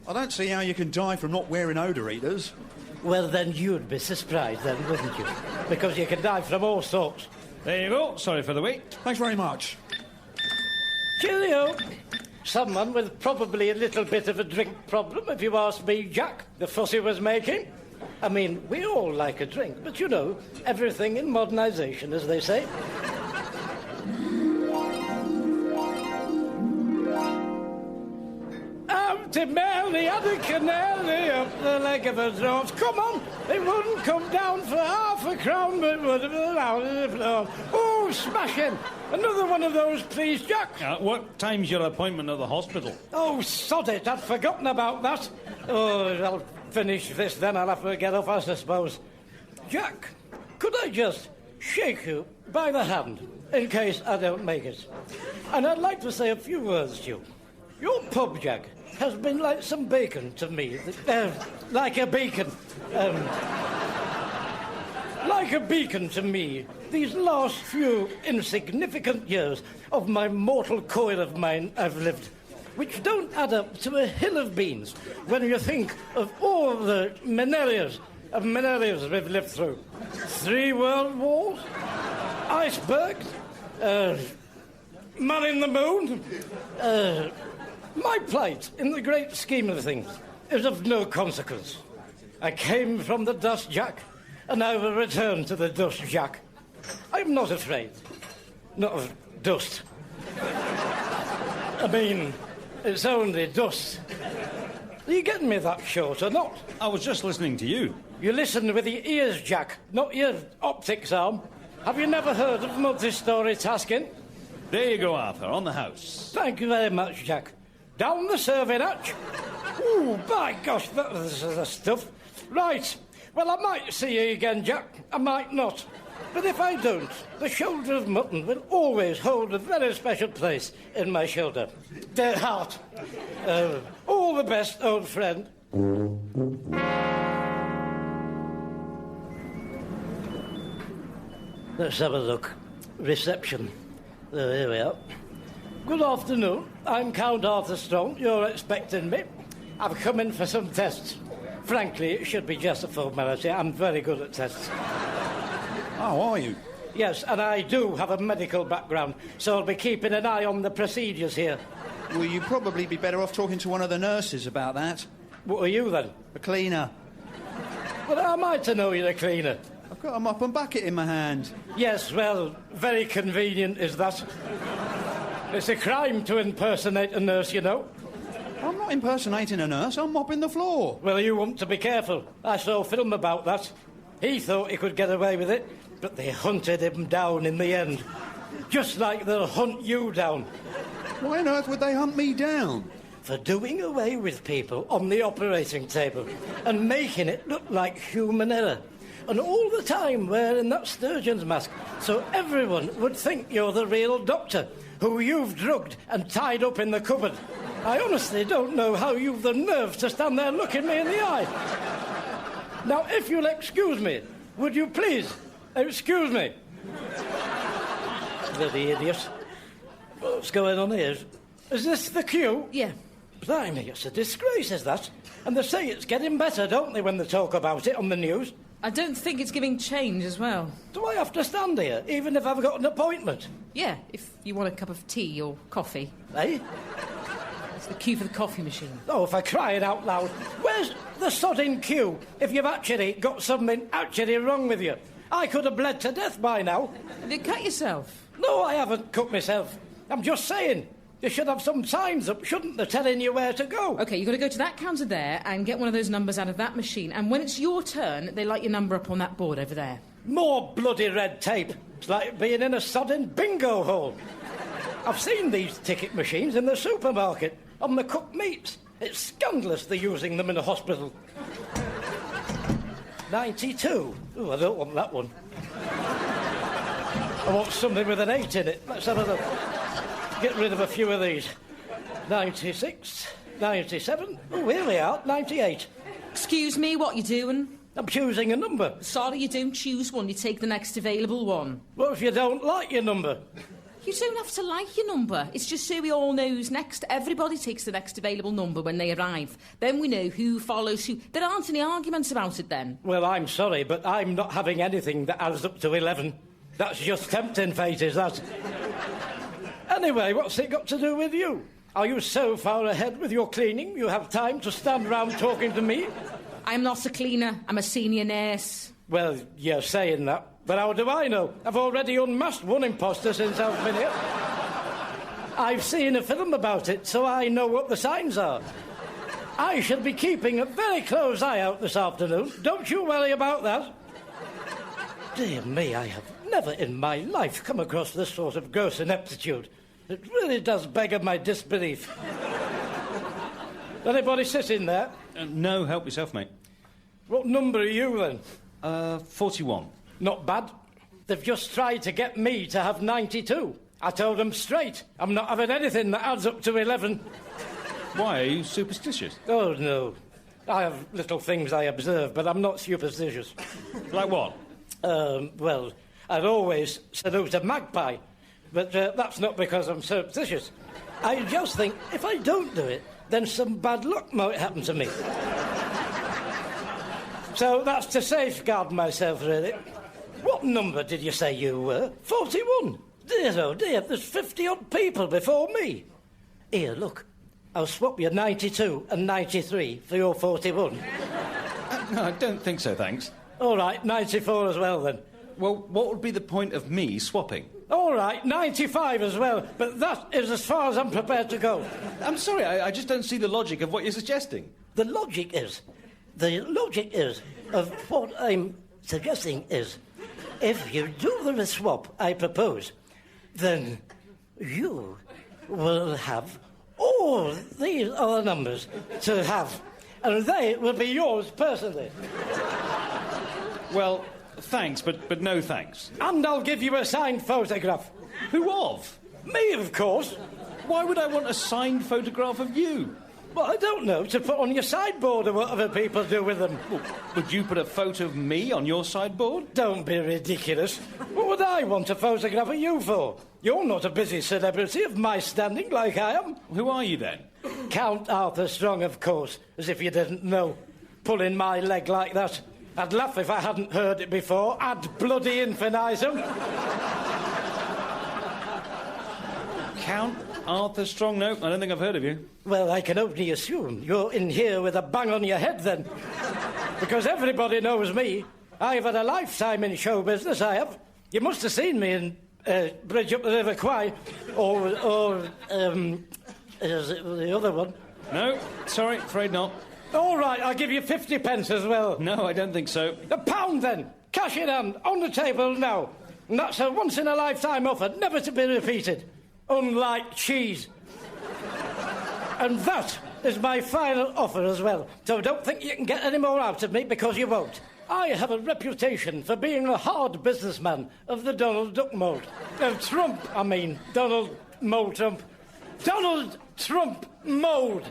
I don't see how you can die from not wearing odour eaters. Well, then you'd be surprised then, wouldn't you? Because you can die from all sorts. There you go. Sorry for the wait. Thanks very much. Cheerio. Someone with probably a little bit of a drink problem, if you ask me, Jack, the fuss he was making. I mean, we all like a drink, but you know, everything in modernisation, as they say. To Mary had a canary up the leg of a draught. Come on, it wouldn't come down for half a crown, but would have allowed it the floor. Oh, smashing! Another one of those, please, Jack. What time's your appointment at the hospital? Oh, sod it, I'd forgotten about that. Oh, I'll finish this, then I'll have to get off, I suppose. Jack, could I just shake you by the hand, in case I don't make it? And I'd like to say a few words to you. Your pub, Jack, has been like some bacon to me. Like a beacon. Like a beacon to me. These last few insignificant years of my mortal coil of mine I've lived, which don't add up to a hill of beans when you think of all the millenniums we've lived through. 3 world wars, icebergs, man in the moon. My plight, in the great scheme of things, is of no consequence. I came from the dust, Jack, and I will return to the dust, Jack. I'm not afraid. Not of dust. I mean, it's only dust. Are you getting me that short or not? I was just listening to you. You listen with your ears, Jack, not your optics arm. Have you never heard of multi-story tasking? There you go, Arthur, on the house. Thank you very much, Jack. Down the serving hatch. Ooh, by gosh, that's the stuff. Right. Well, I might see you again, Jack. I might not. But if I don't, the shoulder of mutton will always hold a very special place in my shoulder. Dear heart. All the best, old friend. Let's have a look. Reception. Here we are. Good afternoon. I'm Count Arthur Strong. You're expecting me. I've come in for some tests. Frankly, it should be just a formality. I'm very good at tests. Oh, are you? Yes, and I do have a medical background, so I'll be keeping an eye on the procedures here. Well, you'd probably be better off talking to one of the nurses about that. What are you, then? A cleaner. Well, how am I to know you're a cleaner? I've got a mop and bucket in my hand. Yes, well, very convenient is that. It's a crime to impersonate a nurse, you know. I'm not impersonating a nurse, I'm mopping the floor. Well, you want to be careful. I saw a film about that. He thought he could get away with it, but they hunted him down in the end. Just like they'll hunt you down. Why on earth would they hunt me down? For doing away with people on the operating table and making it look like human error. And all the time wearing that sturgeon's mask, so everyone would think you're the real doctor, who you've drugged and tied up in the cupboard. I honestly don't know how you've the nerve to stand there looking me in the eye. Now, if you'll excuse me, would you please excuse me? Bloody idiot. What's going on here? Is this the queue? Yeah. Blimey, it's a disgrace, is that? And they say it's getting better, don't they, when they talk about it on the news? I don't think it's giving change as well. Do I have to stand here, even if I've got an appointment? Yeah, if you want a cup of tea or coffee. Eh? It's the queue for the coffee machine. Oh, for crying out loud. Where's the sodding queue if you've actually got something actually wrong with you? I could have bled to death by now. Have you cut yourself? No, I haven't cut myself. I'm just saying. You should have some signs up, shouldn't they, telling you where to go? OK, you've got to go to that counter there and get one of those numbers out of that machine. And when it's your turn, they light your number up on that board over there. More bloody red tape. It's like being in a sodding bingo hall. I've seen these ticket machines in the supermarket, on the cooked meats. It's scandalous they're using them in a hospital. 92. Oh, I don't want that one. I want something with an 8 in it. Let's have a look. Get rid of a few of these. 96, 97. Oh, here we are, 98. Excuse me, what you doing? I'm choosing a number. Sorry, you don't choose one. You take the next available one. What if you don't like your number? You don't have to like your number. It's just so we all know who's next. Everybody takes the next available number when they arrive. Then we know who follows who. There aren't any arguments about it then. Well, I'm sorry, but I'm not having anything that adds up to 11. That's just tempting fate, is that? Anyway, what's it got to do with you? Are you so far ahead with your cleaning you have time to stand round talking to me? I'm not a cleaner. I'm a senior nurse. Well, you're saying that. But how do I know? I've already unmasked one imposter since I've been here. I've seen a film about it, so I know what the signs are. I should be keeping a very close eye out this afternoon. Don't you worry about that. Dear me, I have never in my life come across this sort of gross ineptitude. It really does beggar my disbelief. Anybody sitting there? No, help yourself, mate. What number are you, then? 41. Not bad. They've just tried to get me to have 92. I told them straight, I'm not having anything that adds up to 11. Why, are you superstitious? Oh, no. I have little things I observe, but I'm not superstitious. Like what? Well, I'd always salute a magpie, but that's not because I'm superstitious. I just think if I don't do it, then some bad luck might happen to me. So that's to safeguard myself, really. What number did you say you were? 41? Dear, oh dear, there's 50-odd people before me. Here, look. I'll swap your 92 and 93 for your 41. No, I don't think so, thanks. All right, 94 as well, then. Well, what would be the point of me swapping? All right, 95 as well, but that is as far as I'm prepared to go. I'm sorry, I just don't see the logic of what you're suggesting. The logic is of what I'm suggesting is, if you do the swap I propose, then you will have all these other numbers to have, and they will be yours personally. Well, thanks, but no thanks. And I'll give you a signed photograph. Who of? Me, of course. Why would I want a signed photograph of you? Well, I don't know, to put on your sideboard or whatever people do with them. Well, would you put a photo of me on your sideboard? Don't be ridiculous. What would I want a photograph of you for? You're not a busy celebrity of my standing like I am. Who are you, then? Count Arthur Strong, of course, as if you didn't know. Pulling my leg like that. I'd laugh if I hadn't heard it before. Ad bloody infinitum. Count Arthur Strong? No, I don't think I've heard of you. Well, I can only assume you're in here with a bang on your head, then. Because everybody knows me. I've had a lifetime in show business, I have. You must have seen me in Bridge Up the River Kwai, or is it the other one? No, sorry, afraid not. All right, I'll give you 50 pence as well. No, I don't think so. £1 then. Cash in hand, on the table now. And that's a once-in-a-lifetime offer, never to be repeated. Unlike cheese. And that is my final offer as well. So don't think you can get any more out of me, because you won't. I have a reputation for being a hard businessman of the Donald Duck mould. Of Trump, I mean. Donald Mould Trump. Donald Trump mode.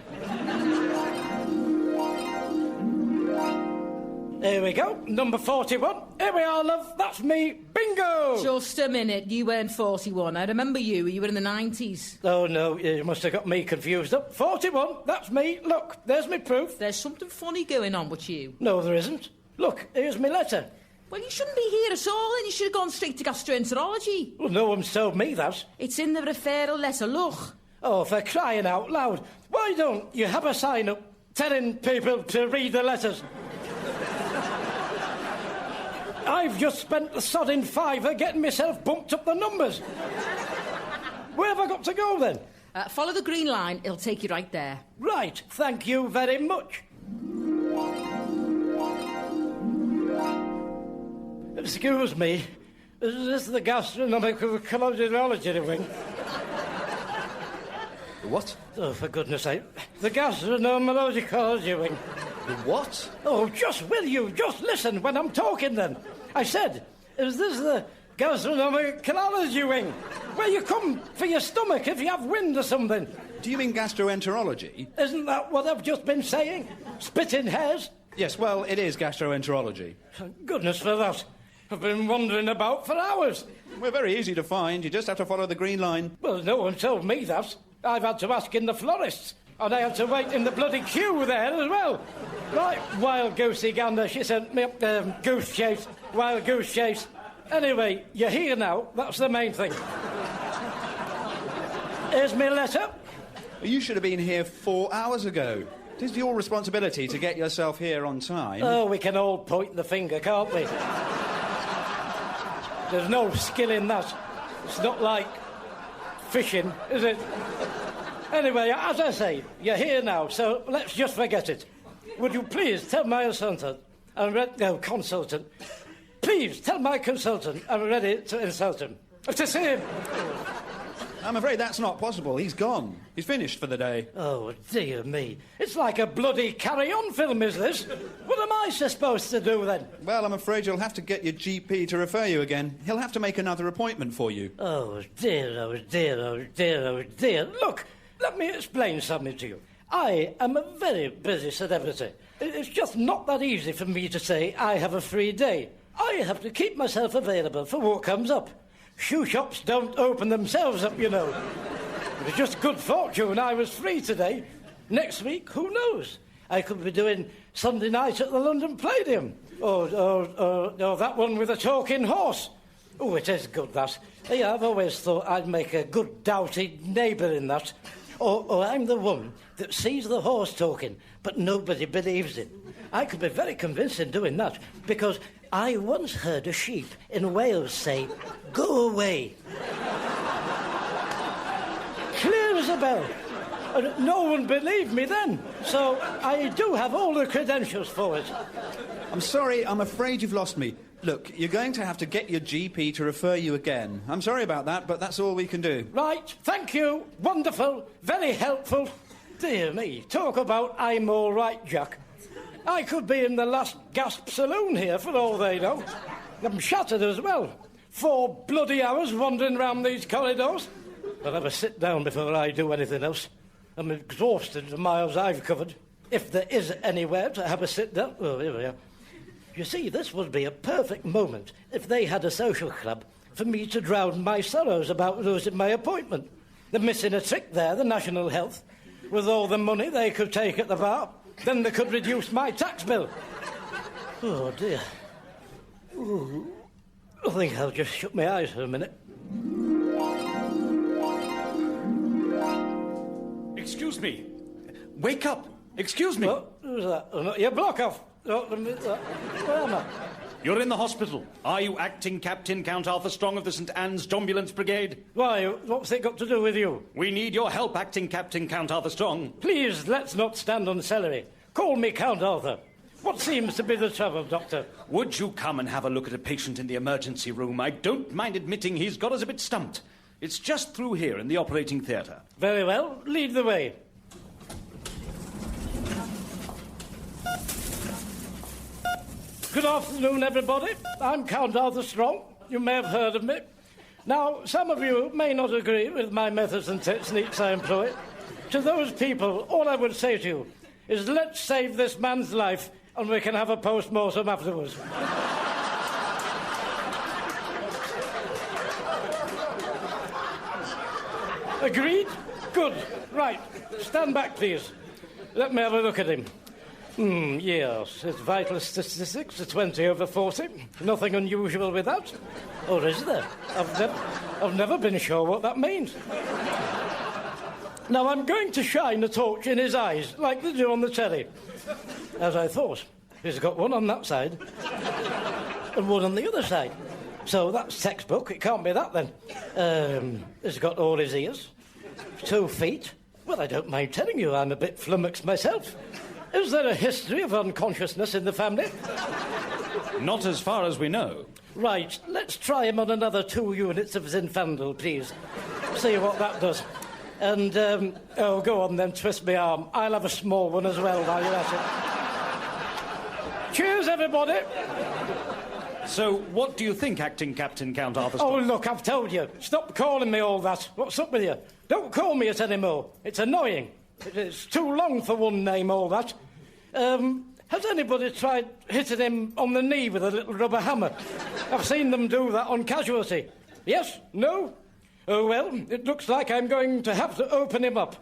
Here we go, number 41. Here we are, love. That's me. Bingo! Just a minute. You weren't 41. I remember you. You were in the 90s. Oh, no, you must have got me confused up. 41, that's me. Look, there's me proof. There's something funny going on with you. No, there isn't. Look, here's my letter. Well, you shouldn't be here at all, and you should have gone straight to gastroenterology. Well, no one's told me that. It's in the referral letter, look. Oh, for crying out loud. Why don't you have a sign up telling people to read the letters? I've just spent the sodding £5 getting myself bumped up the numbers. Where have I got to go, then? Follow the green line. It'll take you right there. Right. Thank you very much. Excuse me. Is this the gastroenterology wing? The what? Oh, for goodness sake. The gastroenterology wing. The what? Oh, will you just listen when I'm talking, then? I said, is this the gastroenterology wing? Where you come for your stomach if you have wind or something? Do you mean gastroenterology? Isn't that what I've just been saying? Splitting hairs? Yes, well, it is gastroenterology. Thank goodness for that. I've been wandering about for hours. We're very easy to find. You just have to follow the green line. Well, no one told me that. I've had to ask in the florists. And I had to wait in the bloody queue there as well. Right, wild goosey gander, she sent me up goose chase, wild goose chase. Anyway, you're here now, that's the main thing. Here's my letter. You should have been here 4 hours ago. It is your responsibility to get yourself here on time. Oh, we can all point the finger, can't we? There's no skill in that. It's not like fishing, is it? Anyway, as I say, you're here now, so let's just forget it. Would you please tell my consultant, please tell my consultant I'm ready to insult him. To see him. I'm afraid that's not possible. He's gone. He's finished for the day. Oh, dear me. It's like a bloody carry-on film, is this? What am I supposed to do, then? Well, I'm afraid you'll have to get your GP to refer you again. He'll have to make another appointment for you. Oh, dear, oh, dear, oh, dear, oh, dear. Look, let me explain something to you. I am a very busy celebrity. It's just not that easy for me to say I have a free day. I have to keep myself available for what comes up. Shoe shops don't open themselves up, you know. It was just good fortune I was free today. Next week, who knows? I could be doing Sunday night at the London Palladium. Or that one with a talking horse. Oh, it is good, that. Yeah, I've always thought I'd make a good doughty neighbour in that. Or I'm the one that sees the horse talking, but nobody believes it. I could be very convincing doing that, because I once heard a sheep in Wales say, "Go away." Clear as a bell. And no one believed me then. So I do have all the credentials for it. I'm sorry, I'm afraid you've lost me. Look, you're going to have to get your GP to refer you again. I'm sorry about that, but that's all we can do. Right, thank you. Wonderful, very helpful. Dear me, talk about I'm all right, Jack. I could be in the last gasp saloon here for all they know. I'm shattered as well. 4 bloody hours wandering round these corridors. I'll have a sit down before I do anything else. I'm exhausted the miles I've covered. If there is anywhere to have a sit down... Oh, here we are. You see, this would be a perfect moment if they had a social club for me to drown my sorrows about losing my appointment. They're missing a trick there, the National Health. With all the money they could take at the bar, then they could reduce my tax bill. Oh, dear. Ooh. I think I'll just shut my eyes for a minute. Excuse me. Wake up. Excuse me. What was that? Oh, you block off. Oh, where am I? You're in the hospital. Are you acting Captain Count Arthur Strong of the St. Anne's Dombulance Brigade? Why, what's it got to do with you? We need your help, acting Captain Count Arthur Strong. Please, let's not stand on celery. Call me Count Arthur. What seems to be the trouble, Doctor? Would you come and have a look at a patient in the emergency room? I don't mind admitting he's got us a bit stumped. It's just through here in the operating theatre. Very well. Lead the way. Good afternoon, everybody. I'm Count Arthur Strong. You may have heard of me. Now, some of you may not agree with my methods and techniques I employ. To those people, all I would say to you is let's save this man's life and we can have a post-mortem afterwards. Agreed? Good. Right. Stand back, please. Let me have a look at him. Yes, his vital statistics are 20 over 40. Nothing unusual with that. Or is there? I've never been sure what that means. Now, I'm going to shine a torch in his eyes, like they do on the telly. As I thought. He's got one on that side and one on the other side. So that's textbook. It can't be that, then. He's got all his ears. 2 feet. Well, I don't mind telling you, I'm a bit flummoxed myself. Is there a history of unconsciousness in the family? Not as far as we know. Right. Let's try him on another 2 units of Zinfandel, please. See what that does. And, go on then, twist my arm. I'll have a small one as well while you're at it. Cheers, everybody. So, what do you think, Acting Captain Count Arthur? Oh, look, I've told you. Stop calling me all that. What's up with you? Don't call me it anymore. It's annoying. It's too long for one name, all that. Has anybody tried hitting him on the knee with a little rubber hammer? I've seen them do that on Casualty. Yes? No? Oh, well, it looks like I'm going to have to open him up.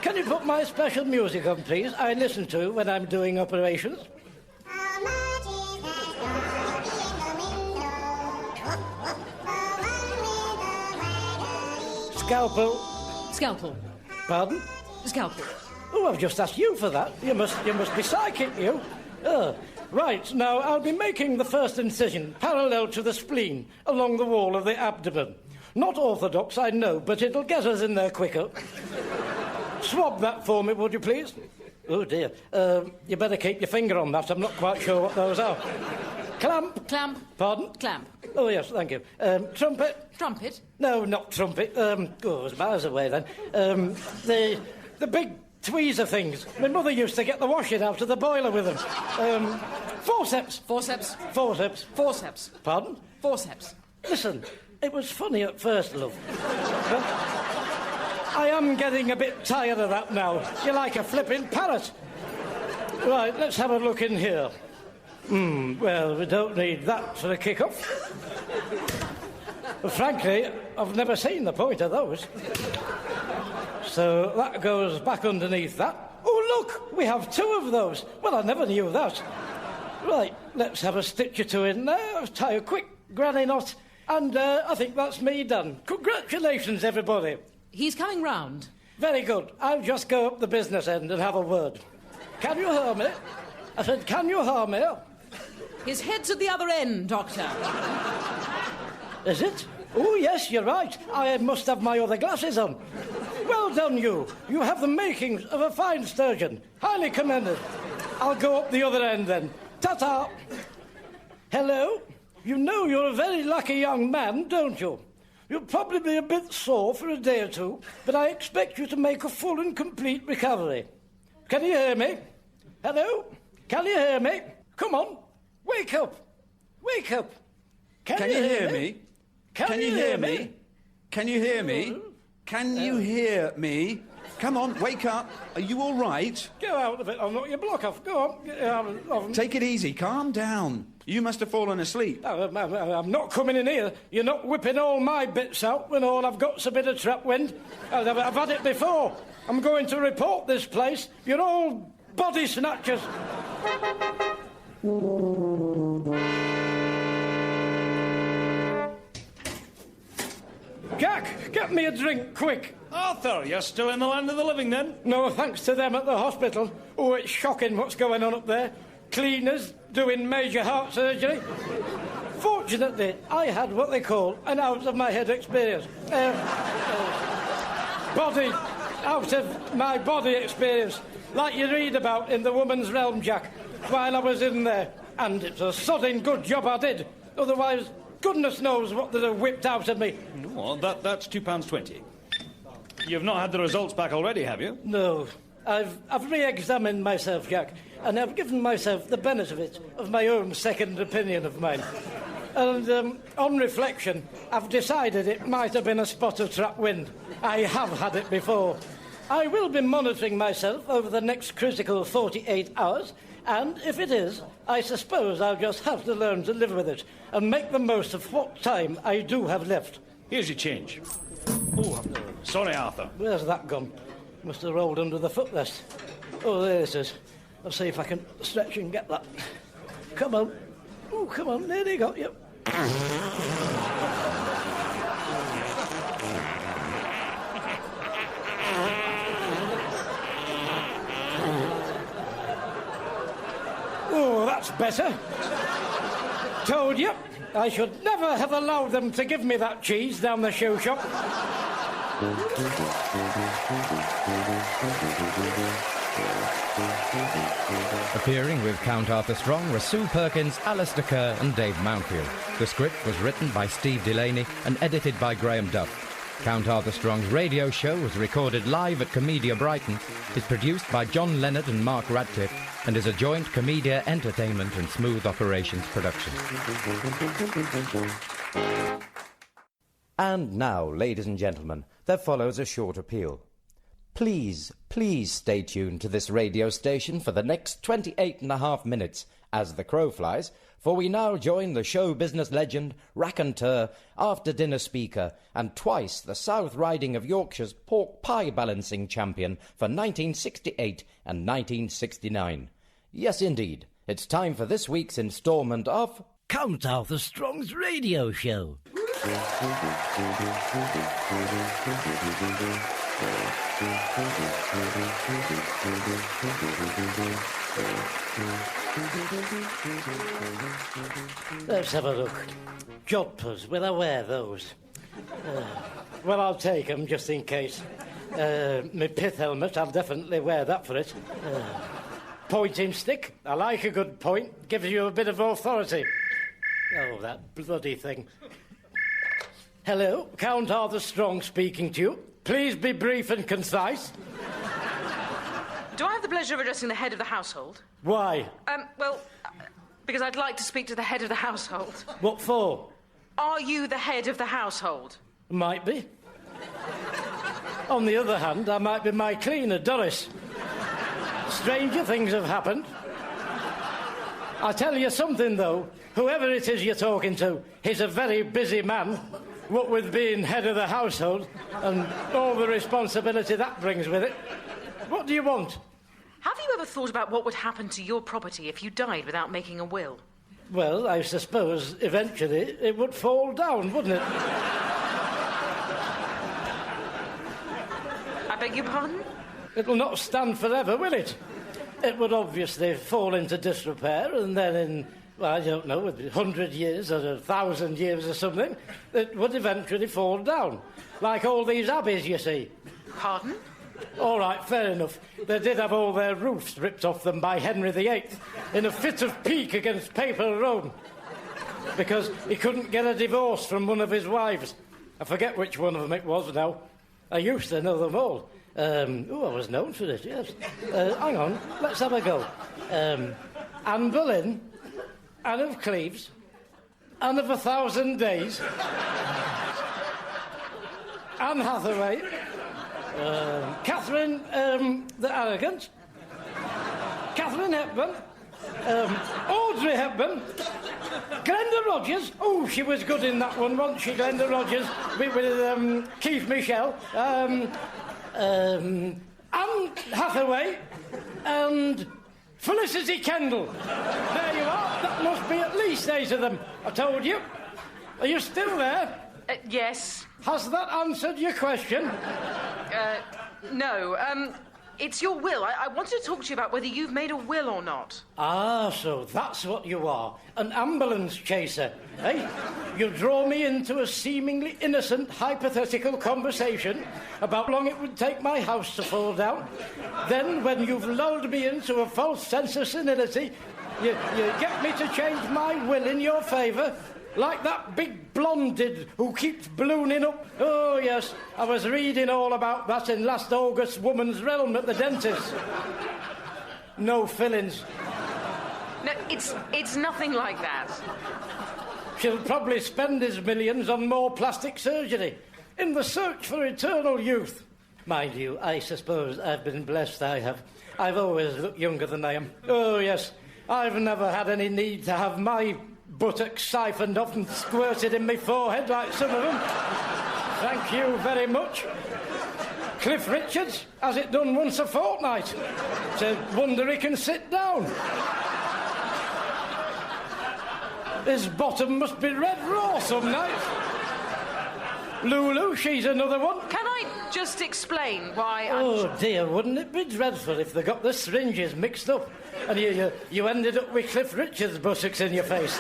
Can you put my special music on, please? I listen to when I'm doing operations. Scalpel. Scalpel. Pardon? Scalpel. Oh, I've just asked you for that. You must be psychic, you. Right, now I'll be making the first incision parallel to the spleen along the wall of the abdomen. Not orthodox, I know, but it'll get us in there quicker. Swab that for me, would you please? Oh, dear. You better keep your finger on that. I'm not quite sure what those are. Clamp. Clamp. Pardon? Clamp. Oh, yes, thank you. Trumpet. Trumpet? No, not trumpet. It was miles away then. The big tweezer things. My mother used to get the washing out of the boiler with them. Forceps. Forceps. Forceps. Forceps. Pardon? Forceps. Listen, it was funny at first, love. But I am getting a bit tired of that now. You're like a flipping parrot. Right, let's have a look in here. Well, we don't need that for a kick-off. But frankly, I've never seen the point of those. So that goes back underneath that. Oh, look, we have 2 of those. Well, I never knew that. Right, let's have a stitch or 2 in there, tie a quick granny knot, and I think that's me done. Congratulations, everybody. He's coming round. Very good. I'll just go up the business end and have a word. Can you hear me? I said, can you hear me? His head's at the other end, Doctor. Is it? Oh, yes, you're right. I must have my other glasses on. Well done, you. You have the makings of a fine surgeon. Highly commended. I'll go up the other end, then. Ta-ta. Hello? You know you're a very lucky young man, don't you? You'll probably be a bit sore for a day or 2, but I expect you to make a full and complete recovery. Can you hear me? Hello? Can you hear me? Come on. Wake up. Wake up. Can you hear me? Can you hear me? Can you hear me? Can you hear me? Come on, wake up. Are you all right? Go out of it. I'll knock your block off. Go on. Take it easy. Calm down. You must have fallen asleep. I'm not coming in here. You're not whipping all my bits out when all I've got's a bit of trap wind. I've had it before. I'm going to report this place. You're all body snatchers. Jack, get me a drink, quick. Arthur, you're still in the land of the living, then? No, thanks to them at the hospital. Oh, it's shocking what's going on up there. Cleaners doing major heart surgery. Fortunately, I had what they call an out-of-my-head experience. Body, out-of-my-body experience. Like you read about in The Woman's Realm, Jack, while I was in there. And it's a sodding good job I did. Otherwise, goodness knows what they'd have whipped out of me. Well, that's £2.20. You've not had the results back already, have you? No. I've re-examined myself, Jack, and I've given myself the benefit of my own second opinion of mine. And on reflection, I've decided it might have been a spot of trap wind. I have had it before. I will be monitoring myself over the next critical 48 hours, and if it is, I suppose I'll just have to learn to live with it and make the most of what time I do have left. Here's your change. Oh, sorry, Arthur. Where's that gone? Must have rolled under the footrest. Oh, there it is. I'll see if I can stretch and get that. Come on. Oh, come on. Nearly got you. Oh, that's better. Told you. I should never have allowed them to give me that cheese down the shoe shop. Appearing with Count Arthur Strong were Sue Perkins, Alistair Kerr and Dave Mountfield. The script was written by Steve Delaney and edited by Graham Duff. Count Arthur Strong's radio show was recorded live at Comedia Brighton, is produced by John Leonard and Mark Radcliffe, and is a joint Comedia Entertainment and Smooth Operations production. And now, ladies and gentlemen, there follows a short appeal. Please stay tuned to this radio station for the next 28.5 minutes, as the crow flies, for we now join the show business legend, raconteur, after-dinner speaker, and twice the South Riding of Yorkshire's pork pie balancing champion for 1968 and 1969. Yes, indeed, it's time for this week's instalment of Count Arthur Strong's radio show. Let's have a look. Jodhpurs, will I wear those? Well, I'll take them just in case. My pith helmet, I'll definitely wear that for it. Pointing stick, I like a good point. Gives you a bit of authority. Oh, that bloody thing. Hello, Count Arthur Strong speaking to you. Please be brief and concise. Do I have the pleasure of addressing the head of the household? Why? Because I'd like to speak to the head of the household. What for? Are you the head of the household? Might be. On the other hand, I might be my cleaner, Doris. Stranger things have happened. I tell you something, though. Whoever it is you're talking to, he's a very busy man, what with being head of the household and all the responsibility that brings with it. What do you want? Have you ever thought about what would happen to your property if you died without making a will? Well, I suppose eventually it would fall down, wouldn't it? I beg your pardon? It'll not stand forever, will it? It would obviously fall into disrepair, and then in, well, I don't know, 100 years or 1,000 years or something, it would eventually fall down. Like all these abbeys, you see. Pardon? All right, fair enough. They did have all their roofs ripped off them by Henry VIII in a fit of pique against papal Rome, because he couldn't get a divorce from one of his wives. I forget which one of them it was now. I used to know them all. I was known for it, yes. Hang on, let's have a go. Anne Boleyn, Anne of Cleves, Anne of 1,000 Days, Anne Hathaway, Catherine the Arrogant, Catherine Hepburn, Audrey Hepburn, Glenda Rogers. Oh, she was good in that one, wasn't she, Glenda Rogers, with Keith Michelle. Anne Hathaway and Felicity Kendall. There you are. That must be at least 8 of them. I told you. Are you still there? Yes. Has that answered your question? No. It's your will. I wanted to talk to you about whether you've made a will or not. Ah, so that's what you are. An ambulance chaser, eh? You draw me into a seemingly innocent, hypothetical conversation about how long it would take my house to fall down. Then, when you've lulled me into a false sense of senility, you get me to change my will in your favour, like that big blonde did who keeps ballooning up. Oh, yes, I was reading all about that in last August's Woman's Realm at the dentist. No fillings. No, it's nothing like that. She'll probably spend his millions on more plastic surgery in the search for eternal youth. Mind you, I suppose I've been blessed, I have. I've always looked younger than I am. Oh, yes. I've never had any need to have my buttocks siphoned off and squirted in my forehead like some of them. Thank you very much. Cliff Richards has it done once a fortnight. It's a wonder he can sit down. His bottom must be red raw some nights. Lulu, she's another one. Can I just explain why Oh, dear, wouldn't it be dreadful if they got the syringes mixed up and you ended up with Cliff Richards' buttocks in your face?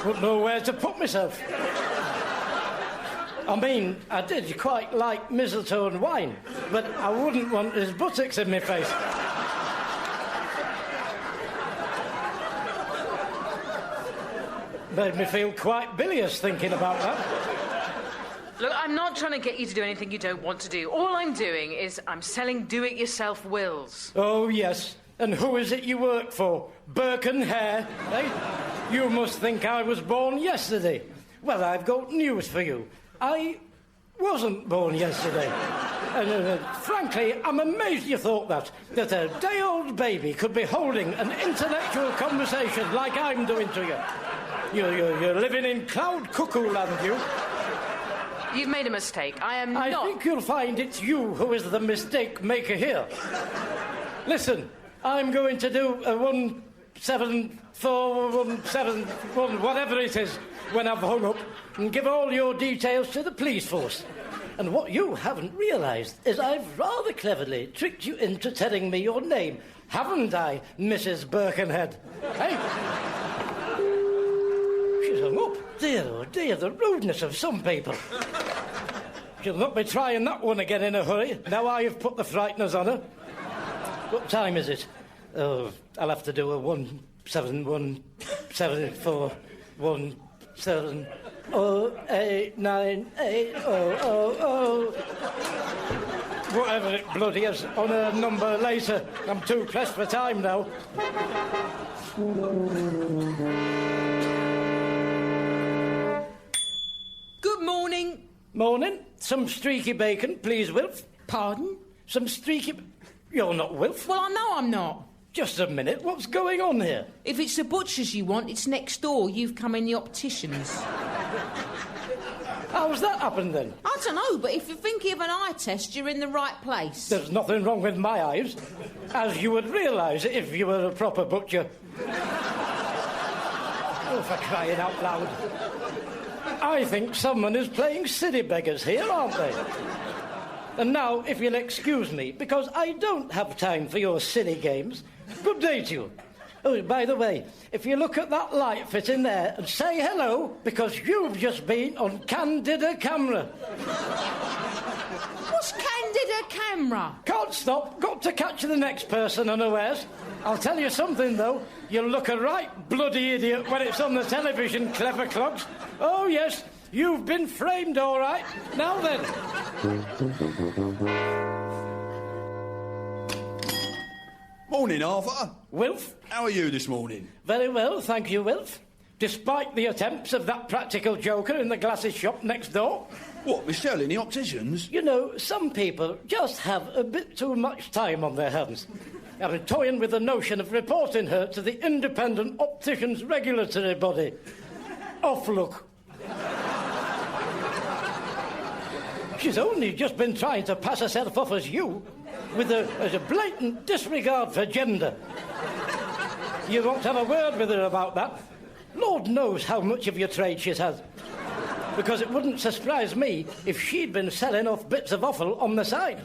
Wouldn't know where to put myself. I mean, I did quite like mistletoe and wine, but I wouldn't want his buttocks in my face. Made me feel quite bilious thinking about that. Look, I'm not trying to get you to do anything you don't want to do. All I'm doing is I'm selling do-it-yourself wills. Oh, yes. And who is it you work for? Burke and Hare, eh? You must think I was born yesterday. Well, I've got news for you. I wasn't born yesterday. And frankly, I'm amazed you thought that a day-old baby could be holding an intellectual conversation like I'm doing to you. You're living in cloud cuckoo land, you. You've made a mistake. I think you'll find it's you who is the mistake maker here. Listen, I'm going to do a 17417 whatever it is when I've hung up and give all your details to the police force. And what you haven't realised is I've rather cleverly tricked you into telling me your name, haven't I, Mrs. Birkenhead? Hey? She's hung up. Dear, oh dear, the rudeness of some people. She'll not be trying that one again in a hurry. Now I have put the frighteners on her. What time is it? Oh, I'll have to do a 1717417 089800. Whatever it bloody is, on a number later. I'm too pressed for time now. Good morning. Morning. Some streaky bacon, please, Wilf. Pardon? Some streaky... You're not Wilf. Well, I know I'm not. Just a minute. What's going on here? If it's the butcher's you want, it's next door. You've come in the optician's. How's that happened, then? I don't know, but if you're thinking of an eye test, you're in the right place. There's nothing wrong with my eyes, as you would realise if you were a proper butcher. Oh, for crying out loud. I think someone is playing silly beggars here, aren't they? And now, if you'll excuse me, because I don't have time for your silly games, good day to you. Oh, by the way, if you look at that light fit in there and say hello, because you've just been on Candida Camera. What's Candida Camera? Can't stop. Got to catch the next person unawares. I'll tell you something, though. You'll look a right bloody idiot when it's on the television, clever clogs. Oh, yes, you've been framed, all right. Now then. Morning, Arthur. Wilf? How are you this morning? Very well, thank you, Wilf. Despite the attempts of that practical joker in the glasses shop next door. What, Michelle, in the opticians? You know, some people just have a bit too much time on their hands. I'm toying with the notion of reporting her to the Independent Opticians Regulatory Body. Off look. She's only just been trying to pass herself off as you, with a blatant disregard for gender. You won't have a word with her about that. Lord knows how much of your trade she's had. Because it wouldn't surprise me if she'd been selling off bits of offal on the side.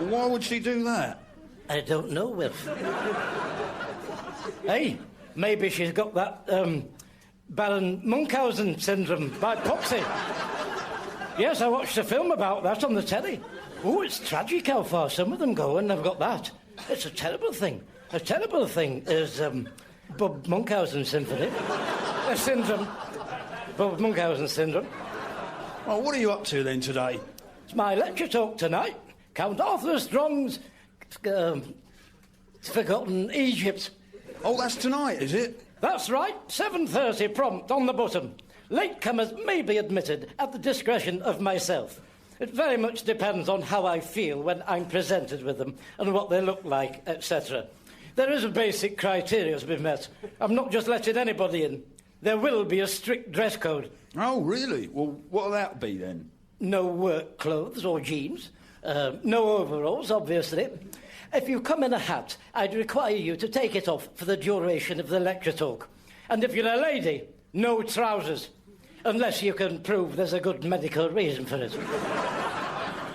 Why would she do that? I don't know, Wilf. Hey, maybe she's got that, Baron Munchausen syndrome by Popsy. Yes, I watched a film about that on the telly. Oh, it's tragic how far some of them go when they've got that. It's a terrible thing. A terrible thing is, Bob Munchausen syndrome. Bob Munchausen syndrome. Well, what are you up to then today? It's my lecture talk tonight. Count Arthur Strong's Forgotten Egypt. Oh, that's tonight, is it? That's right. 7:30 prompt on the button. Latecomers may be admitted at the discretion of myself. It very much depends on how I feel when I'm presented with them and what they look like, etc. There is a basic criteria to be met. I'm not just letting anybody in. There will be a strict dress code. Oh, really? Well, what'll that be, then? No work clothes or jeans. No overalls, obviously. If you come in a hat, I'd require you to take it off for the duration of the lecture talk. And if you're a lady, no trousers. Unless you can prove there's a good medical reason for it.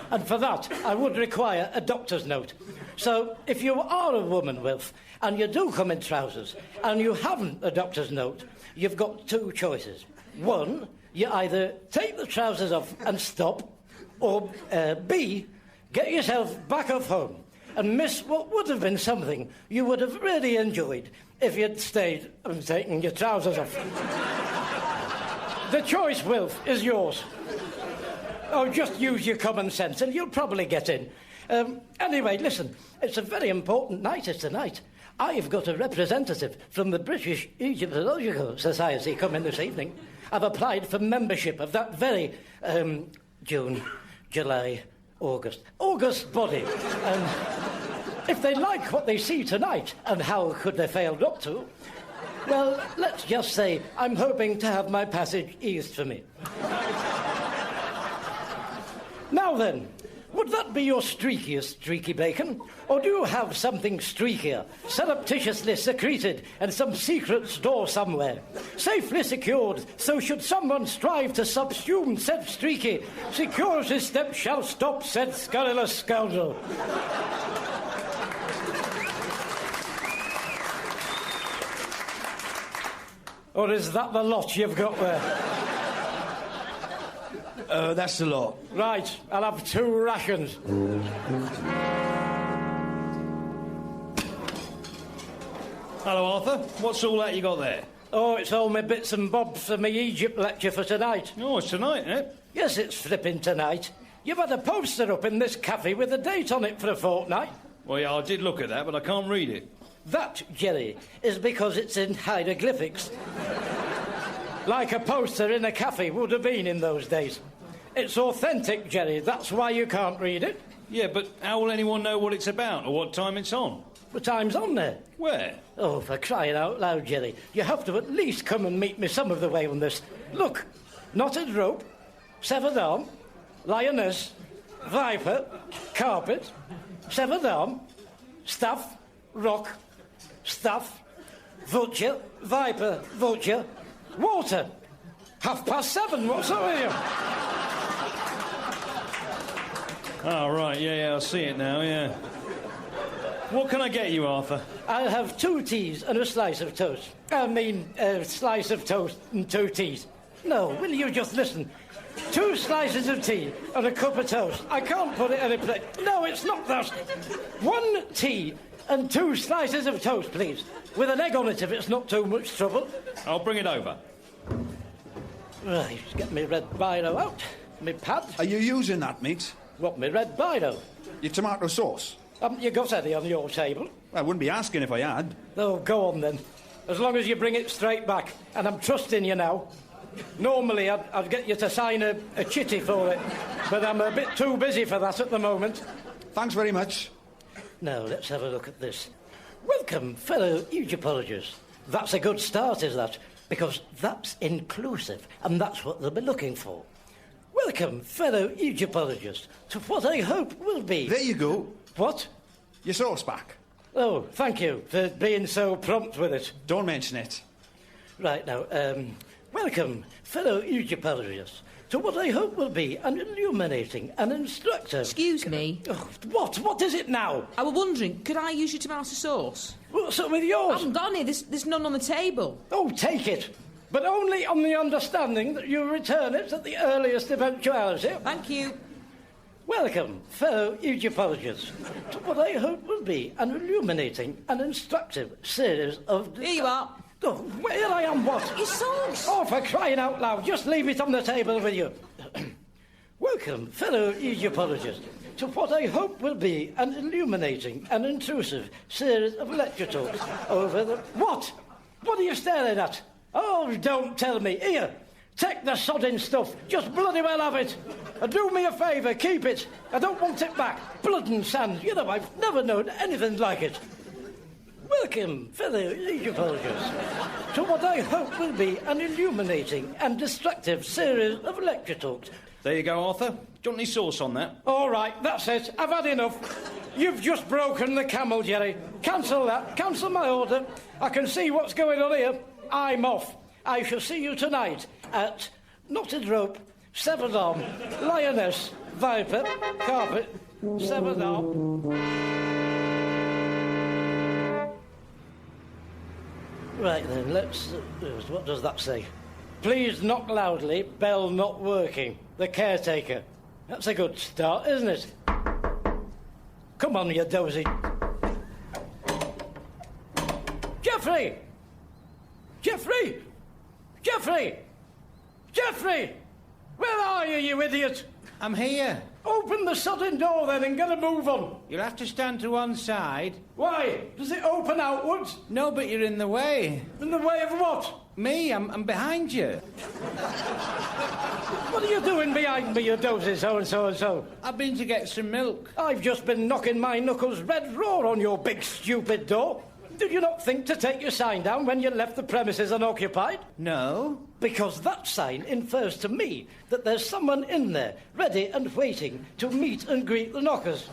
And for that, I would require a doctor's note. So, if you are a woman, Wilf, and you do come in trousers, and you haven't a doctor's note, you've got two choices. One, you either take the trousers off and stop, or B, get yourself back off home and miss what would have been something you would have really enjoyed if you'd stayed and taken your trousers off. The choice, Wilf, is yours. Oh, just use your common sense and you'll probably get in. Anyway, listen, it's a very important night tonight. I've got a representative from the British Egyptological Society coming this evening. I've applied for membership of that very June, July, August body. If they like what they see tonight, and how could they fail not to, well, let's just say I'm hoping to have my passage eased for me. Now then, would that be your streakiest streaky bacon? Or do you have something streakier, surreptitiously secreted in some secret store somewhere, safely secured, so should someone strive to subsume said streaky, security steps shall stop said scurrilous scoundrel? Or is that the lot you've got there? That's the lot. Right, I'll have 2 rations. Hello, Arthur. What's all that you got there? Oh, it's all my bits and bobs for my Egypt lecture for tonight. Oh, it's tonight, isn't it? Yes, it's flipping tonight. You've had a poster up in this cafe with a date on it for a fortnight. Well, yeah, I did look at that, but I can't read it. That, Jerry, is because it's in hieroglyphics. Like a poster in a cafe would have been in those days. It's authentic, Jerry. That's why you can't read it. Yeah, but how will anyone know what it's about or what time it's on? The time's on there. Where? Oh, for crying out loud, Jerry. You have to at least come and meet me some of the way on this. Look, knotted rope, severed arm, lioness, viper, carpet, severed arm, staff, rock, staff, vulture, viper, vulture, water. 7:30, what's up with you? Oh, right, yeah, I see it now, yeah. What can I get you, Arthur? I'll have 2 teas and a slice of toast. Slice of toast and 2 teas. No, will you just listen? 2 slices of tea and a cup of toast. I can't put it in a plate. No, it's not that. 1 tea and 2 slices of toast, please. With an egg on it if it's not too much trouble. I'll bring it over. Right, get me red biro out. Me pad. Are you using that, mate? What, me red biro? Your tomato sauce? Haven't you got any on your table? I wouldn't be asking if I had. Oh, go on then. As long as you bring it straight back. And I'm trusting you now. Normally, I'd get you to sign a chitty for it. But I'm a bit too busy for that at the moment. Thanks very much. Now, let's have a look at this. Welcome, fellow Egyptologists. That's a good start, is that? Because that's inclusive, and that's what they'll be looking for. Welcome, fellow Egyptologists, to what I hope will be... There you go. What? Your sauce back. Oh, thank you for being so prompt with it. Don't mention it. Right, now, welcome, fellow Egyptologists, to what I hope will be an illuminating and instructive... Excuse me? Oh, what? What is it now? I was wondering, could I use your tomato sauce? What's up with yours? I haven't got any. There's none on the table. Oh, take it. But only on the understanding that you return it at the earliest eventuality. Thank you. Welcome, fellow Egyptologists, to what I hope will be an illuminating and instructive series of... Here you are. Oh, here I am, what? Your sauce. Oh, for crying out loud, just leave it on the table with you. Welcome, fellow Egyptologists, to what I hope will be an illuminating and intrusive series of lecture talks over the... What? What are you staring at? Oh, don't tell me. Here, Take the sodding stuff. Just bloody well have it. And do me a favour, keep it. I don't want it back. Blood and sand. You know, I've never known anything like it. Welcome, fellow Egyptologists, to what I hope will be an illuminating and destructive series of lecture talks. There you go, Arthur. Do you want any sauce on that? All right, that's it. I've had enough. You've just broken the camel, Jerry. Cancel that. Cancel my order. I can see what's going on here. I'm off. I shall see you tonight at Knotted Rope, Severed Arm, Lioness, Viper, Carpet, Severed Arm. Right then, let's... what does that say? Please knock loudly, bell not working. The caretaker. That's a good start, isn't it? Come on, you dozy. Geoffrey! Geoffrey! Geoffrey! Geoffrey! Where are you, you idiot? I'm here. Open the sodding door then and get a move on. You'll have to stand to one side. Why? Does it open outwards? No, but you're in the way. In the way of what? Me, I'm behind you. What are you doing behind me, you dozy so-and-so? I've been to get some milk. I've just been knocking my knuckles red raw on your big stupid door. Did you not think to take your sign down when you left the premises unoccupied? No. Because that sign infers to me that there's someone in there, ready and waiting to meet and greet the knockers.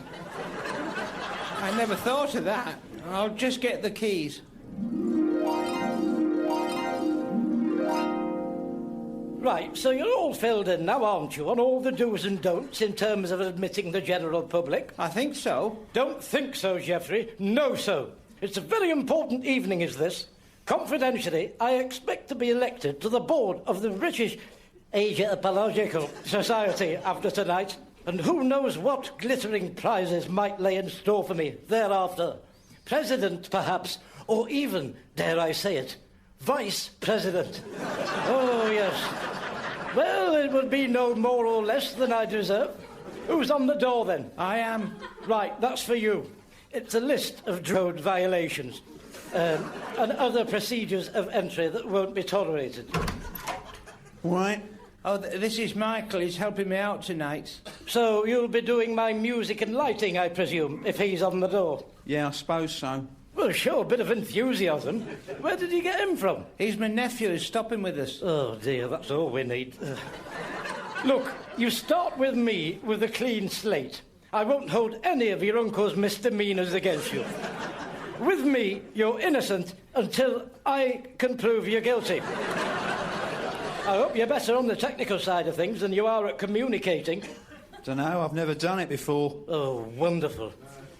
I never thought of that. I'll just get the keys. Right, so you're all filled in now, aren't you, on all the do's and don'ts in terms of admitting the general public? I think so. Don't think so, Geoffrey. Know so. It's a very important evening, is this. Confidentially, I expect to be elected to the board of the British Asia-Apological Society after tonight, and who knows what glittering prizes might lay in store for me thereafter. President, perhaps, or even, dare I say it, Vice President. Oh, yes. Well, it would be no more or less than I deserve. Who's on the door, then? I am. Right, that's for you. It's a list of road violations and other procedures of entry that won't be tolerated. Right. Oh, this is Michael. He's helping me out tonight. So you'll be doing my music and lighting, I presume, if he's on the door? Yeah, I suppose so. Well, sure, a bit of enthusiasm. Where did you get him from? He's my nephew. He's stopping with us. Oh, dear, that's all we need. Look, you start with me with a clean slate. I won't hold any of your uncle's misdemeanours against you. With me, you're innocent until I can prove you're guilty. I hope you're better on the technical side of things than you are at communicating. Dunno, I've never done it before. Oh, wonderful.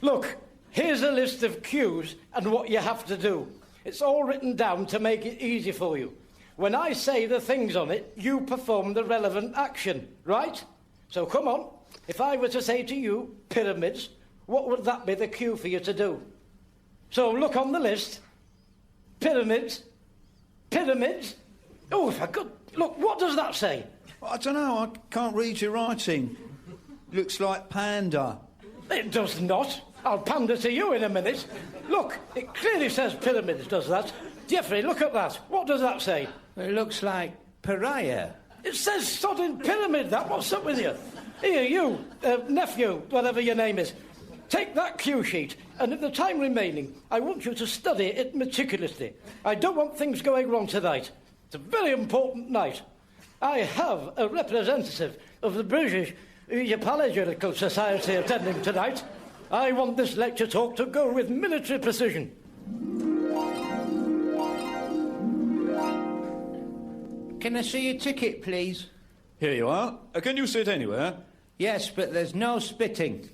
Look, here's a list of cues and what you have to do. It's all written down to make it easy for you. When I say the things on it, you perform the relevant action, right? So come on. If I were to say to you, pyramids, what would that be the cue for you to do? So look on the list. Pyramids. Pyramids. Oh, if I could... Look, what does that say? I don't know. I can't read your writing. Looks like panda. It does not. I'll pander to you in a minute. Look, it clearly says pyramids, does that? Geoffrey, look at that. What does that say? It looks like pariah. It says sodding pyramid, that. What's up with you? Here, you, nephew, whatever your name is, take that cue sheet, and in the time remaining, I want you to study it meticulously. I don't want things going wrong tonight. It's a very important night. I have a representative of the British Asia-Apological Society attending tonight. I want this lecture talk to go with military precision. Can I see your ticket, please? Here you are. Can you sit anywhere? Yes, but there's no spitting.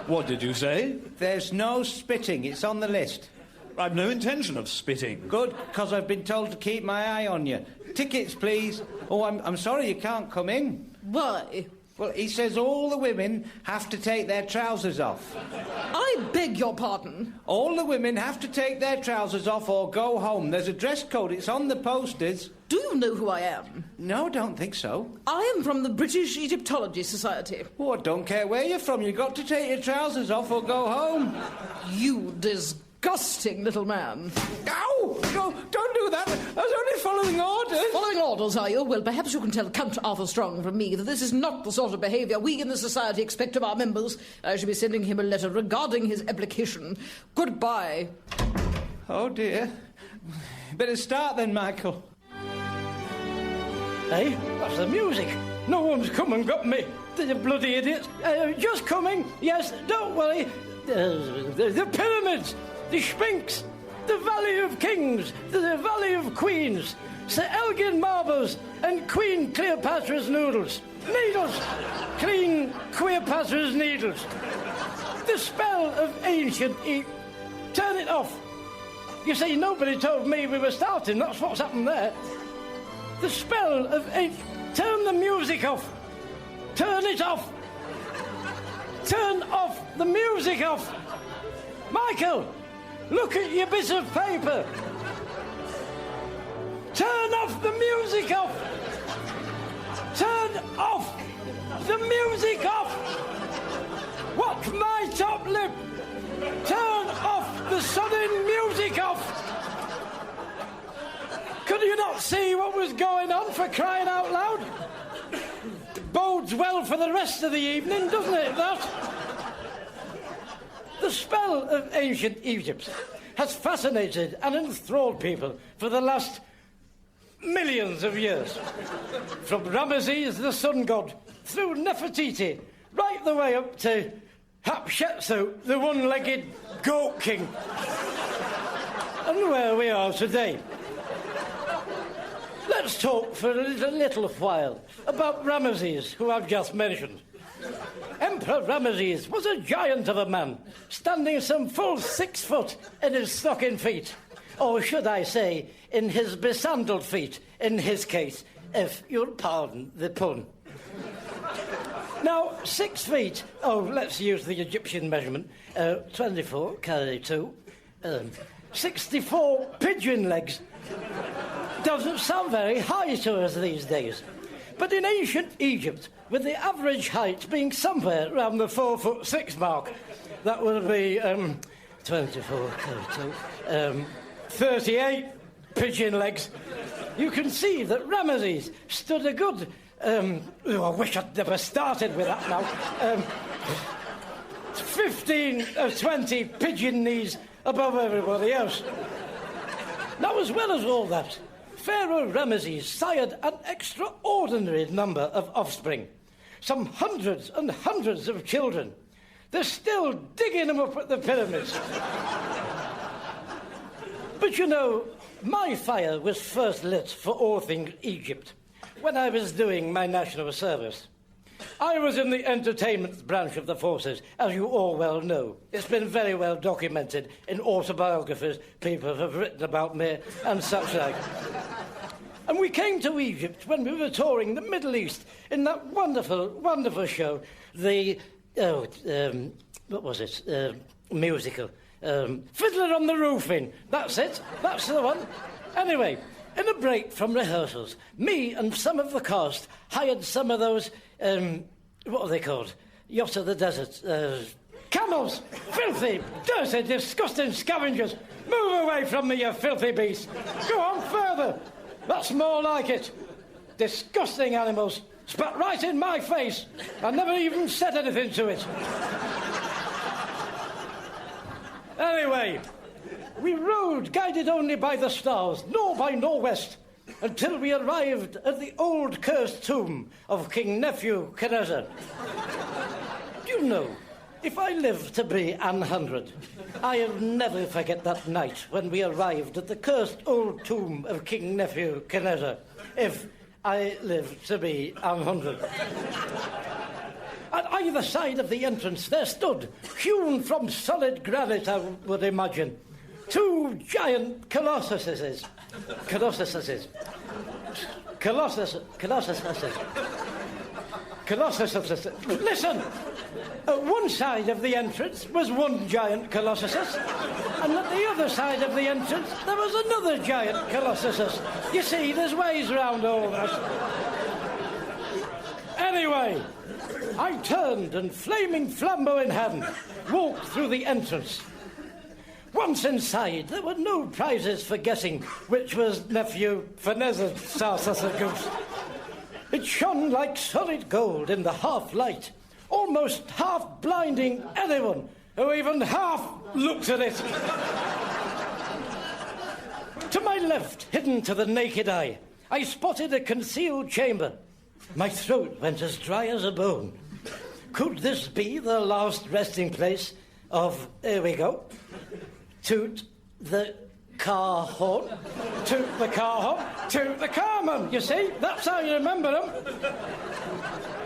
What did you say? There's no spitting. It's on the list. I've no intention of spitting. Good, because I've been told to keep my eye on you. Tickets, please. Oh, I'm sorry you can't come in. Why? Well, he says all the women have to take their trousers off. I beg your pardon? All the women have to take their trousers off or go home. There's a dress code. It's on the posters. Do you know who I am? No, don't think so. I am from the British Egyptology Society. Oh, I don't care where you're from. You've got to take your trousers off or go home. You disgusting little man. Ow! No, don't do that. I was only following orders. Following orders, are you? Well, perhaps you can tell Count Arthur Strong from me that this is not the sort of behaviour we in the society expect of our members. I shall be sending him a letter regarding his application. Goodbye. Oh, dear. Better start then, Michael. Hey, that's the music. No one's come and got me. The bloody idiots. Just coming. Yes, don't worry. The pyramids, the Sphinx, the Valley of Kings, the Valley of Queens, Sir Elgin marbles, and Queen Cleopatra's noodles. Needles. Clean Cleopatra's needles. The spell of ancient Turn it off. You see, nobody told me we were starting. That's what's happened there. The spell of Turn the music off. Turn it off. Turn off the music off. Michael, look at your bit of paper. Turn off the music off. Turn off the music off. Watch my top lip. Turn off the sudden music off. Could you not see what was going on, for crying out loud? Bodes well for the rest of the evening, doesn't it, that? The spell of ancient Egypt has fascinated and enthralled people for the last millions of years. From Ramesses, the sun god, through Nefertiti, right the way up to Hatshepsut, the one-legged goat king. And where we are today. Let's talk for a little while about Ramesses, who I've just mentioned. Emperor Ramesses was a giant of a man, standing some full 6 foot in his stocking feet. Or should I say, in his besandaled feet, in his case, if you'll pardon the pun. Now, 6 feet, let's use the Egyptian measurement, 24 carry 2, 64 pigeon legs. Doesn't sound very high to us these days. But in ancient Egypt, with the average height being somewhere around the 4'6" mark, that would be 24, 38 pigeon legs. You can see that Ramesses stood a good... I wish I'd never started with that now. 15 or 20 pigeon knees above everybody else. Now, as well as all that, Pharaoh Ramesses sired an extraordinary number of offspring. Some hundreds and hundreds of children. They're still digging them up at the pyramids. But you know, my fire was first lit for all things Egypt when I was doing my national service. I was in the entertainment branch of the forces, as you all well know. It's been very well documented in autobiographies people have written about me and such like. And we came to Egypt when we were touring the Middle East in that wonderful, wonderful show, the... what was it? Musical. Fiddler on the Roofing. That's it. That's the one. Anyway, in a break from rehearsals, me and some of the cast hired some of those... what are they called? Yacht of the desert. Camels! Filthy, dirty, disgusting scavengers! Move away from me, you filthy beast! Go on further! That's more like it. Disgusting animals. Spat right in my face. I never even said anything to it. Anyway, we rode, guided only by the stars, nor by nor'west, until we arrived at the old cursed tomb of King Nebuchadnezzar. Do you know, if I live to be 100, I'll never forget that night when we arrived at the cursed old tomb of King Nebuchadnezzar, if I live to be 100. At either side of the entrance there stood, hewn from solid granite, I would imagine, 2 giant colossuses. Listen! At one side of the entrance was 1 giant colossus, and at the other side of the entrance there was another giant colossus. You see, there's ways around all that. Anyway, I turned and, flaming flambeau in hand, walked through the entrance. Once inside, there were no prizes for guessing which was nephew Fernez's sausage goose. It shone like solid gold in the half-light, almost half-blinding anyone who even half looked at it. To my left, hidden to the naked eye, I spotted a concealed chamber. My throat went as dry as a bone. Could this be the last resting place of... Here we go. Toot the car horn. Toot the car horn. Toot the carman. You see? That's how you remember them.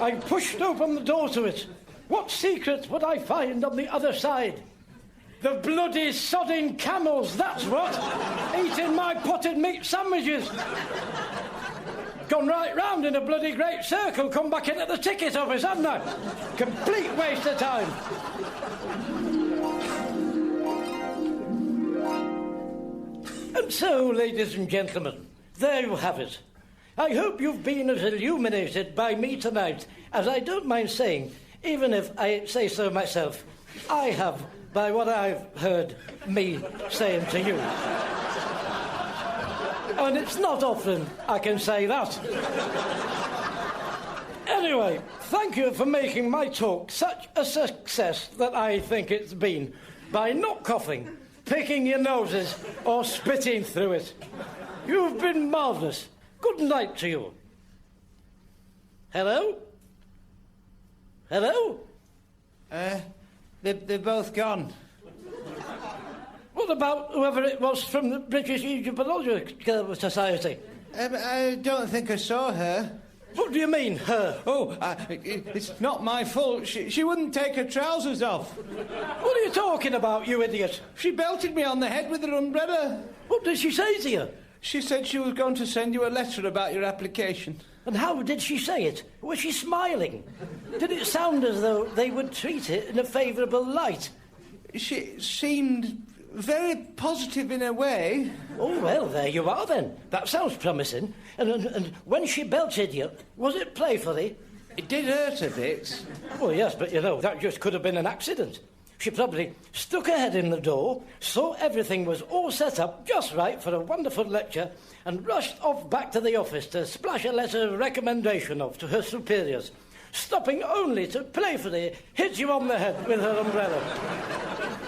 I pushed open the door to it. What secret would I find on the other side? The bloody sodding camels, that's what. Eating my potted meat sandwiches. Gone right round in a bloody great circle, come back in at the ticket office, haven't I? Complete waste of time. And so, ladies and gentlemen, there you have it. I hope you've been as illuminated by me tonight as I don't mind saying, even if I say so myself, I have by what I've heard me saying to you. And it's not often I can say that. Anyway, thank you for making my talk such a success that I think it's been, by not coughing, picking your noses, or spitting through it. You've been marvellous. Good night to you. Hello? Hello? They're both gone. What about whoever it was from the British Egyptological Society? I don't think I saw her. What do you mean, her? Oh, it's not my fault. She wouldn't take her trousers off. What are you talking about, you idiot? She belted me on the head with her umbrella. What did she say to you? She said she was going to send you a letter about your application. And how did she say it? Was she smiling? Did it sound as though they would treat it in a favourable light? She seemed very positive in a way. Oh, well, there you are, then. That sounds promising. And when she belted you, was it playfully? It did hurt a bit. Oh, yes, but, you know, that just could have been an accident. She probably stuck her head in the door, saw everything was all set up just right for a wonderful lecture, and rushed off back to the office to splash a letter of recommendation off to her superiors, stopping only to playfully hit you on the head with her umbrella.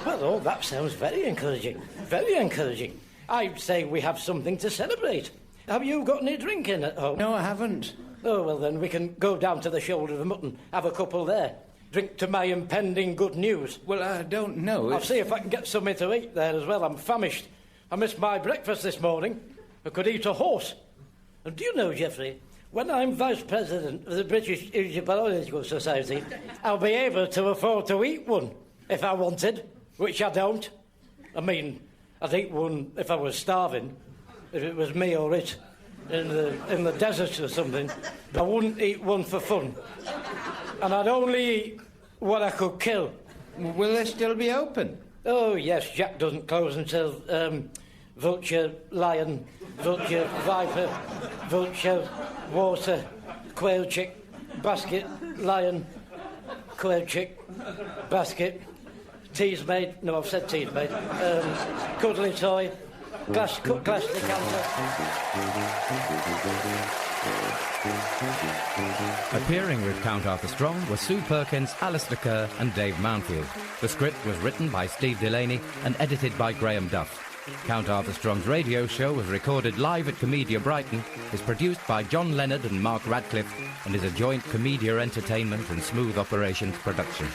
Well, oh, that sounds very encouraging. Very encouraging. I'd say we have something to celebrate. Have you got any drinking at home? No, I haven't. Oh, well, then we can go down to the Shoulder of Mutton, have a couple there. Drink to my impending good news. Well, I don't know. I'll see if I can get something to eat there as well. I'm famished. I missed my breakfast this morning. I could eat a horse. And do you know, Geoffrey, when I'm Vice President of the British Egyptological Society, I'll be able to afford to eat one if I wanted, which I don't. I mean, I'd eat one if I was starving, if it was me or it, in the desert or something. But I wouldn't eat one for fun. And I'd only eat what I could kill. Will they still be open? Oh, yes, Jack doesn't close until vulture, lion, vulture, viper, vulture, water, quail chick, basket, lion, quail chick, basket, tea's made. No, I've said tea's made. Cuddly toy, glass decanter. Appearing with Count Arthur Strong were Sue Perkins, Alistair Kerr and Dave Mountfield. The script was written by Steve Delaney and edited by Graham Duff. Count Arthur Strong's radio show was recorded live at Comedia Brighton, is produced by John Leonard and Mark Radcliffe, and is a joint Comedia Entertainment and Smooth Operations production.